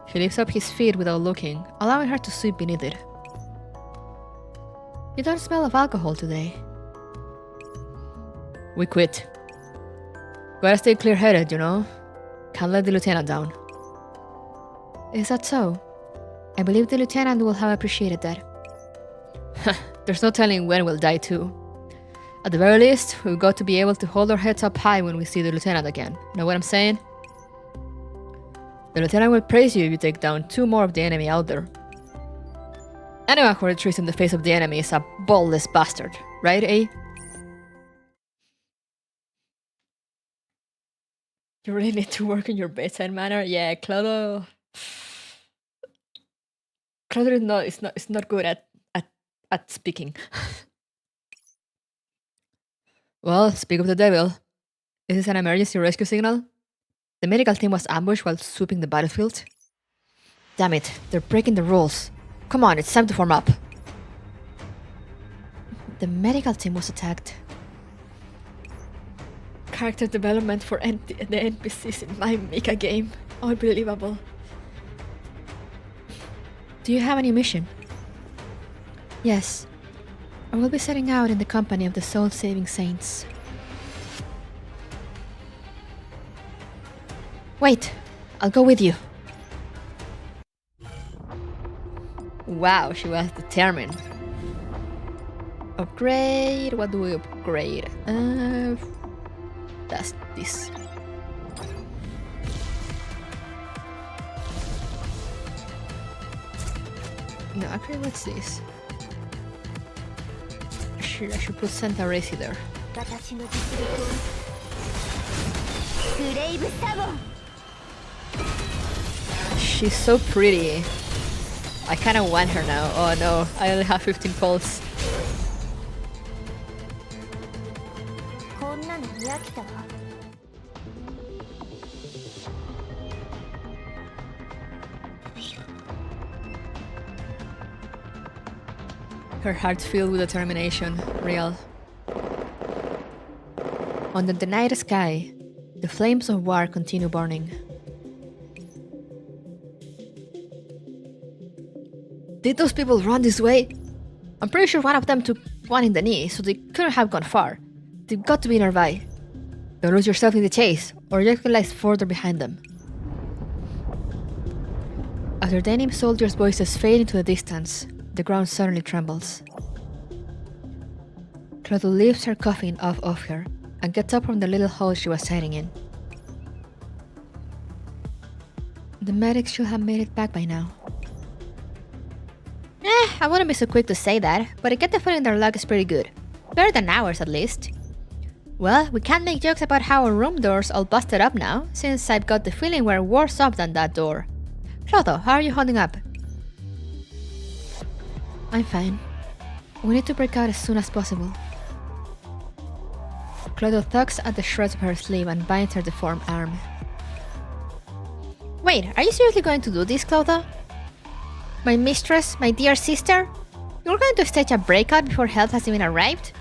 He lifts up his feet without looking, allowing her to sweep beneath it. You don't smell of alcohol today. We quit. Gotta stay clear-headed, you know? Can't let the lieutenant down. Is that so? I believe the lieutenant will have appreciated that. There's no telling when we'll die too. At the very least, we've got to be able to hold our heads up high when we see the lieutenant again. Know what I'm saying? The lieutenant will praise you if you take down 2 more of the enemy out there. Anyone who retreats in the face of the enemy is a ballless bastard, right, eh? You really need to work on your bedside manner? Yeah, Clotho is not good at speaking. Well, speak of the devil. Is this an emergency rescue signal? The medical team was ambushed while sweeping the battlefield. Damn it, they're breaking the rules. Come on, it's time to form up. The medical team was attacked. Character development for the NPCs in my Mika game. Unbelievable. Do you have any mission? Yes. I will be setting out in the company of the soul-saving saints. Wait, I'll go with you. Wow, she was determined. Upgrade, what do we upgrade? That's this. No, actually, what's this? I should put Santa Reissi there. She's so pretty. I kind of want her now. Oh no, I only have 15 pulse. Her heart's filled with determination, real. Under the night sky, the flames of war continue burning. Did those people run this way? I'm pretty sure one of them took one in the knee, so they couldn't have gone far. They've got to be nearby. Don't lose yourself in the chase, or you lies further behind them. As the denim soldiers' voices fade into the distance, the ground suddenly trembles. Clotho lifts her coffin off of her and gets up from the little hole she was hiding in. The medics should have made it back by now. I wouldn't be so quick to say that, but I get the feeling their luck is pretty good. Better than ours, at least. Well, we can't make jokes about how our room door's all busted up now, since I've got the feeling we're worse off than that door. Clotho, how are you holding up? I'm fine. We need to break out as soon as possible. Clotho tugs at the shreds of her sleeve and binds her deformed arm. Wait, are you seriously going to do this, Clotho? My mistress, my dear sister? You're going to stage a breakout before help has even arrived?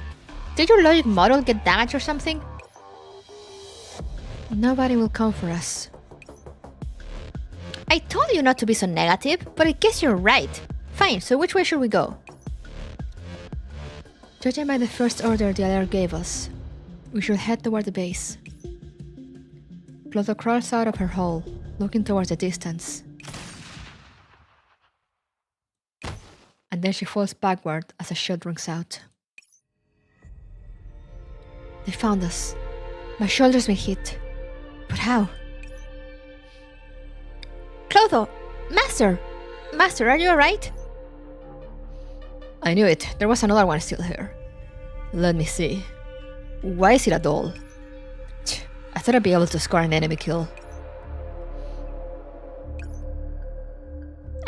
Did your logic model get damaged or something? Nobody will come for us. I told you not to be so negative, but I guess you're right. Fine. Fine, so which way should we go? Judging by the first order the alert gave us, we should head toward the base. Clotho crawls out of her hole, looking towards the distance. And then she falls backward as a shot rings out. They found us. My shoulder's been hit. But how? Clotho! Master! Master, are you alright? I knew it. There was another one still here. Let me see. Why is it a doll? I thought I'd be able to score an enemy kill.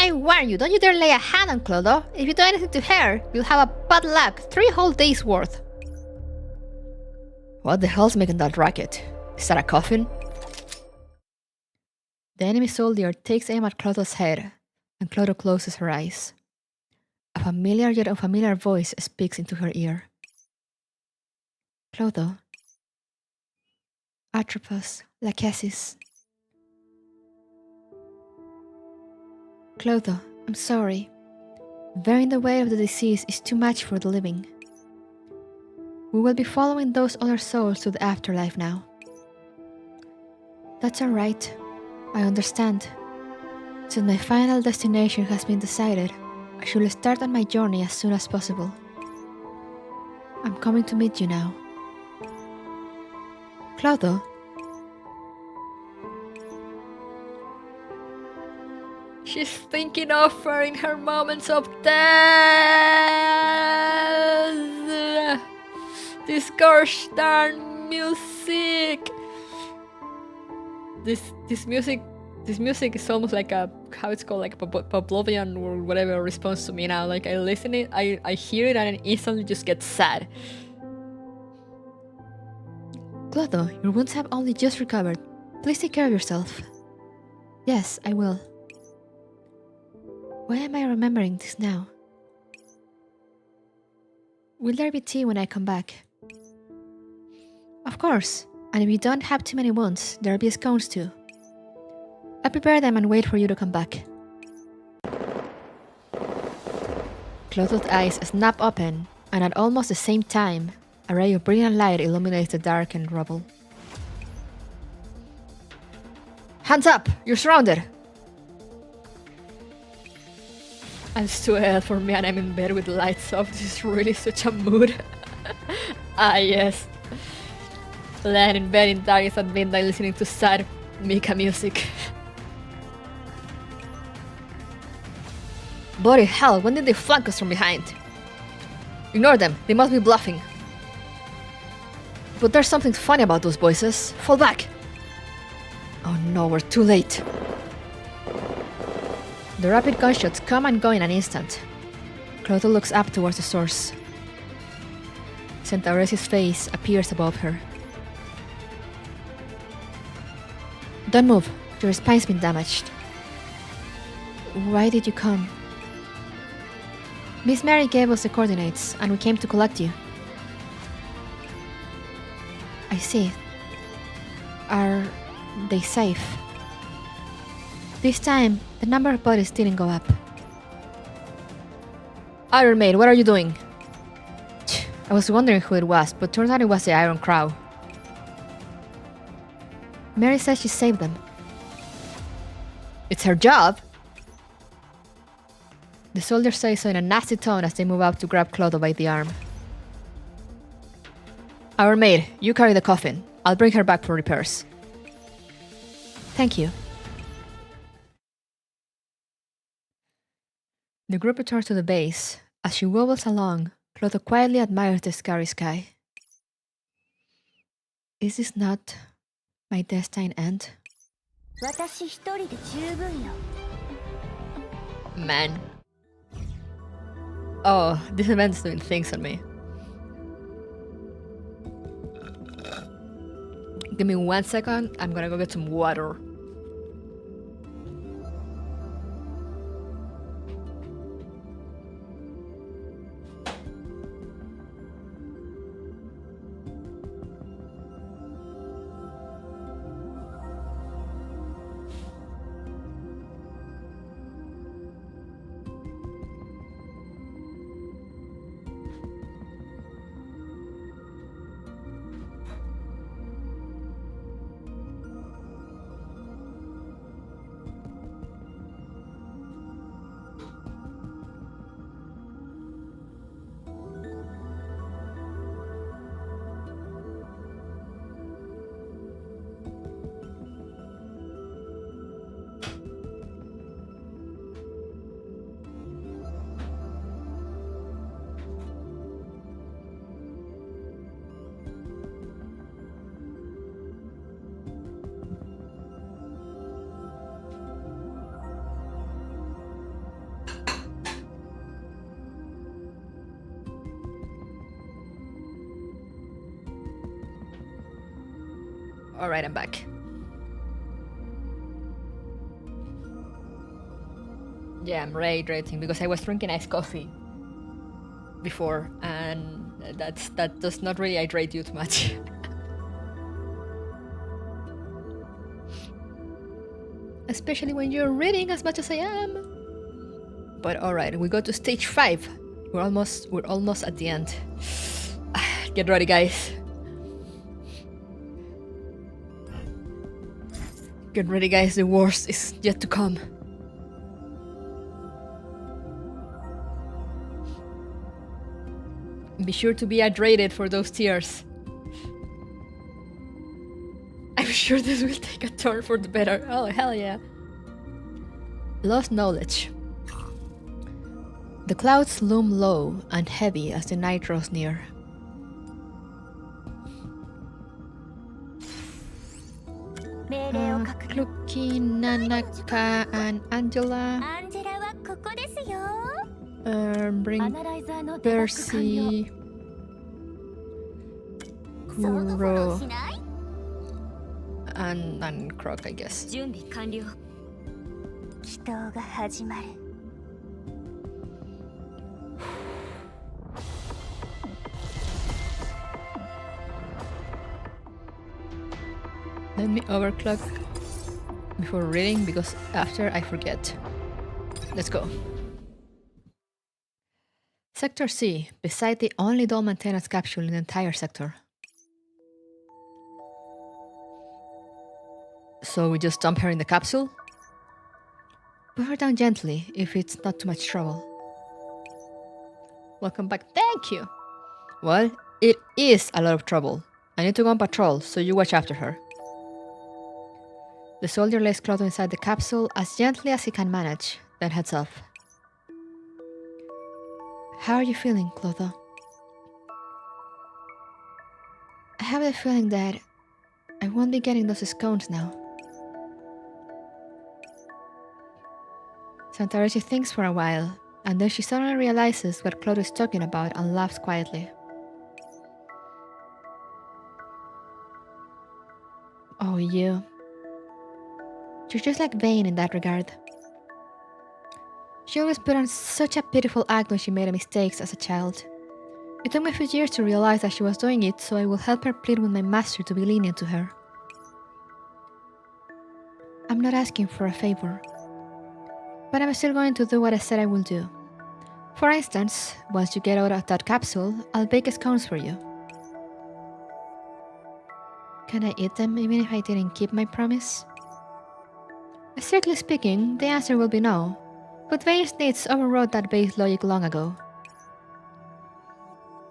I warn you, don't you dare lay a hand on Clotho. If you do anything to her, you'll have a bad luck. 3 whole days worth. What the hell's making that racket? Is that a coffin? The enemy soldier takes aim at Clotho's head, and Clotho closes her eyes. A familiar yet unfamiliar voice speaks into her ear. Clotho. Atropos, lachesis. Clotho, I'm sorry. Bearing the weight of the disease is too much for the living. We will be following those other souls to the afterlife now. That's alright. I understand. Since my final destination has been decided, I should start on my journey as soon as possible. I'm coming to meet you now. Clotho? She's thinking of her in her moments of death. This gosh darn music. This music is almost like a, how it's called, like a Pavlovian or whatever response to me now. Like I listen it, I hear it and it instantly just get sad. Clotho, your wounds have only just recovered. Please take care of yourself. Yes, I will. Why am I remembering this now? Will there be tea when I come back? Of course, and if you don't have too many wounds, there'll be scones too. I'll prepare them and wait for you to come back. Clotho's eyes snap open, and at almost the same time, a ray of brilliant light illuminates the darkened rubble. Hands up! You're surrounded! I'm too ill for me and I'm in bed with the lights off. This is really such a mood. Ah yes. Laying in bed in darkness at midnight listening to sad Mika music. Bloody hell, when did they flank us from behind? Ignore them, they must be bluffing. But there's something funny about those voices. Fall back! Oh no, we're too late. The rapid gunshots come and go in an instant. Clotho looks up towards the source. Centauresi's face appears above her. Don't move, your spine's been damaged. Why did you come? Miss Mary gave us the coordinates and we came to collect you. I see. Are they safe? This time, the number of bodies didn't go up. Iron Maid, what are you doing? I was wondering who it was, but turns out it was the Iron Crow. Mary says she saved them. It's her job? The soldiers say so in a nasty tone as they move up to grab Clotho by the arm. Iron Maid, you carry the coffin. I'll bring her back for repairs. Thank you. The group returns to the base. As she wobbles along, Clotho quietly admires the starry sky. Is this not my destined end? Man. Oh, this event's doing things on me. Give me 1 second, I'm gonna go get some water. Alright, I'm back. Yeah, I'm rehydrating because I was drinking iced coffee before, and that does not really hydrate you too much. Especially when you're reading as much as I am. But alright, we go to stage 5. We're almost at the end. Get ready, guys. Get ready, guys, the worst is yet to come. Be sure to be hydrated for those tears. I'm sure this will take a turn for the better. Oh, hell yeah. Lost knowledge. The clouds loom low and heavy as the night draws near. Kluki, Nanaka, and Angela. Bring Percy, Kuro, and Croc, I guess. 祈祷が始まる Let me overclock before reading because after I forget. Let's go. Sector C, beside the only doll maintenance capsule in the entire sector. So we just dump her in the capsule? Put her down gently if it's not too much trouble. Welcome back. Thank you. Well, it is a lot of trouble. I need to go on patrol, so you watch after her. The soldier lays Clotho inside the capsule as gently as he can manage, then heads off. How are you feeling, Clotho? I have the feeling that I won't be getting those scones now. Santaresi thinks for a while, and then she suddenly realizes what Clotho is talking about and laughs quietly. Oh, you. You're just like Vane in that regard. She always put on such a pitiful act when she made mistakes as a child. It took me a few years to realize that she was doing it, so I will help her plead with my master to be lenient to her. I'm not asking for a favor, but I'm still going to do what I said I will do. For instance, once you get out of that capsule, I'll bake scones for you. Can I eat them even if I didn't keep my promise? Strictly speaking, the answer will be no, but Vane's needs overrode that base logic long ago.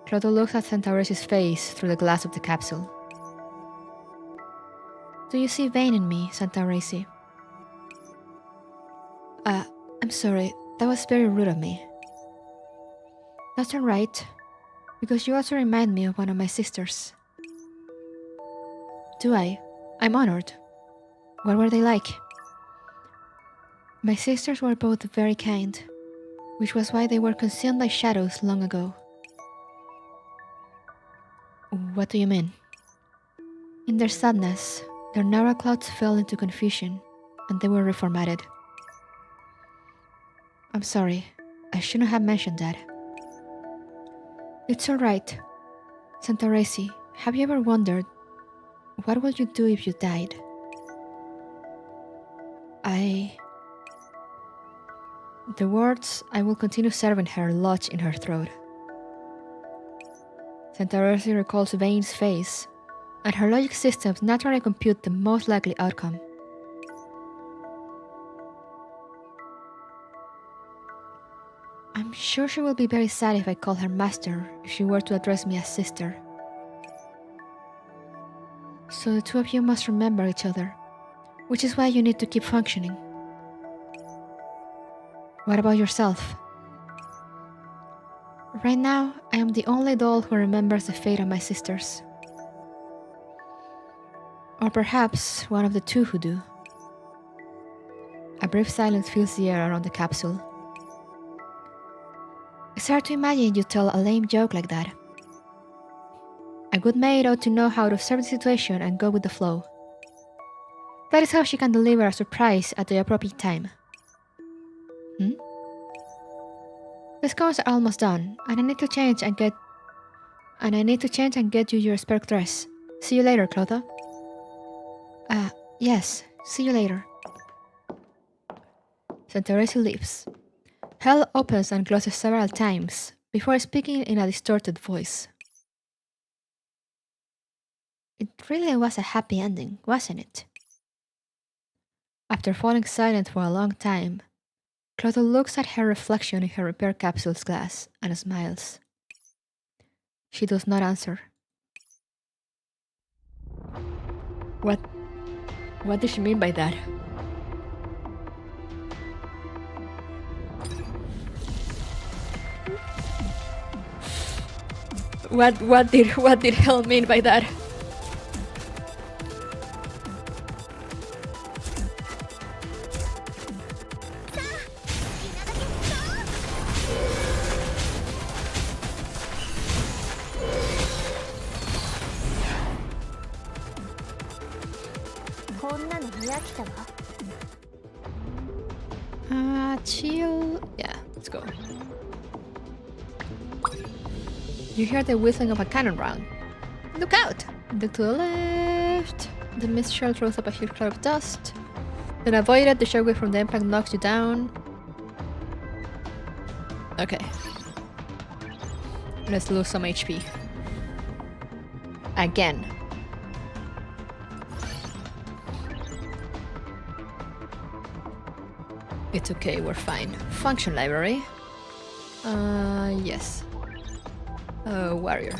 Clotho looks at Santaresi's face through the glass of the capsule. Do you see Vane in me, Santaresi? I'm sorry, that was very rude of me. That's alright, because you also remind me of one of my sisters. Do I? I'm honored. What were they like? My sisters were both very kind, which was why they were consumed by shadows long ago. What do you mean? In their sadness, their narrow clouds fell into confusion, and they were reformatted. I'm sorry, I shouldn't have mentioned that. It's alright. Santaresi, have you ever wondered, what would you do if you died? The words, I will continue serving her, lodge in her throat. Santaresi recalls Vane's face, and her logic systems naturally compute the most likely outcome. I'm sure she will be very sad if I call her master if she were to address me as sister. So the two of you must remember each other, which is why you need to keep functioning. What about yourself? Right now, I am the only doll who remembers the fate of my sisters. Or perhaps one of the two who do. A brief silence fills the air around the capsule. It's hard to imagine you tell a lame joke like that. A good maid ought to know how to observe the situation and go with the flow, That is how she can deliver a surprise at the appropriate time. The scones are almost done, and I need to change and get you your spare dress. See you later, Clotho. Yes, see you later. Santaresi leaves. Hell opens and closes several times before speaking in a distorted voice. It really was a happy ending, wasn't it? After falling silent for a long time, Clotho looks at her reflection in her repair capsule's glass and smiles. She does not answer. What does she mean by that? What did hell mean by that? Chill. Yeah, let's go. You hear the whistling of a cannon round. Look out! Look to the left. The mist shell throws up a huge cloud of dust. Then avoid it, the shockwave from the impact knocks you down. Okay. Let's lose some HP. Again. It's okay, we're fine. Function library. Yes. Warrior.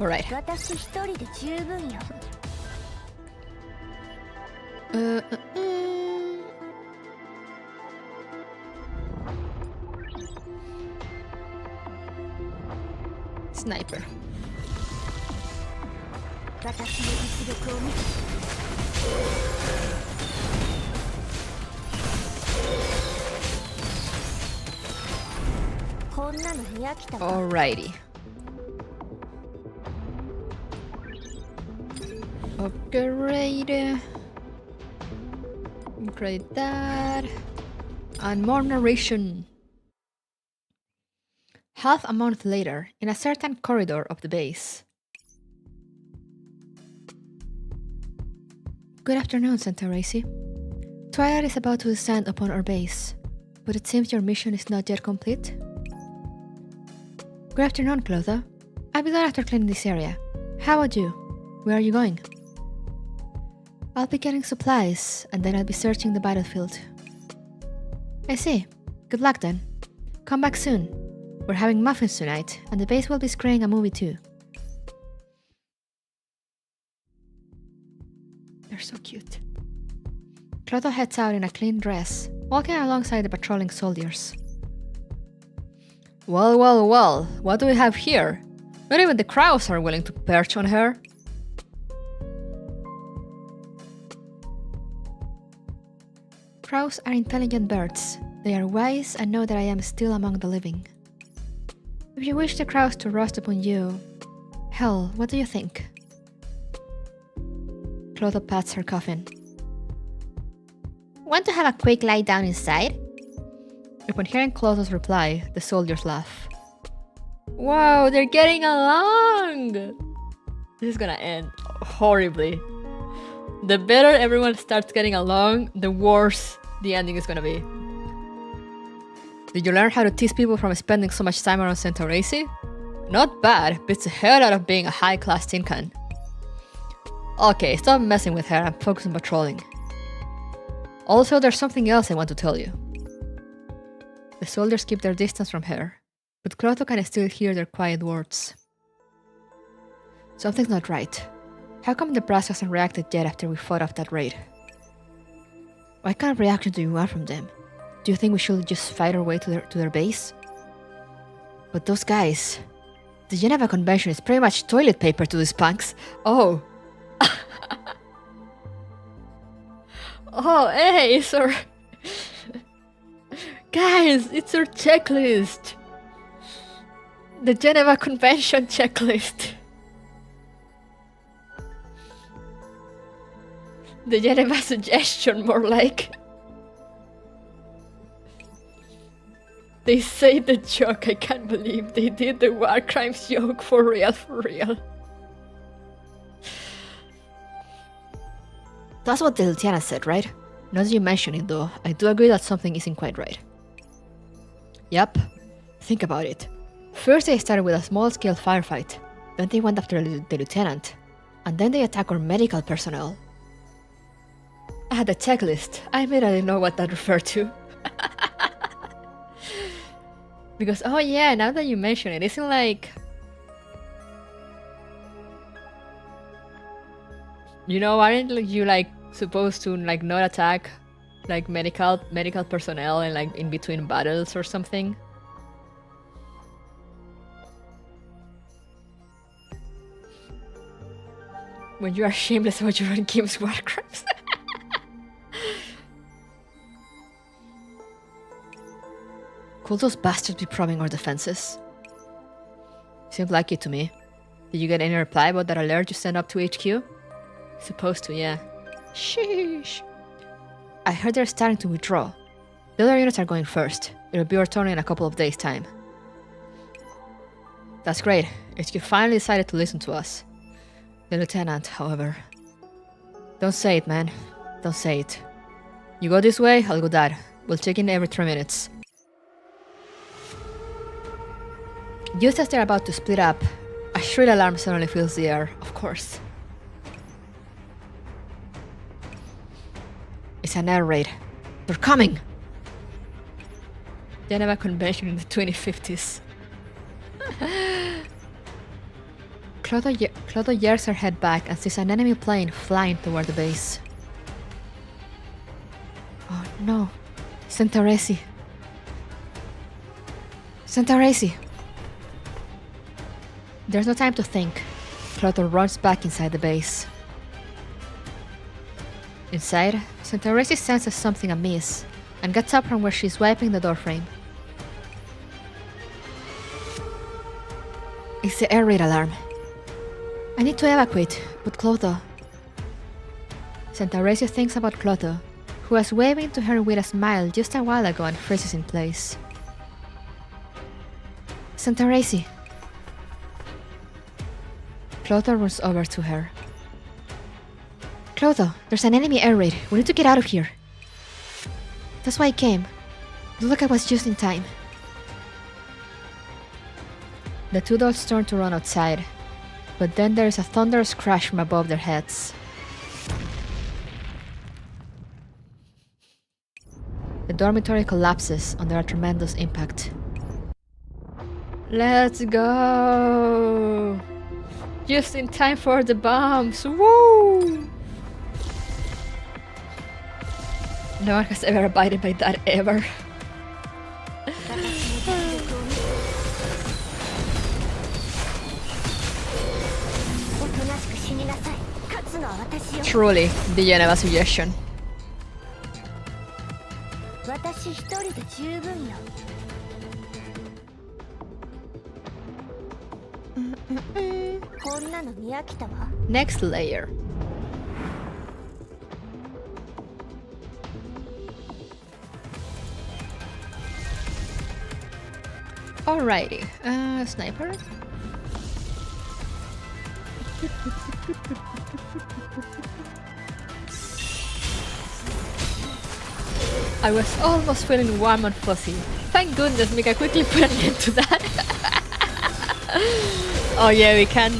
Alright. Sniper. Alrighty. Upgrade. Upgrade that. And more narration. Half a month later, in a certain corridor of the base. Good afternoon, Santaresi. Twilight is about to descend upon our base, but it seems your mission is not yet complete. Good afternoon, Clotho. I'll be done after cleaning this area. How about you? Where are you going? I'll be getting supplies, and then I'll be searching the battlefield. I see. Good luck then. Come back soon. We're having muffins tonight, and the base will be screening a movie too. They're so cute. Clotho heads out in a clean dress, walking alongside the patrolling soldiers. Well, what do we have here? Not even the crows are willing to perch on her. Crows are intelligent birds. They are wise and know that I am still among the living. If you wish the crows to rust upon you, hell, what do you think? Clotho pats her coffin. Want to have a quick lie down inside? Upon hearing Clotho's reply, the soldiers laugh. Wow, they're getting along! This is gonna end horribly. The better everyone starts getting along, the worse the ending is gonna be. Did you learn how to tease people from spending so much time around Santaresi? Not bad, beats the hell out of being a high-class tin can. Okay, stop messing with her and focus on patrolling. Also, there's something else I want to tell you. The soldiers keep their distance from her, but Clotho can still hear their quiet words. Something's not right. How come the brass hasn't reacted yet after we fought off that raid? What kind of reaction do you want from them? Do you think we should just fight our way to their base? But those guys... The Geneva Convention is pretty much toilet paper to these punks. Oh. Oh, hey, it's our... Guys, it's our checklist! The Geneva Convention checklist. The Geneva suggestion, more like. They say the joke, I can't believe they did the war crimes joke for real, for real. That's what the lieutenant said, right? Now that you mention it though, I do agree that something isn't quite right. Yep. Think about it. First they started with a small-scale firefight, then they went after the lieutenant, and then they attacked our medical personnel. Ah, the checklist. I mean, I didn't know what that referred to. Because, oh yeah, now that you mention it, isn't like... You know, aren't you like supposed to like not attack like medical personnel and like in between battles or something? When you are shameless about your own game's war crimes. Could those bastards be probing our defenses? Seemed like it to me. Did you get any reply about that alert you sent up to HQ? Supposed to, yeah. Sheesh. I heard they're starting to withdraw. The other units are going first. It'll be our turn in a couple of days' time. That's great. HQ finally decided to listen to us. The lieutenant, however... Don't say it, man. Don't say it. You go this way, I'll go that. We'll check in every 3 minutes. Just as they're about to split up, a shrill alarm suddenly fills the air, of course. It's an air raid. They're coming! Geneva Convention in the 2050s. Clotho years her head back and sees an enemy plane flying toward the base. Oh no. Reissi. Reissi. There's no time to think. Clotho runs back inside the base. Inside, Reissi senses something amiss and gets up from where she's wiping the doorframe. It's the air raid alarm. I need to evacuate, but Clotho... Reissi thinks about Clotho, who was waving to her with a smile just a while ago and freezes in place. Reissi. Clotho runs over to her. Clotho, there's an enemy air raid. We need to get out of here. That's why I came. Look, I was just in time. The two dolls turn to run outside, but then there is a thunderous crash from above their heads. The dormitory collapses under a tremendous impact. Let's go! Just in time for the bombs! Woo! No one has ever abided by that ever. Truly, the Geneva suggestion. Next layer. Alrighty, sniper. I was almost feeling warm and fuzzy. Thank goodness Mika quickly put an end to that. Oh yeah, we can't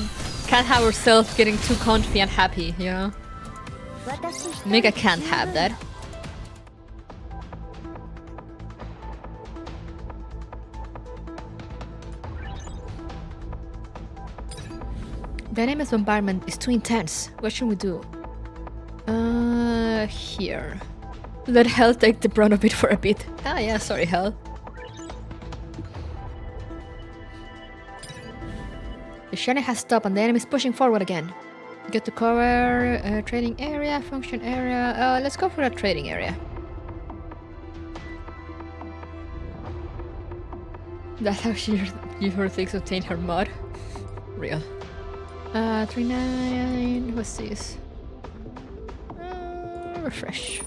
have ourselves getting too comfy and happy, you know? Mika can't have that. The enemy's bombardment is too intense. What should we do? Here. Let Hell take the brunt of it for a bit. Ah yeah, sorry Hell. The shelling has stopped and the enemy is pushing forward again. Get to cover trading area, function area. Let's go for a trading area. That's how she use her things to obtain her mod. Real. 39. What's this? Refresh.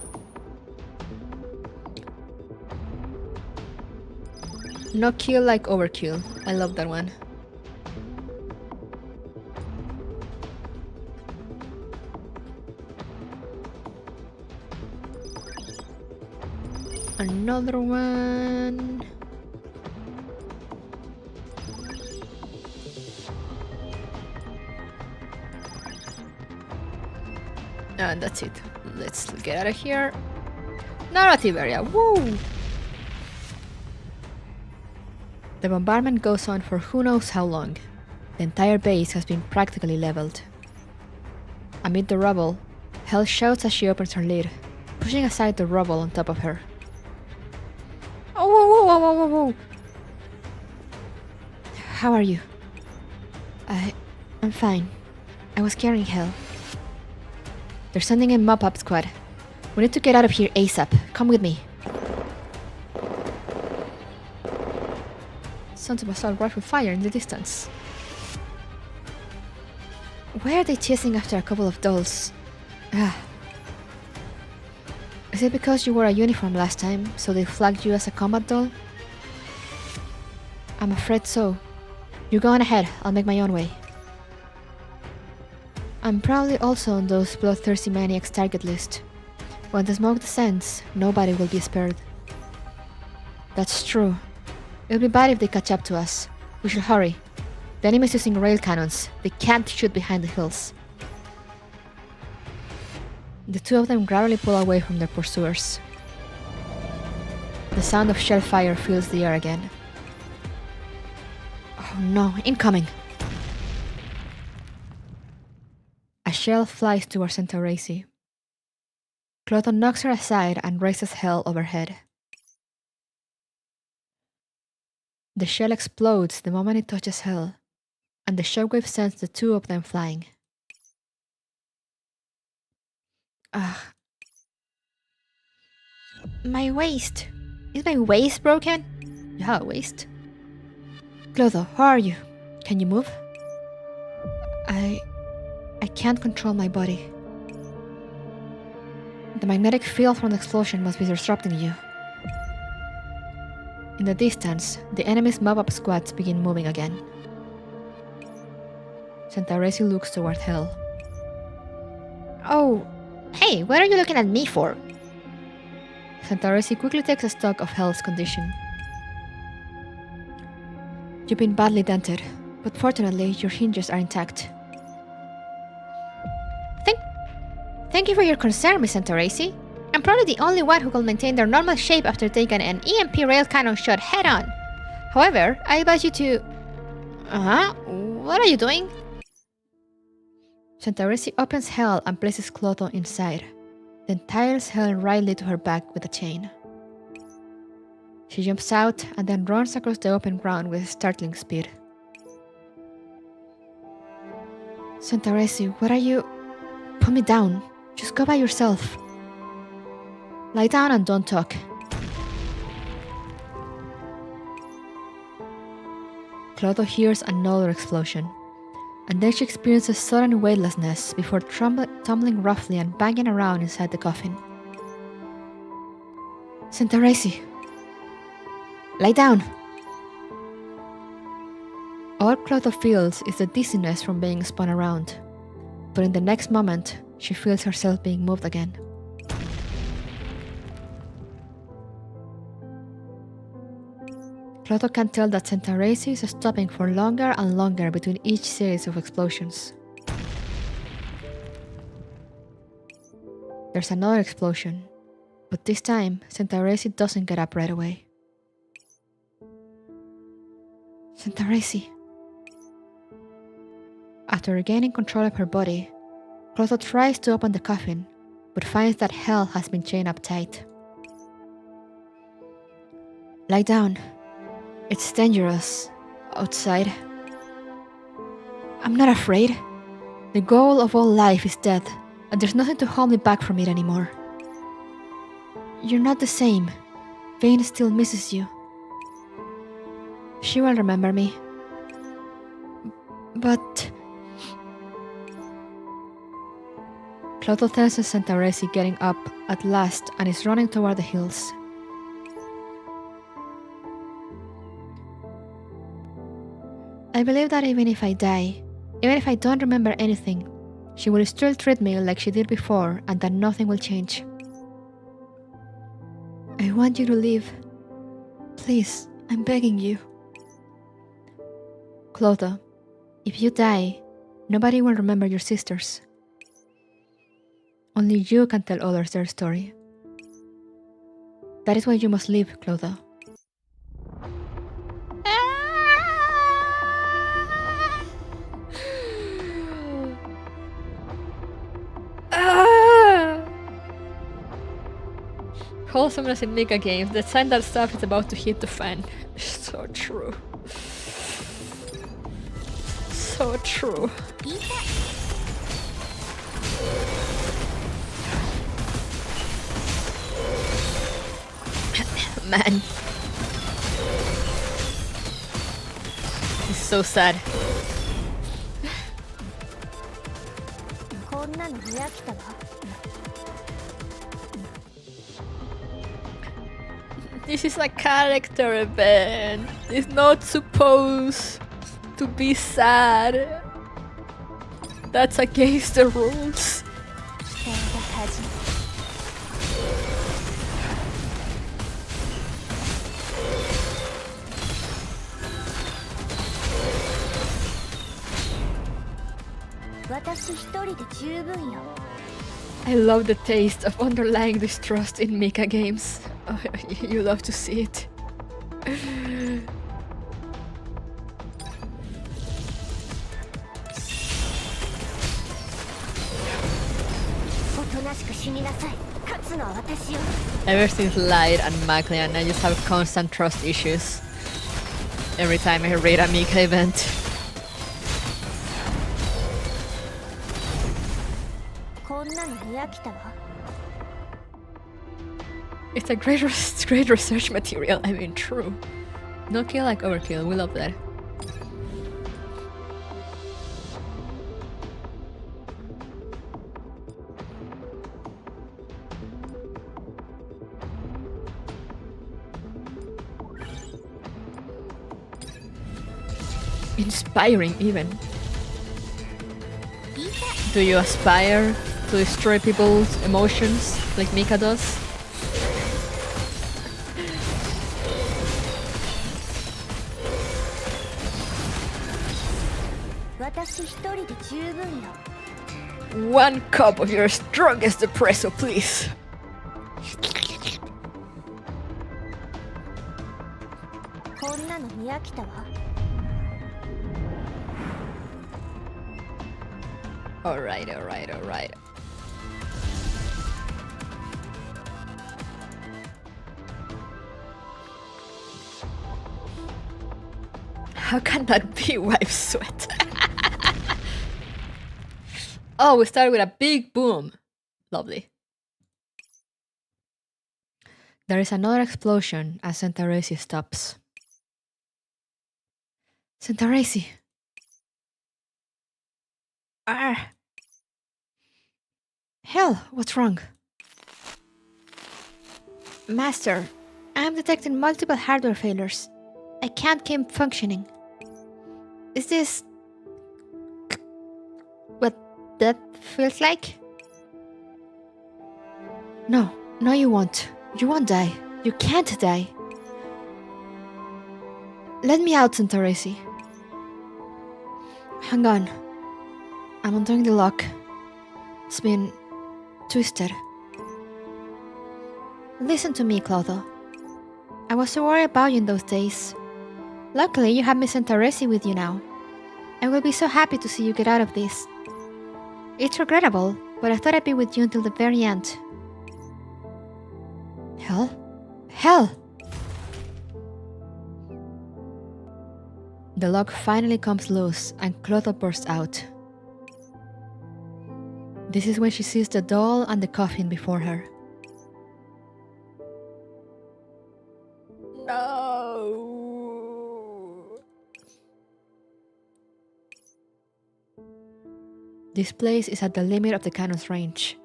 No kill like overkill. I love that one. Another one. And that's it. Let's get out of here. Narrative area. Woo! The bombardment goes on for who knows how long. The entire base has been practically leveled. Amid the rubble, Hel shouts as she opens her lid, pushing aside the rubble on top of her. Oh, whoa, whoa, whoa, whoa, whoa! How are you? I'm fine. I was carrying Hel. They're sending a mop-up squad. We need to get out of here ASAP. Come with me. Sounds of assault rifle fire in the distance. Why are they chasing after a couple of dolls? Is it because you wore a uniform last time, so they flagged you as a combat doll? I'm afraid so. You go on ahead, I'll make my own way. I'm probably also on those bloodthirsty maniacs target list. When the smoke descends, nobody will be spared. That's true. It'll be bad if they catch up to us. We should hurry. The enemy's using rail cannons. They can't shoot behind the hills. The two of them gradually pull away from their pursuers. The sound of shell fire fills the air again. Oh no, incoming! A shell flies towards Reissi. Cloto knocks her aside and raises Hel overhead. The shell explodes the moment it touches Hel, and the shockwave sends the two of them flying. Ugh. My waist! Is my waist broken? You have a waist? Clotho, how are you? Can you move? I can't control my body. The magnetic field from the explosion must be disrupting you. In the distance, the enemy's mop-up squads begin moving again. Reissi looks toward Hel. Oh, hey, what are you looking at me for? Reissi quickly takes a stock of Hel's condition. You've been badly dented, but fortunately your hinges are intact. Thank you for your concern, Miss Reissi. I'm probably the only one who can maintain their normal shape after taking an EMP rail cannon shot head-on. However, I advise you to... What are you doing? Reissi opens Hel and places Clotho inside, then ties Hel rightly to her back with a chain. She jumps out and then runs across the open ground with startling speed. Reissi, what are you... Put me down. Just go by yourself. Lie down and don't talk. Clotho hears another explosion, and then she experiences sudden weightlessness before tumbling roughly and banging around inside the coffin. Reissi, lie down! All Clotho feels is the dizziness from being spun around, but in the next moment, she feels herself being moved again. Clotho can tell that Reissi is stopping for longer and longer between each series of explosions. There's another explosion, but this time Reissi doesn't get up right away. Reissi. After regaining control of her body, Clotho tries to open the coffin, but finds that Hel has been chained up tight. Lie down. It's dangerous outside. I'm not afraid. The goal of all life is death, and there's nothing to hold me back from it anymore. You're not the same. Vane still misses you. She will remember me. But... Clotho senses Santaresi getting up at last and is running toward the hills. I believe that even if I die, even if I don't remember anything, she will still treat me like she did before and that nothing will change. I want you to leave. Please, I'm begging you. Clotho, if you die, nobody will remember your sisters. Only you can tell others their story. That is why you must leave, Clotho. Wholesomeness in Mika games, the sign that stuff is about to hit the fan. So true. So true. Man. He's so sad. This is a character event. It's not supposed to be sad. That's against the rules. I love the taste of underlying distrust in Mika games. Oh, you love to see it. Ever since Light and Maclean, I just have constant trust issues. Every time I read a Mika event. It's a great research material, I mean, true. No kill like overkill, we love that. Inspiring, even. Do you aspire to destroy people's emotions like Mika does? One cup of your strongest espresso, please. Alright. How can that be wife sweat? Oh, we start with a big boom. Lovely. There is another explosion as Santaresi stops. Santaresi! Hell, what's wrong? Master, I'm detecting multiple hardware failures. I can't keep functioning. Is this what that feels like? No, you won't. You won't die. You can't die. Let me out, Santaresi. Hang on. I'm undoing the lock. It's been twisted. Listen to me, Clotho. I was so worried about you in those days. Luckily, you have Miss Santaresi with you now. I will be so happy to see you get out of this. It's regrettable, but I thought I'd be with you until the very end. Hell! The lock finally comes loose and Clotho bursts out. This is when she sees the doll and the coffin before her. No. This place is at the limit of the cannon's range,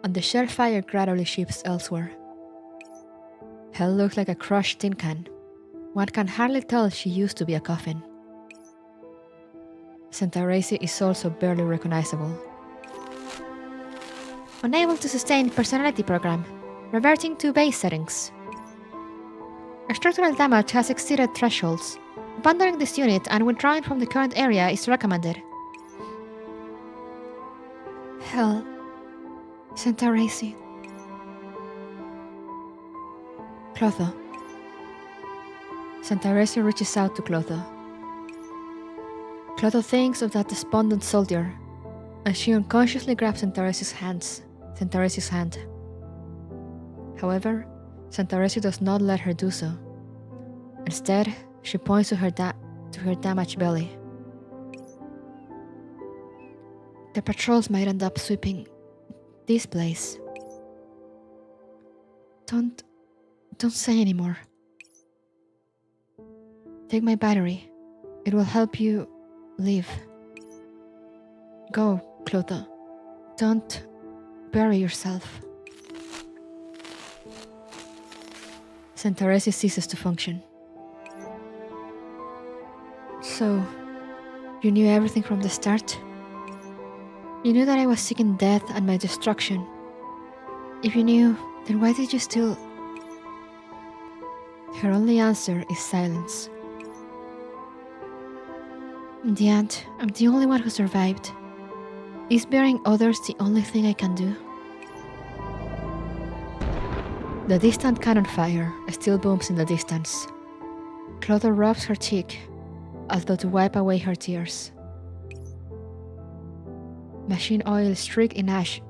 and the shell fire gradually shifts elsewhere. Hell looks like a crushed tin can. One can hardly tell she used to be a coffin. Santa Reissi is also barely recognizable. Unable to sustain personality program. Reverting to base settings. Structural damage has exceeded thresholds. Abandoning this unit and withdrawing from the current area is recommended. Hell. Santa Reissi. Clotho. Santa Reissi reaches out to Clotho. Clotho thinks of that despondent soldier, and she unconsciously grabs Santa Reisi's hand. However, Santa Reissi does not let her do so. Instead, she points to her damaged belly. The patrols might end up sweeping this place. Don't say anymore. Take my battery. It will help you live. Go, Clotho. Don't bury yourself. Santa Reissi ceases to function. So, you knew everything from the start? You knew that I was seeking death and my destruction. If you knew, then why did you still... Her only answer is silence. In the end, I'm the only one who survived. Is burying others the only thing I can do? The distant cannon fire still booms in the distance. Clotho rubs her cheek, as though to wipe away her tears. Machine oil streaked in ash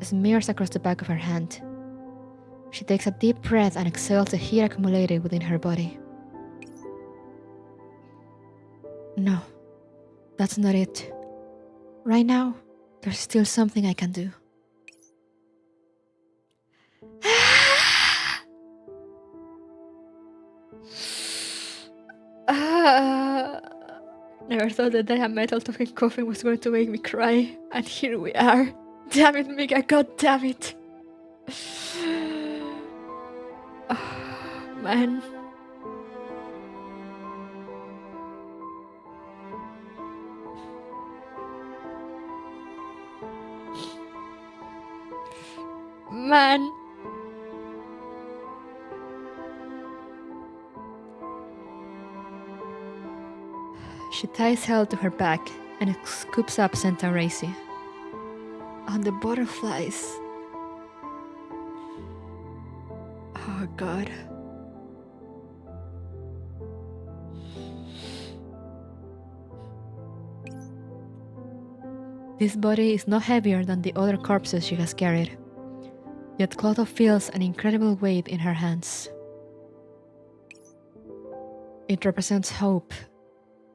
smears across the back of her hand. She takes a deep breath and exhales the heat accumulated within her body. No, that's not it. Right now, there's still something I can do. Never thought that a metal talking coffin was going to make me cry, and here we are. Damn it, Mika, god damn it. Oh, man. Man. She ties Hell to her back and scoops up Santa Reissi. And the butterflies. Oh god. This body is no heavier than the other corpses she has carried. Yet Clotho feels an incredible weight in her hands. It represents hope.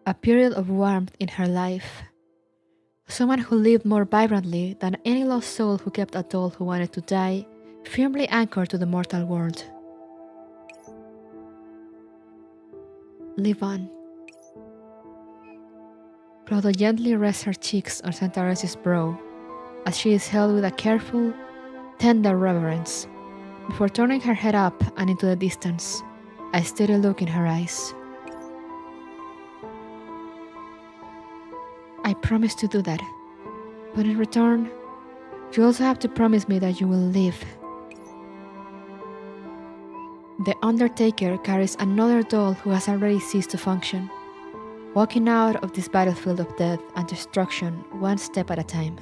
A period of warmth in her life. Someone who lived more vibrantly than any lost soul who kept a doll who wanted to die, firmly anchored to the mortal world. Live on. Clotho gently rests her cheeks on Santa Reisi's brow as she is held with a careful, tender reverence, before turning her head up and into the distance, a steady look in her eyes. I promise to do that, but in return, you also have to promise me that you will live. The Undertaker carries another doll who has already ceased to function, walking out of this battlefield of death and destruction one step at a time.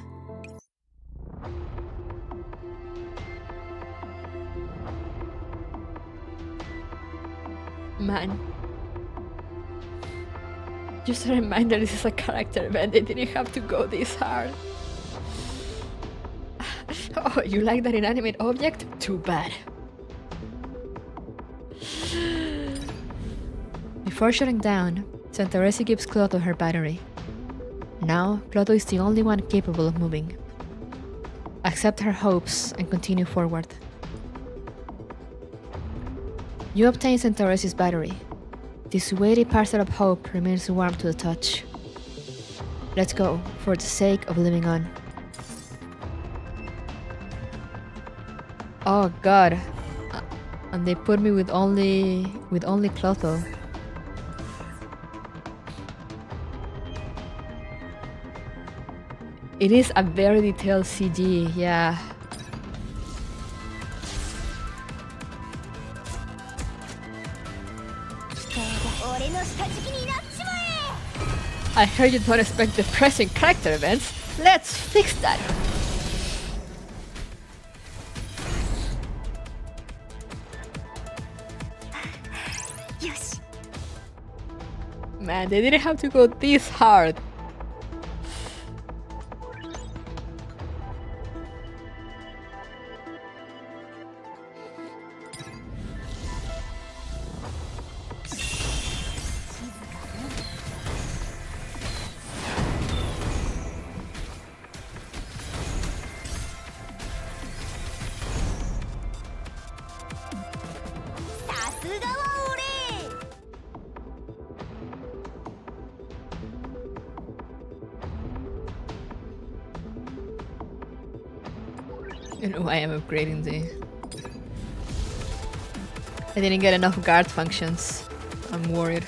Man. Just a reminder, this is a character event, they didn't have to go this hard. Oh, you like that inanimate object? Too bad. Before shutting down, Santa Reissi gives Clotho her battery. Now, Clotho is the only one capable of moving. accept her hopes, and continue forward. You obtain Centaurus' battery. This weighty parcel of hope remains warm to the touch. Let's go, for the sake of living on. Oh god. And they put me with only Clotho. It is a very detailed CG, yeah. I heard you don't expect depressing character events. Let's fix that. Man, they didn't have to go this hard. You know, I am upgrading the... I didn't get enough guard functions. I'm worried.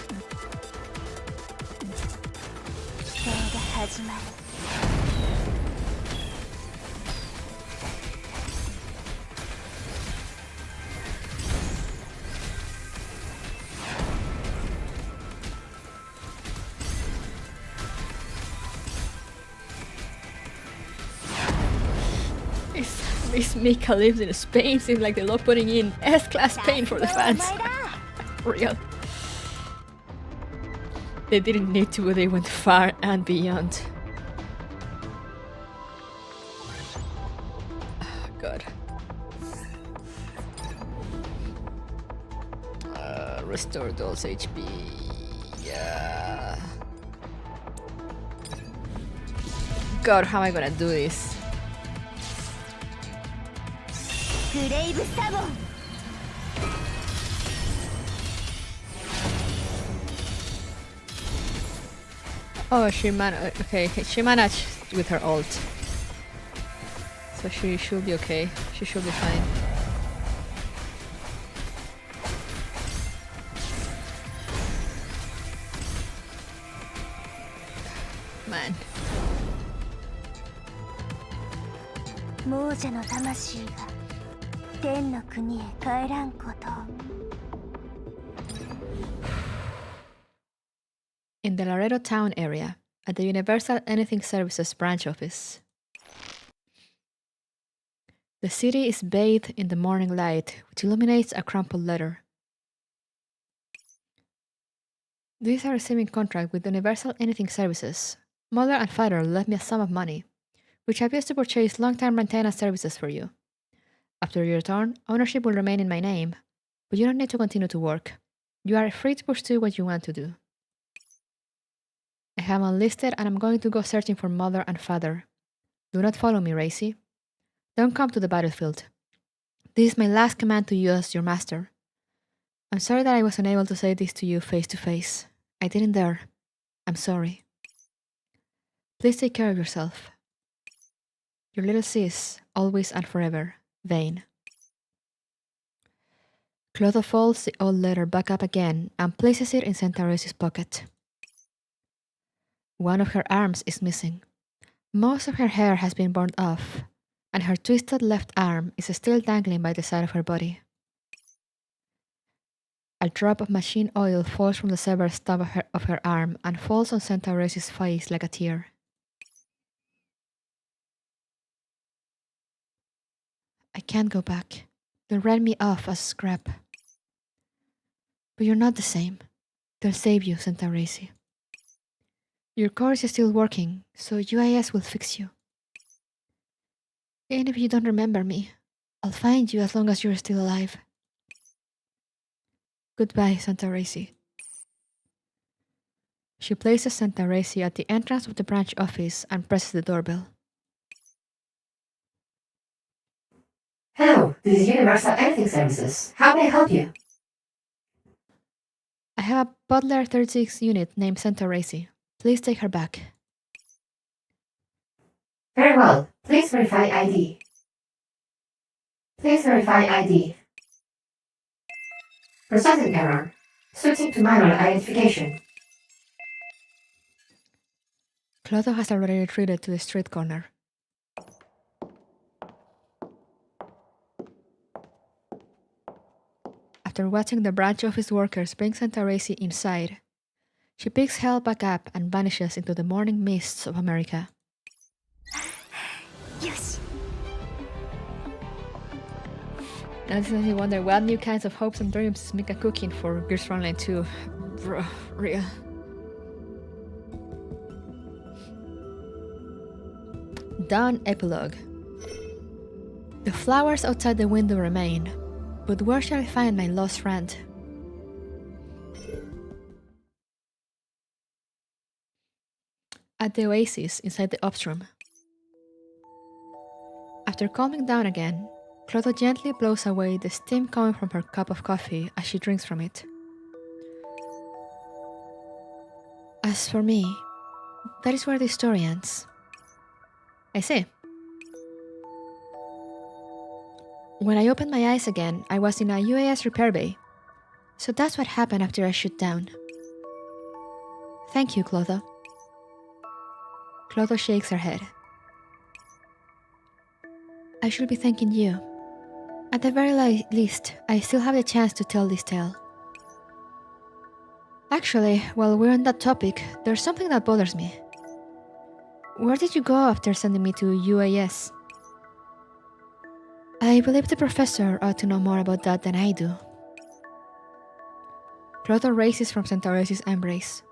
Miss Mika lives in Spain. Seems like they love putting in S-class pain for the fans. For real. They didn't need to, but they went far and beyond. Oh, God. Restore Doll's HP. Yeah. God, how am I gonna do this? Oh, she managed. Okay, she managed with her ult, so she should be okay. She should be fine. Man. 亡者の魂が天の国へ帰らんこと。 In the Laredo town area, at the Universal Anything Services branch office. The city is bathed in the morning light, which illuminates a crumpled letter. This is a receiving contract with Universal Anything Services. Mother and father left me a sum of money, which I've used to purchase long-term maintenance services for you. After your return, ownership will remain in my name, but you don't need to continue to work. You are free to pursue what you want to do. I have enlisted and I'm going to go searching for mother and father. Do not follow me, Reissi. Don't come to the battlefield. This is my last command to you as your master. I'm sorry that I was unable to say this to you face to face. I didn't dare. I'm sorry. Please take care of yourself. Your little sis, always and forever, Vane. Clotho folds the old letter back up again and places it in Centaurus' pocket. One of her arms is missing. Most of her hair has been burned off, and her twisted left arm is still dangling by the side of her body. A drop of machine oil falls from the severed stub of her arm and falls on Centaurus' face like a tear. I can't go back. They'll write me off as scrap. But you're not the same. They'll save you, Centaurus. Your course is still working, so UIS will fix you. Even if you don't remember me, I'll find you as long as you're still alive. Goodbye, Centaurus. She places Centaurus at the entrance of the branch office and presses the doorbell. Hello, this is Universal Editing Services. How may I help you? I have a Butler 36 unit named Santa Reissi. Please take her back. Very well. Please verify ID. Please verify ID. Processing error. Switching to manual identification. Clotho has already retreated to the street corner. After watching the branch office workers bring Santa Reissi inside, she picks Hell back up and vanishes into the morning mists of America. よし Now this makes me wonder what new kinds of hopes and dreams is Mika cooking for Gears Online 2. Bruh, real. Dawn Epilogue. The flowers outside the window remain, but where shall I find my lost friend? At the oasis inside the upstream. After calming down again, Clotho gently blows away the steam coming from her cup of coffee as she drinks from it. As for me, that is where the story ends. I see. When I opened my eyes again, I was in a UAS repair bay. So that's what happened after I shut down. Thank you, Clotho. Clotho shakes her head. I should be thanking you. At the very least, I still have the chance to tell this tale. Actually, while we're on that topic, there's something that bothers me. Where did you go after sending me to UAS? I believe the professor ought to know more about that than I do. Clotho raises from Centaurus' embrace.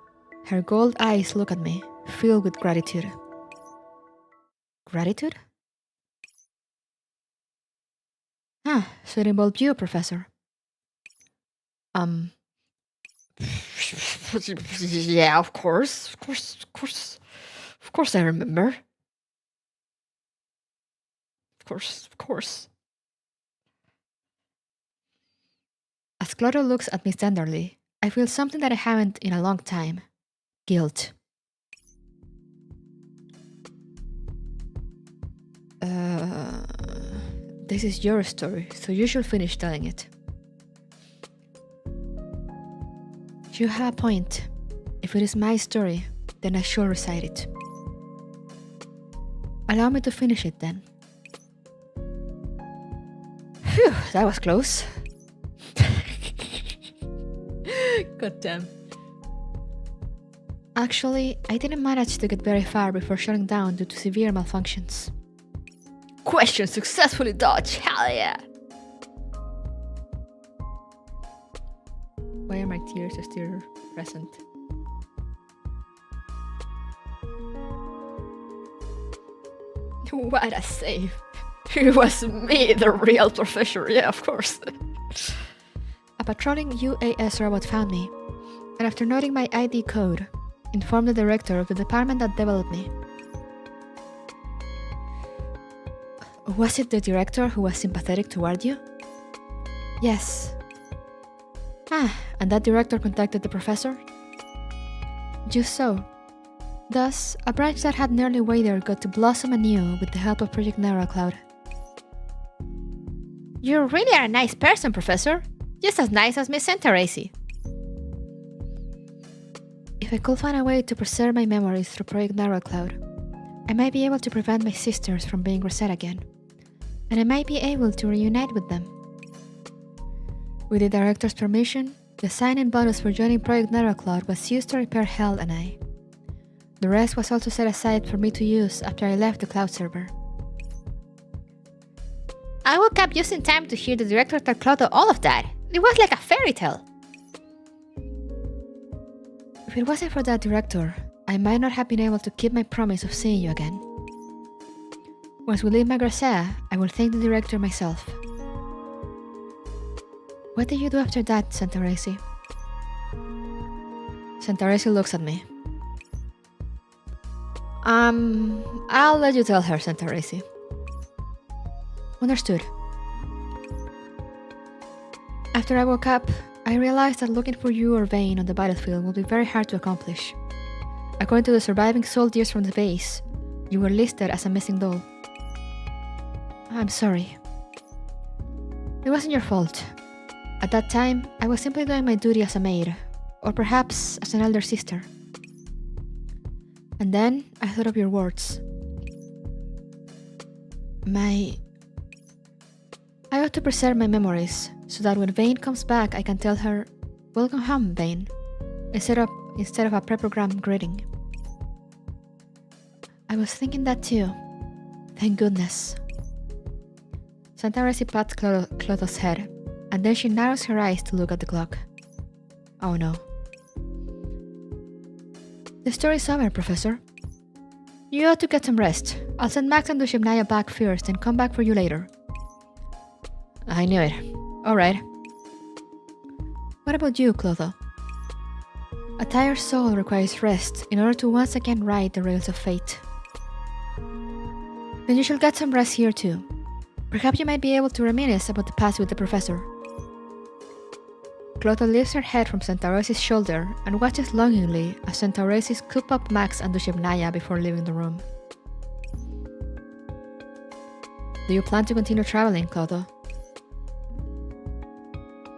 Her gold eyes look at me, filled with gratitude. Gratitude? So it involved you, Professor. Yeah, of course I remember. Of course. As Clotho looks at me tenderly, I feel something that I haven't in a long time. Guilt. This is your story, so you should finish telling it. You have a point. If it is my story, then I shall recite it. Allow me to finish it then. Phew, that was close. God damn. Actually, I didn't manage to get very far before shutting down due to severe malfunctions. Question successfully dodged, hell yeah! Why are my tears still present? What a save! It was me, the real professor, yeah, of course. A patrolling UAS robot found me, and after noting my ID code, informed the director of the department that developed me. Was it the director who was sympathetic toward you? Yes. And that director contacted the professor? Just so. Thus, a branch that had nearly withered got to blossom anew with the help of Project Neurocloud. You really are a nice person, Professor. Just as nice as Miss Santa Reissi. If I could find a way to preserve my memories through Project Neurocloud, I might be able to prevent my sisters from being reset again, and I might be able to reunite with them. With the director's permission, the sign-in bonus for joining Project Neurocloud was used to repair Hell and I. The rest was also set aside for me to use after I left the cloud server. I woke up just in time to hear the director tell Clotho all of that. It was like a fairy tale. If it wasn't for that director, I might not have been able to keep my promise of seeing you again. Once we leave Magrasea, I will thank the director myself. What did you do after that, Santa Reissi? Santa Reissi looks at me. I'll let you tell her, Santa Reissi. Understood. After I woke up, I realized that looking for you or Vane on the battlefield would be very hard to accomplish. According to the surviving soldiers from the base, you were listed as a missing doll. I'm sorry. It wasn't your fault. At that time, I was simply doing my duty as a maid, or perhaps as an elder sister. And then I thought of your words. I ought to preserve my memories, so that when Vane comes back I can tell her, "Welcome home, Vane," instead of a pre-programmed greeting. I was thinking that too. Thank goodness. Santa Reissi pats Clotho's head, and then she narrows her eyes to look at the clock. Oh no. The story's over, Professor. You ought to get some rest. I'll send Max and Dushimnaya back first and come back for you later. I knew it. Alright. What about you, Clotho? A tired soul requires rest in order to once again ride the rails of fate. Then you shall get some rest here too. Perhaps you might be able to reminisce about the past with the Professor. Clotho lifts her head from Centauresi's shoulder and watches longingly as Centauresi scoop up Max and Dushimnaya before leaving the room. Do you plan to continue traveling, Clotho?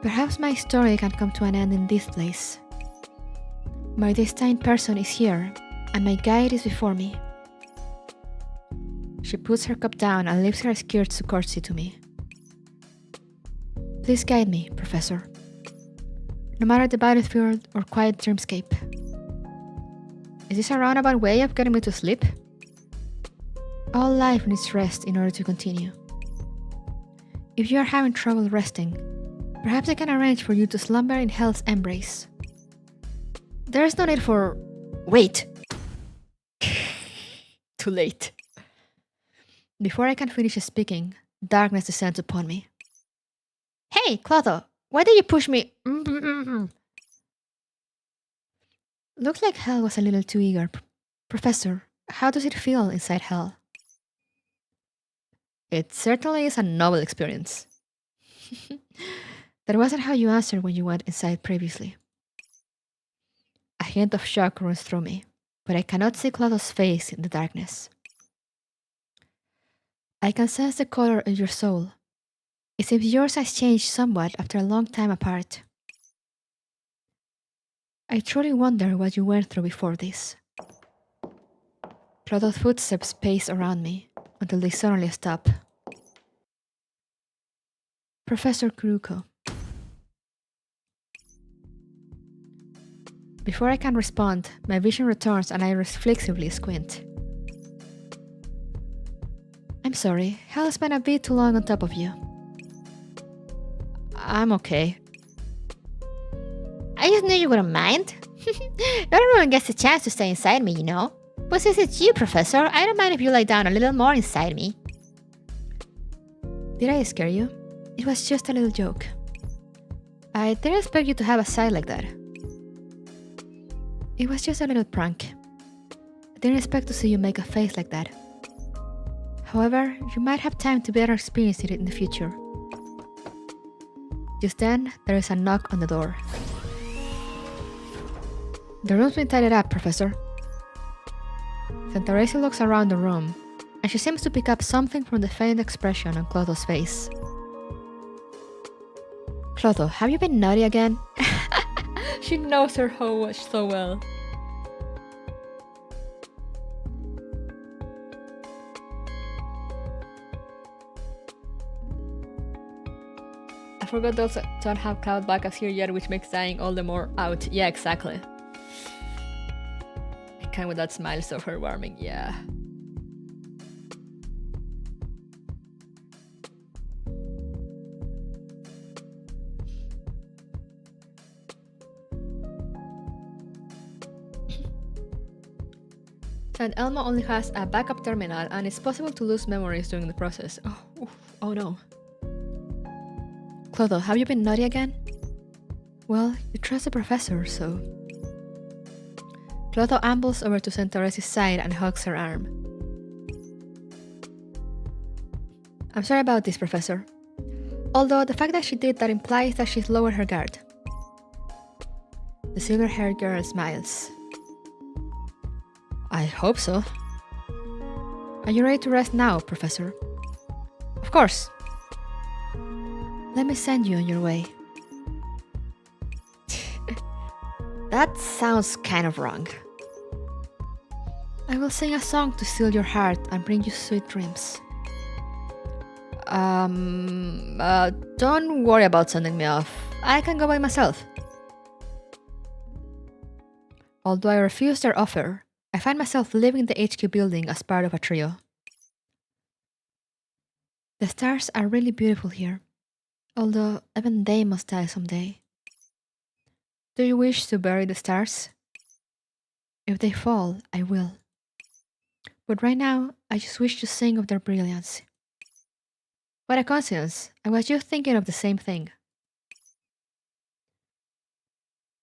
Perhaps my story can come to an end in this place. My destined person is here, and my guide is before me. She puts her cup down and lifts her skirts to curtsy to me. Please guide me, Professor. No matter the battlefield or quiet dreamscape. Is this a roundabout way of getting me to sleep? All life needs rest in order to continue. If you are having trouble resting, perhaps I can arrange for you to slumber in hell's embrace. There is no need for... Wait! Too late. Before I can finish speaking, darkness descends upon me. Hey, Clotho! Why did you push me? Looks like hell was a little too eager. Professor, how does it feel inside hell? It certainly is a novel experience. That wasn't how you answered when you went inside previously. A hint of shock runs through me, but I cannot see Clotho's face in the darkness. I can sense the color of your soul. It seems yours has changed somewhat after a long time apart. I truly wonder what you went through before this. Clotho's footsteps pace around me until they suddenly stop. Professor Kuruko. Before I can respond, my vision returns and I reflexively squint. I'm sorry, hell has been a bit too long on top of you. I'm okay. I just knew you wouldn't mind. Not everyone gets a chance to stay inside me, you know. But since it's you, Professor, I don't mind if you lie down a little more inside me. Did I scare you? It was just a little joke. I didn't expect you to have a side like that. It was just a little prank. I didn't expect to see you make a face like that. However, you might have time to better experience it in the future. Just then, there is a knock on the door. The room's been tidied up, Professor. Santa Reissi looks around the room, and she seems to pick up something from the faint expression on Clotho's face. Clotho, have you been naughty again? She knows her hoe so well. I forgot those don't have cloud backups here yet, which makes dying all the more out. Yeah, exactly. I can with that smile so heartwarming, yeah. And Elmo only has a backup terminal and it's possible to lose memories during the process. Oh, oof, oh no. Clotho, have you been naughty again? Well, you trust the professor, so... Clotho ambles over to Centauresi's side and hugs her arm. I'm sorry about this, Professor. Although the fact that she did that implies that she's lowered her guard. The silver-haired girl smiles. I hope so. Are you ready to rest now, Professor? Of course. Let me send you on your way. That sounds kind of wrong. I will sing a song to steal your heart and bring you sweet dreams. Don't worry about sending me off. I can go by myself. Although I refuse their offer, I find myself leaving the HQ building as part of a trio. The stars are really beautiful here, although even they must die someday. Do you wish to bury the stars? If they fall, I will. But right now, I just wish to sing of their brilliance. What a coincidence, I was just thinking of the same thing.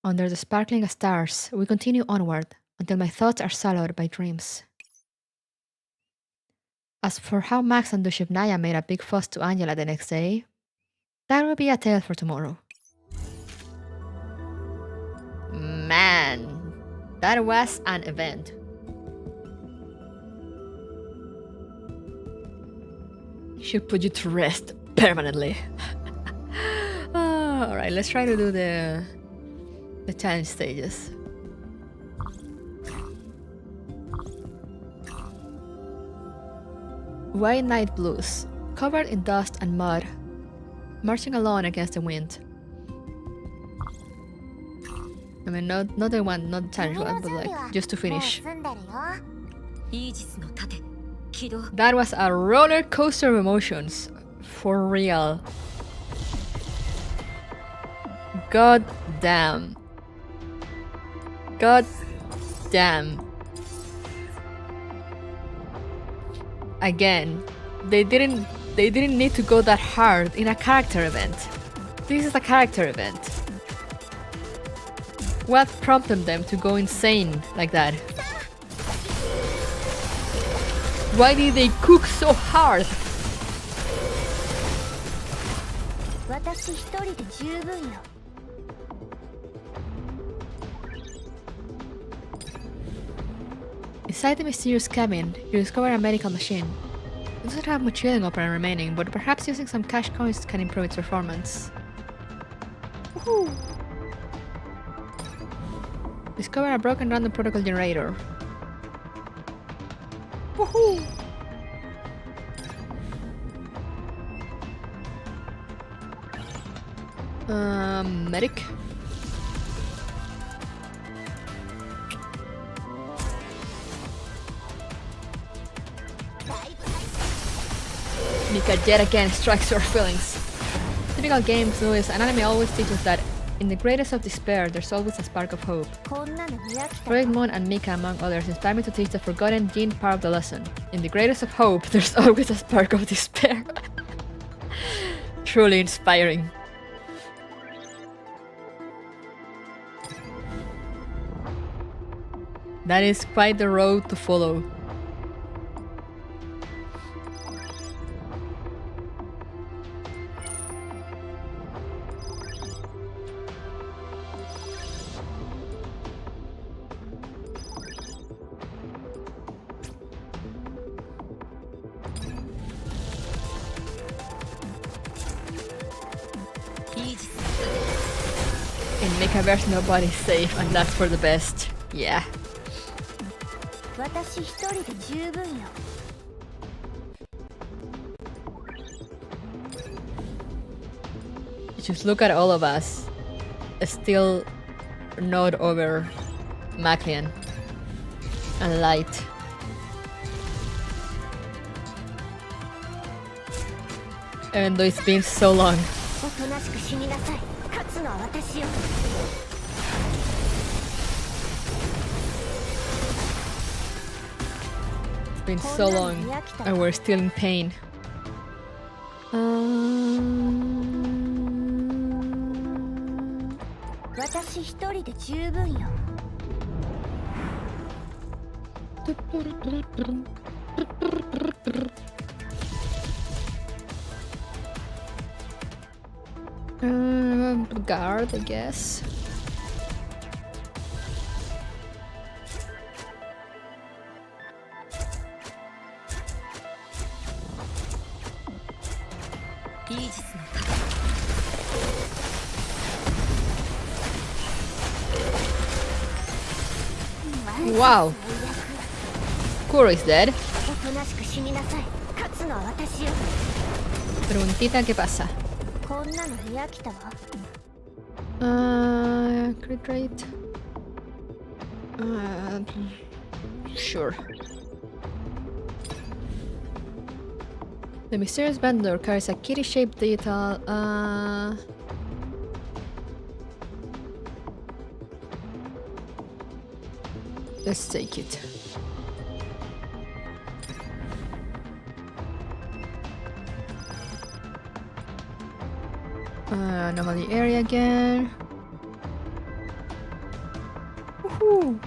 Under the sparkling stars, we continue onward until my thoughts are swallowed by dreams. As for how Max and Dushevnaya made a big fuss to Angela the next day, that will be a tale for tomorrow. Man, that was an event. Should put you to rest permanently. Alright, let's try to do the challenge stages. White night blues, covered in dust and mud, marching alone against the wind. I mean, not the one, not the challenge one, but like just to finish. That was a roller coaster of emotions, for real. God damn. God damn. Again, they didn't need to go that hard in a character event. This is a character event. What prompted them to go insane like that? Why did they cook so hard? Inside the mysterious cabin, you discover a medical machine. It doesn't have much healing operant remaining, but perhaps using some cash coins can improve its performance. Woohoo! Discover a broken random protocol generator. Woohoo! Medic. Mika yet again strikes your feelings. Typical games, Louis, an anime always teaches that in the greatest of despair, there's always a spark of hope. Project Moon and Mika, among others, inspire me to teach the forgotten Jin part of the lesson. In the greatest of hope, there's always a spark of despair. Truly inspiring. That is quite the road to follow. In Mechaverse, nobody's safe, and that's for the best. Yeah. Just look at all of us. Still not over Maclean and Light. Even though it's been so long. It's been so long and we're still in pain. guard, I guess. Wow. Kuro is dead. おとなしく死になさい。勝つのは私よ。 Preguntita, ¿qué pasa? こんなのに飽きたわ。Crit rate. Sure. The mysterious bandor carries a kitty-shaped detail. Let's take it. Anomaly area again. Woohoo!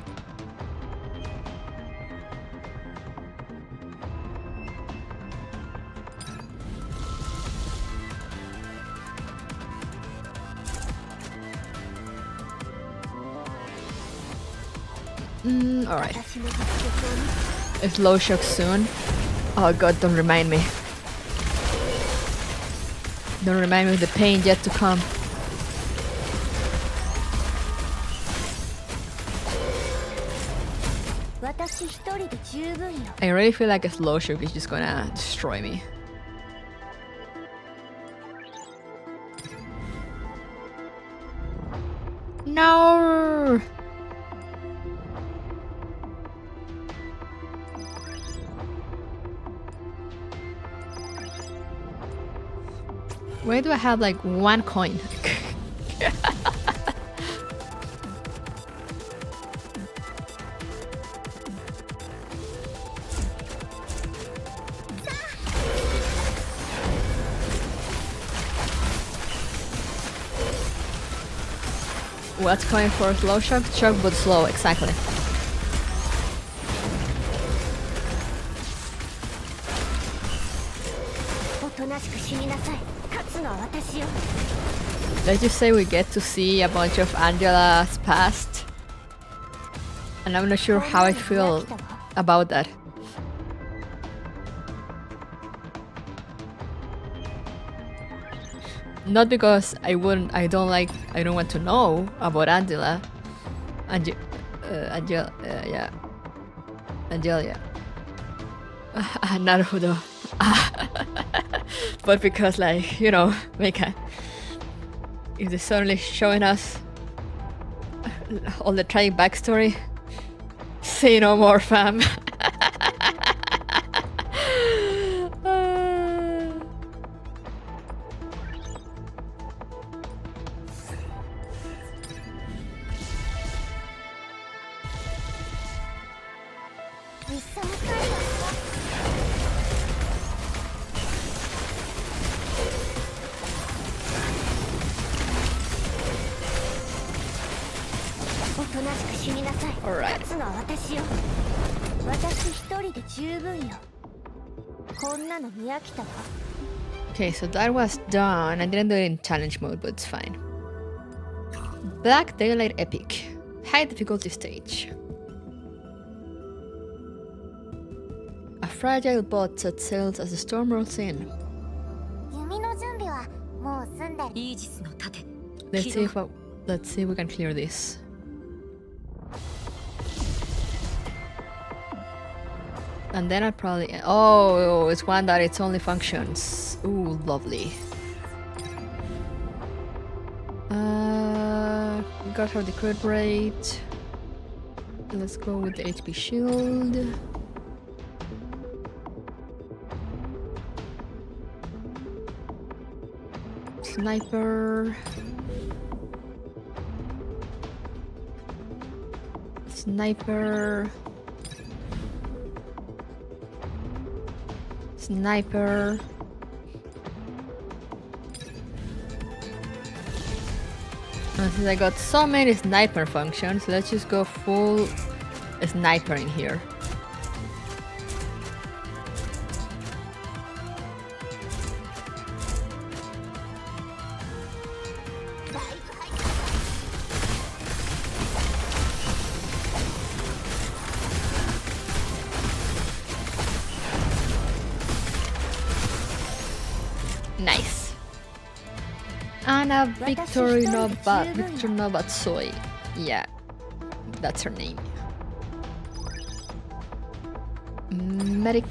Alright. It's low shock soon. Oh god, don't remind me. Don't remind me of the pain yet to come. I really feel like a slow shock is just gonna destroy me. No! Why do I have like one coin? What's coin for slow shock? Shock but slow, exactly. Let's just say we get to see a bunch of Angela's past, and I'm not sure how I feel about that. Not because I don't want to know about Angela. Angela. Naruto. But because, like, you know, Meika, if they're suddenly showing us all the tragic backstory, say no more, fam. Alright. Okay, so that was done. I didn't do it in challenge mode, but it's fine. Black Daylight Epic. High difficulty stage. A fragile boat that sails as the storm rolls in. Let's see if we can clear this. And then I'll probably... Oh, it's one that it's only functions. Ooh, lovely. Got her the crit rate. Let's go with the HP shield. Sniper. Sniper. Sniper. And since I got so many sniper functions, let's just go full sniper in here. Nice. Anna Victor Soy. Yeah, that's her name. Medic.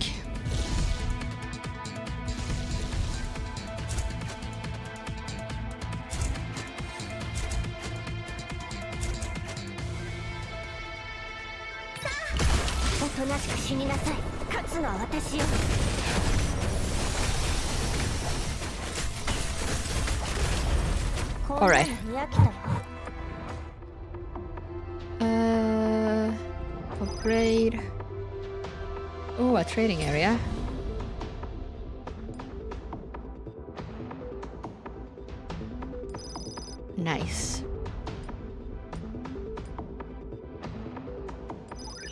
Alright. Upgrade. Oh, a trading area. Nice.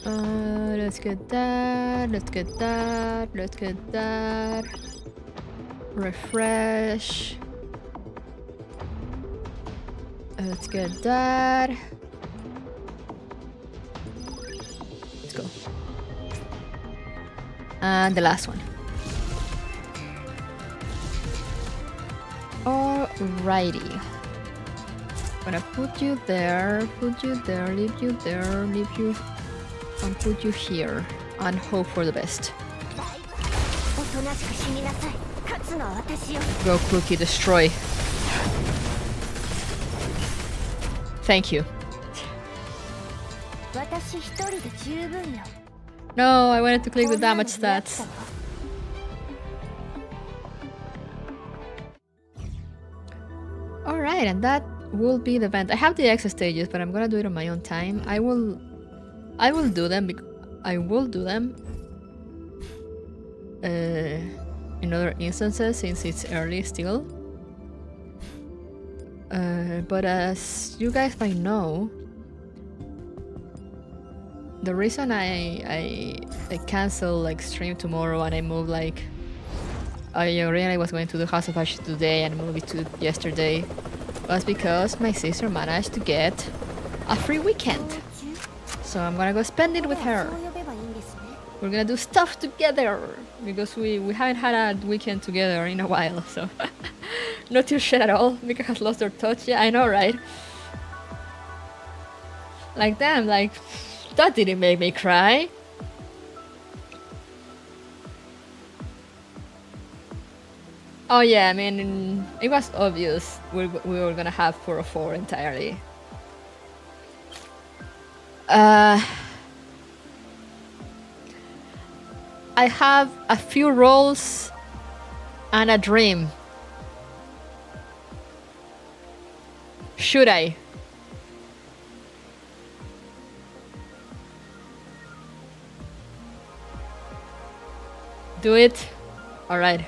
Let's get that. Let's get that. Let's get that. Refresh. Let's get that. Let's go. And the last one. Alrighty. Gonna put you there, leave you there, leave you, and put you here, and hope for the best. Go, Cookie, destroy. Thank you. No, I wanted to click the damage stats. Alright, and that will be the event. I have the extra stages, but I'm gonna do it on my own time. I will do them. In other instances, since it's early still. But as you guys might know, the reason I cancel like stream tomorrow and I move like I originally was going to the House of Ashes today and moved it to yesterday was because my sister managed to get a free weekend. So I'm gonna go spend it with her. We're gonna do stuff together because we haven't had a weekend together in a while, so not your shit at all. Mika has lost her touch. Yeah, I know, right? Like damn, like that didn't make me cry. Oh yeah, I mean, it was obvious we were gonna have 404 entirely. I have a few roles and a dream. Should I? Do it? Alright.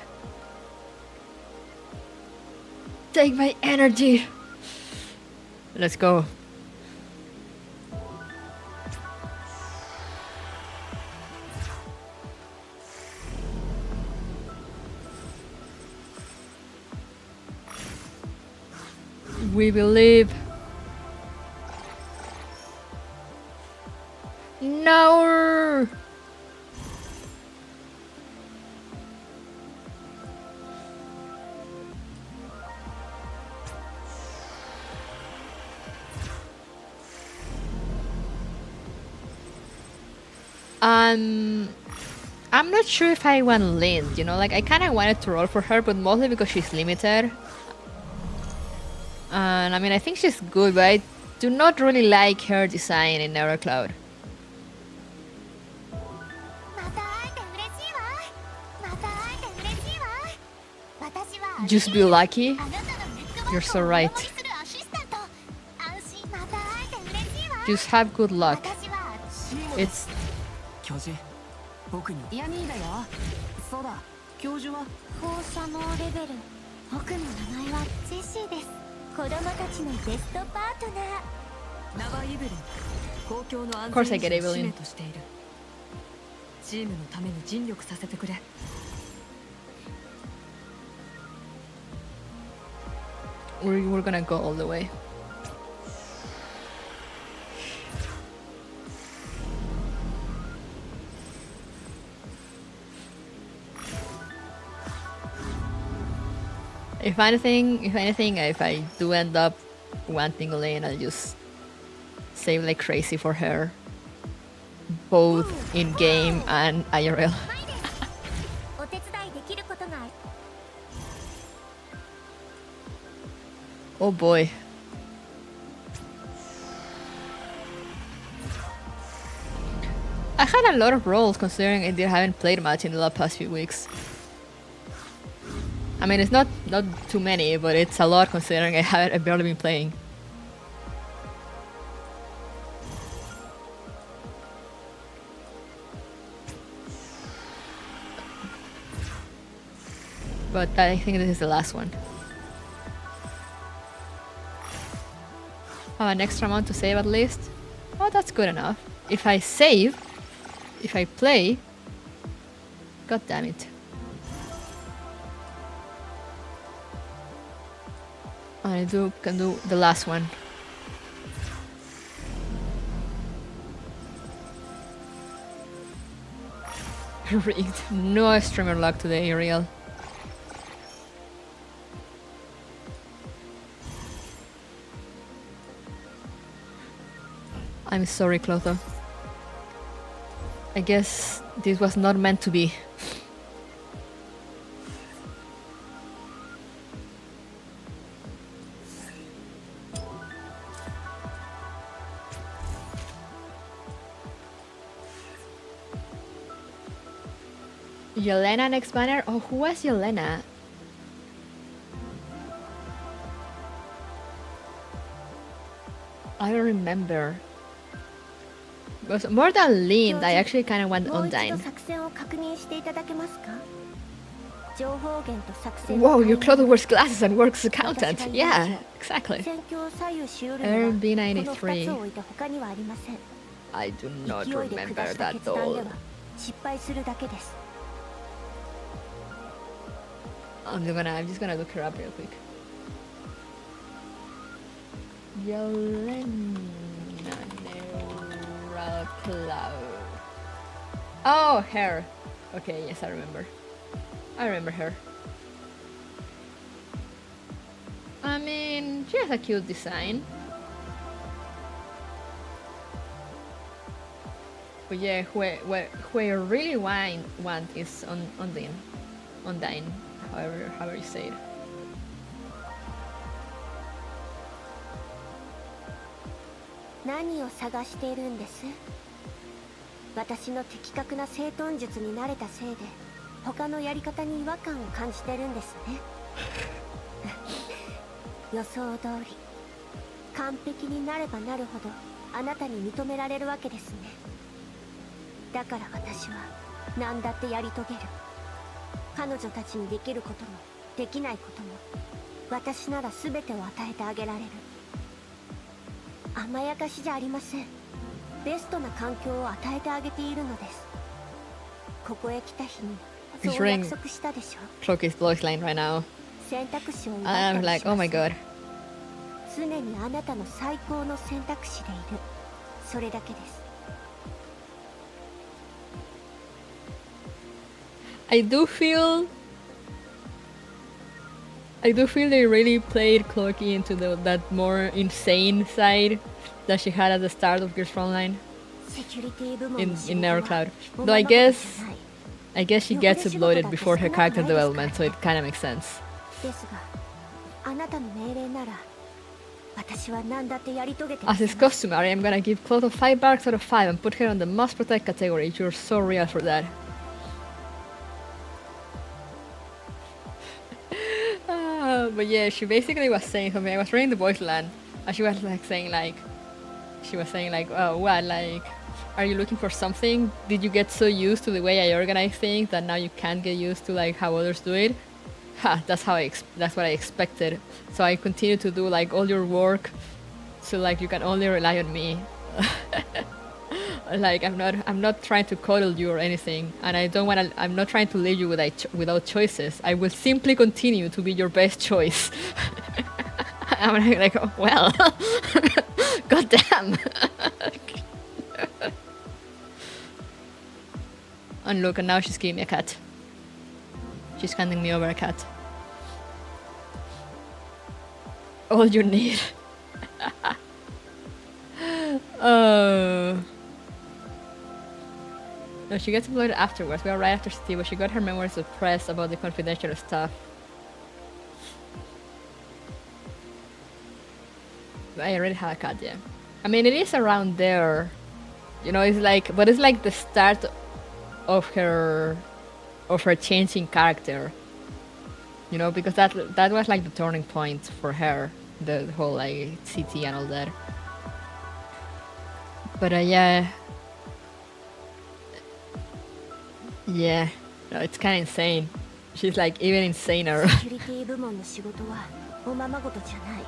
Take my energy. Let's go. We believe. No. I'm not sure if I want Lind, you know, like I kind of wanted to roll for her, but mostly because she's limited. And I mean, I think she's good, but I do not really like her design in Neurocloud. Just be lucky. You're so right. Just have good luck. It's... 僕にいやミーだよそうだ教授は放射能レベル僕の名前はジェシーです子供たちのベストパートナー名はイブリン公共の安全維持を使命としているチームのために尽力させてくれ We're gonna go all the way. If anything, if I do end up wanting Elaine, I'll just save like crazy for her, both in game and IRL. お手伝いできることがある。 Oh boy. I had a lot of roles considering I haven't played much in the past few weeks. I mean, it's not too many, but it's a lot considering I've barely been playing. But I think this is the last one. Oh, an extra amount to save at least. Oh, that's good enough. If I save, if I play, god damn it. I can do the last one. Rigged. No streamer luck today, real. I'm sorry, Clotho. I guess this was not meant to be. Yelena next banner? Oh, who was Yelena? I don't remember. But more than Lind, I actually kind of went Undyne. 作戦を確認していただけますか? 情報源と作戦 Whoa, your Clotho wears glasses and works as accountant. Yeah, exactly. 戦況を左右しうるのはこの2つ RB93. を置いて他にはありません。 I do not 勢いで remember 下した that 決断で all. は失敗するだけです。 I'm just gonna look her up real quick. Yelena Neural Cloud. Oh, her. Okay, yes, I remember. I remember her. I mean, she has a cute design. But yeah, who I really want is Undyne, however you say it. 何を探しているんです？私の的確な整頓術に慣れたせいで他のやり方に違和感を感じてるんですね。予想通り完璧になればなるほどあなたに認められるわけですね。だから私は何だってやり遂げる。彼女たちにできることもできないことも私なら全てを与えてあげられる。甘やかしじゃありません。ベストな環境を与えてあげているのです。ここへ来た日にそう約束したでしょ。 Cloak is Lois Lane right now. 選択肢を奪った I'm り like, し oh ま my せん。 god. 常にあなたの最高の選択肢でいる。それだけです。 I do feel they really played Cloaky into that more insane side that she had at the start of Gears Frontline セキュリティ部門 in の仕 in 事は Narrow Cloud. も Though ま I まごと guess じゃない。 she gets uploaded before her character development, so it kind of makes sense. ですが、あなたの命令なら私は何だってやり遂げてみ As せ is ます。 customary, I'm gonna give Clotho 5 barks out of 5 and put her on the must protect category. You're so real for that. But yeah, she basically was saying something. I was reading the voice line, and she was saying, oh, what, like, are you looking for something? Did you get so used to the way I organize things that now you can't get used to like how others do it? Ha, that's what I expected. So I continue to do like all your work, so like you can only rely on me. Like I'm not trying to coddle you or anything, and I'm not trying to leave you without choices. I will simply continue to be your best choice. I'm like, oh, well, goddamn. And look, and now she's giving me a cat. She's handing me over a cat. all you need. Oh. No, she gets uploaded afterwards. We are right after Steve, but she got her memories suppressed about the confidential stuff. But I already have a cut, yeah. I mean, it is around there. You know, it's like, but it's like the start of her changing character. You know, because that was like the turning point for her, the whole like CT and all that. But yeah, no, it's kind of insane. She's like even insaner. セキュリティ部門の仕事はおままごとじゃない。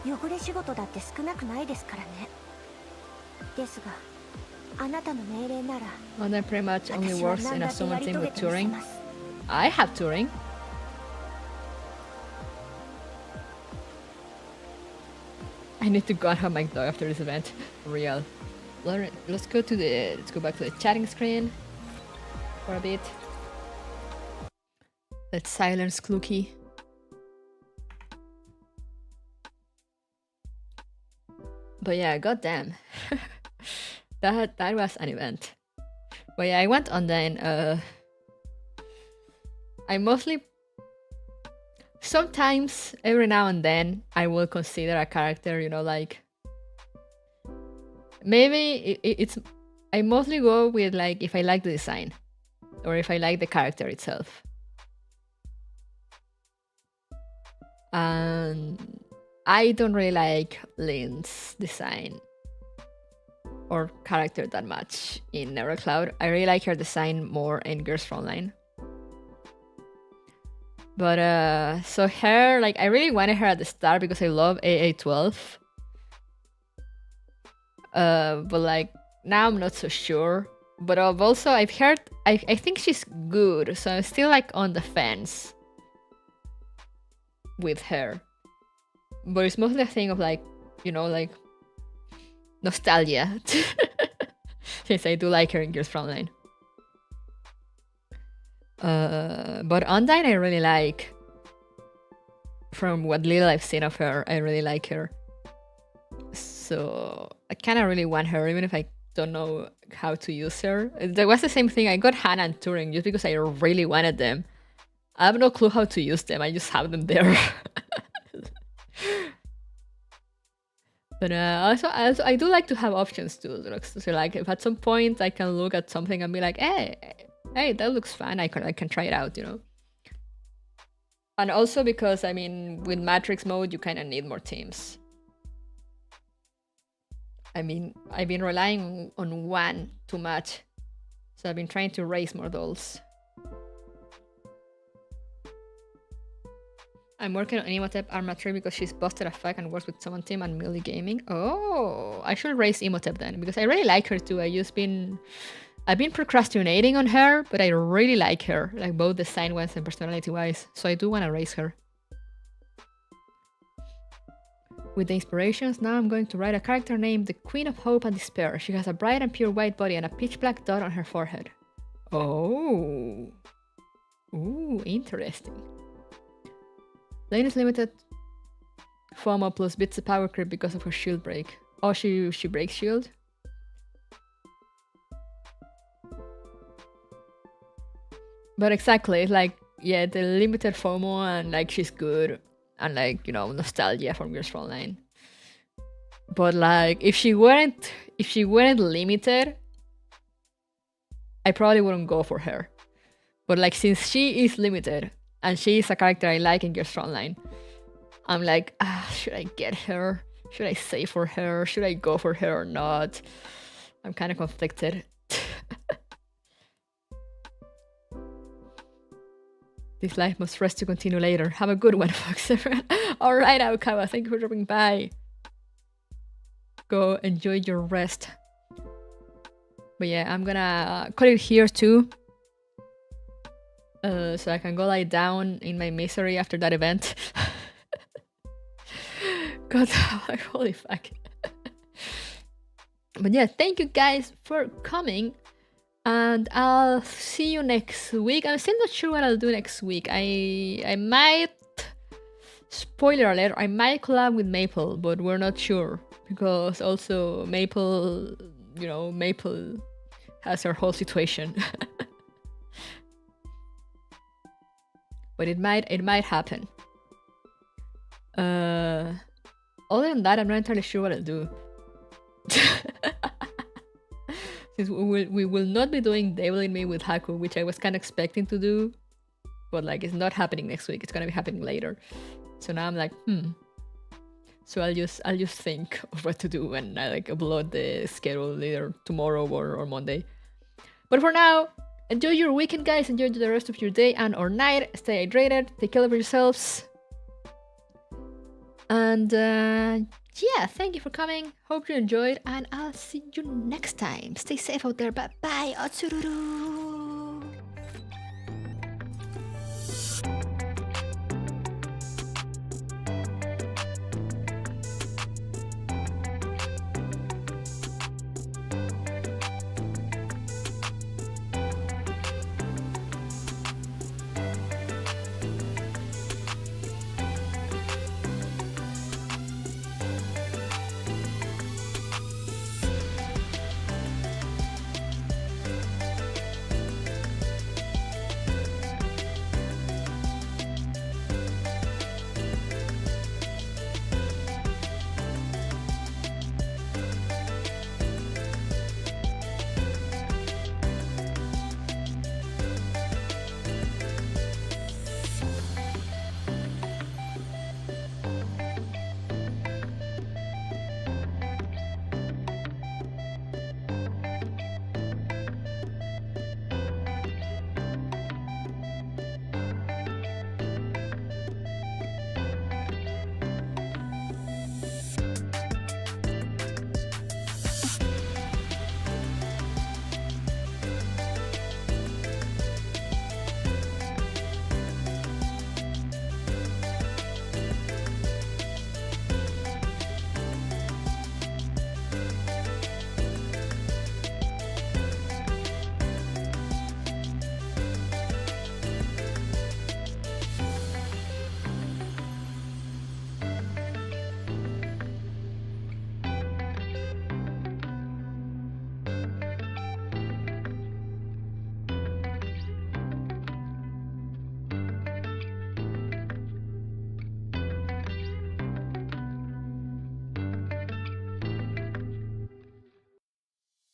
汚れ仕事だって少なくないですからね。ですが、あなたの命令なら。Well, that pretty much only works in a summon team with touring. I have touring. I need to go and have my dog after this event. Real. Let's go back to the chatting screen for a bit. Let's silence Kluki. But yeah, goddamn. that was an event. But yeah, I went on then. I mostly... Sometimes, every now and then, I will consider a character, you know, like... Maybe it's... I mostly go with, like, if I like the design. Or if I like the character itself. And... I don't really like Lynn's design. Or character that much in Nevercloud. I really like her design more in Girls Frontline. But so her, like, I really wanted her at the start because I love AA12. But like now I'm not so sure. But also I've heard I think she's good, so I'm still like on the fence with her. But it's mostly a thing of like, you know, like nostalgia. Since I do like her in Girls Frontline. But Undyne I really like. From what little I've seen of her, I really like her. So I kind of really want her, even if I don't know how to use her. There was the same thing. I got Hannah and Turing just because I really wanted them. I have no clue how to use them. I just have them there. But also I do like to have options too. So like if at some point I can look at something and be like, hey, that looks fun. I can try it out, you know. And also because I mean, with Matrix mode, you kind of need more teams. I mean, I've been relying on one too much, so I've been trying to raise more dolls. I'm working on Emotep Arma 3 because she's busted a fuck and works with Summon Team and Melee Gaming. Oh, I should raise Emotep then, because I really like her too. I've been procrastinating on her, but I really like her, like both design-wise and personality-wise, so I do want to raise her. With the inspirations, now I'm going to write a character named the Queen of Hope and Despair. She has a bright and pure white body and a pitch black dot on her forehead. Oh. Ooh, interesting. Lane is limited FOMO plus bits of power creep because of her shield break. Oh, she breaks shield? But exactly, like, yeah, the limited FOMO and like she's good. And like, you know, nostalgia from Girls Frontline. But like, if she weren't limited, I probably wouldn't go for her. But like, since she is limited and she is a character I like in Girls Frontline, I'm like, should I get her? Should I save for her? Should I go for her or not? I'm kind of conflicted. This life must rest to continue later. Have a good one, folks. Alright, Aokawa, thank you for dropping by. Go enjoy your rest. But yeah, I'm gonna cut it here too. So I can go lie down in my misery after that event. God, holy fuck. But yeah, thank you guys for coming. And I'll see you next week. I'm still not sure what I'll do next week. I might Spoiler alert, I might collab with Maple, but we're not sure. Because also Maple, you know, Maple has her whole situation. But it might happen. Other than that, I'm not entirely sure what I'll do. Since we will not be doing Devil in Me with Haku, which I was kind of expecting to do, but like it's not happening next week. It's gonna be happening later. So now I'm like, So I'll just think of what to do when I like upload the schedule either tomorrow or Monday. But for now, enjoy your weekend, guys. Enjoy the rest of your day and or night. Stay hydrated. Take care of yourselves. And yeah, thank you for coming. Hope you enjoyed, and I'll see you next time. Stay safe out there. Bye bye. Otsururu.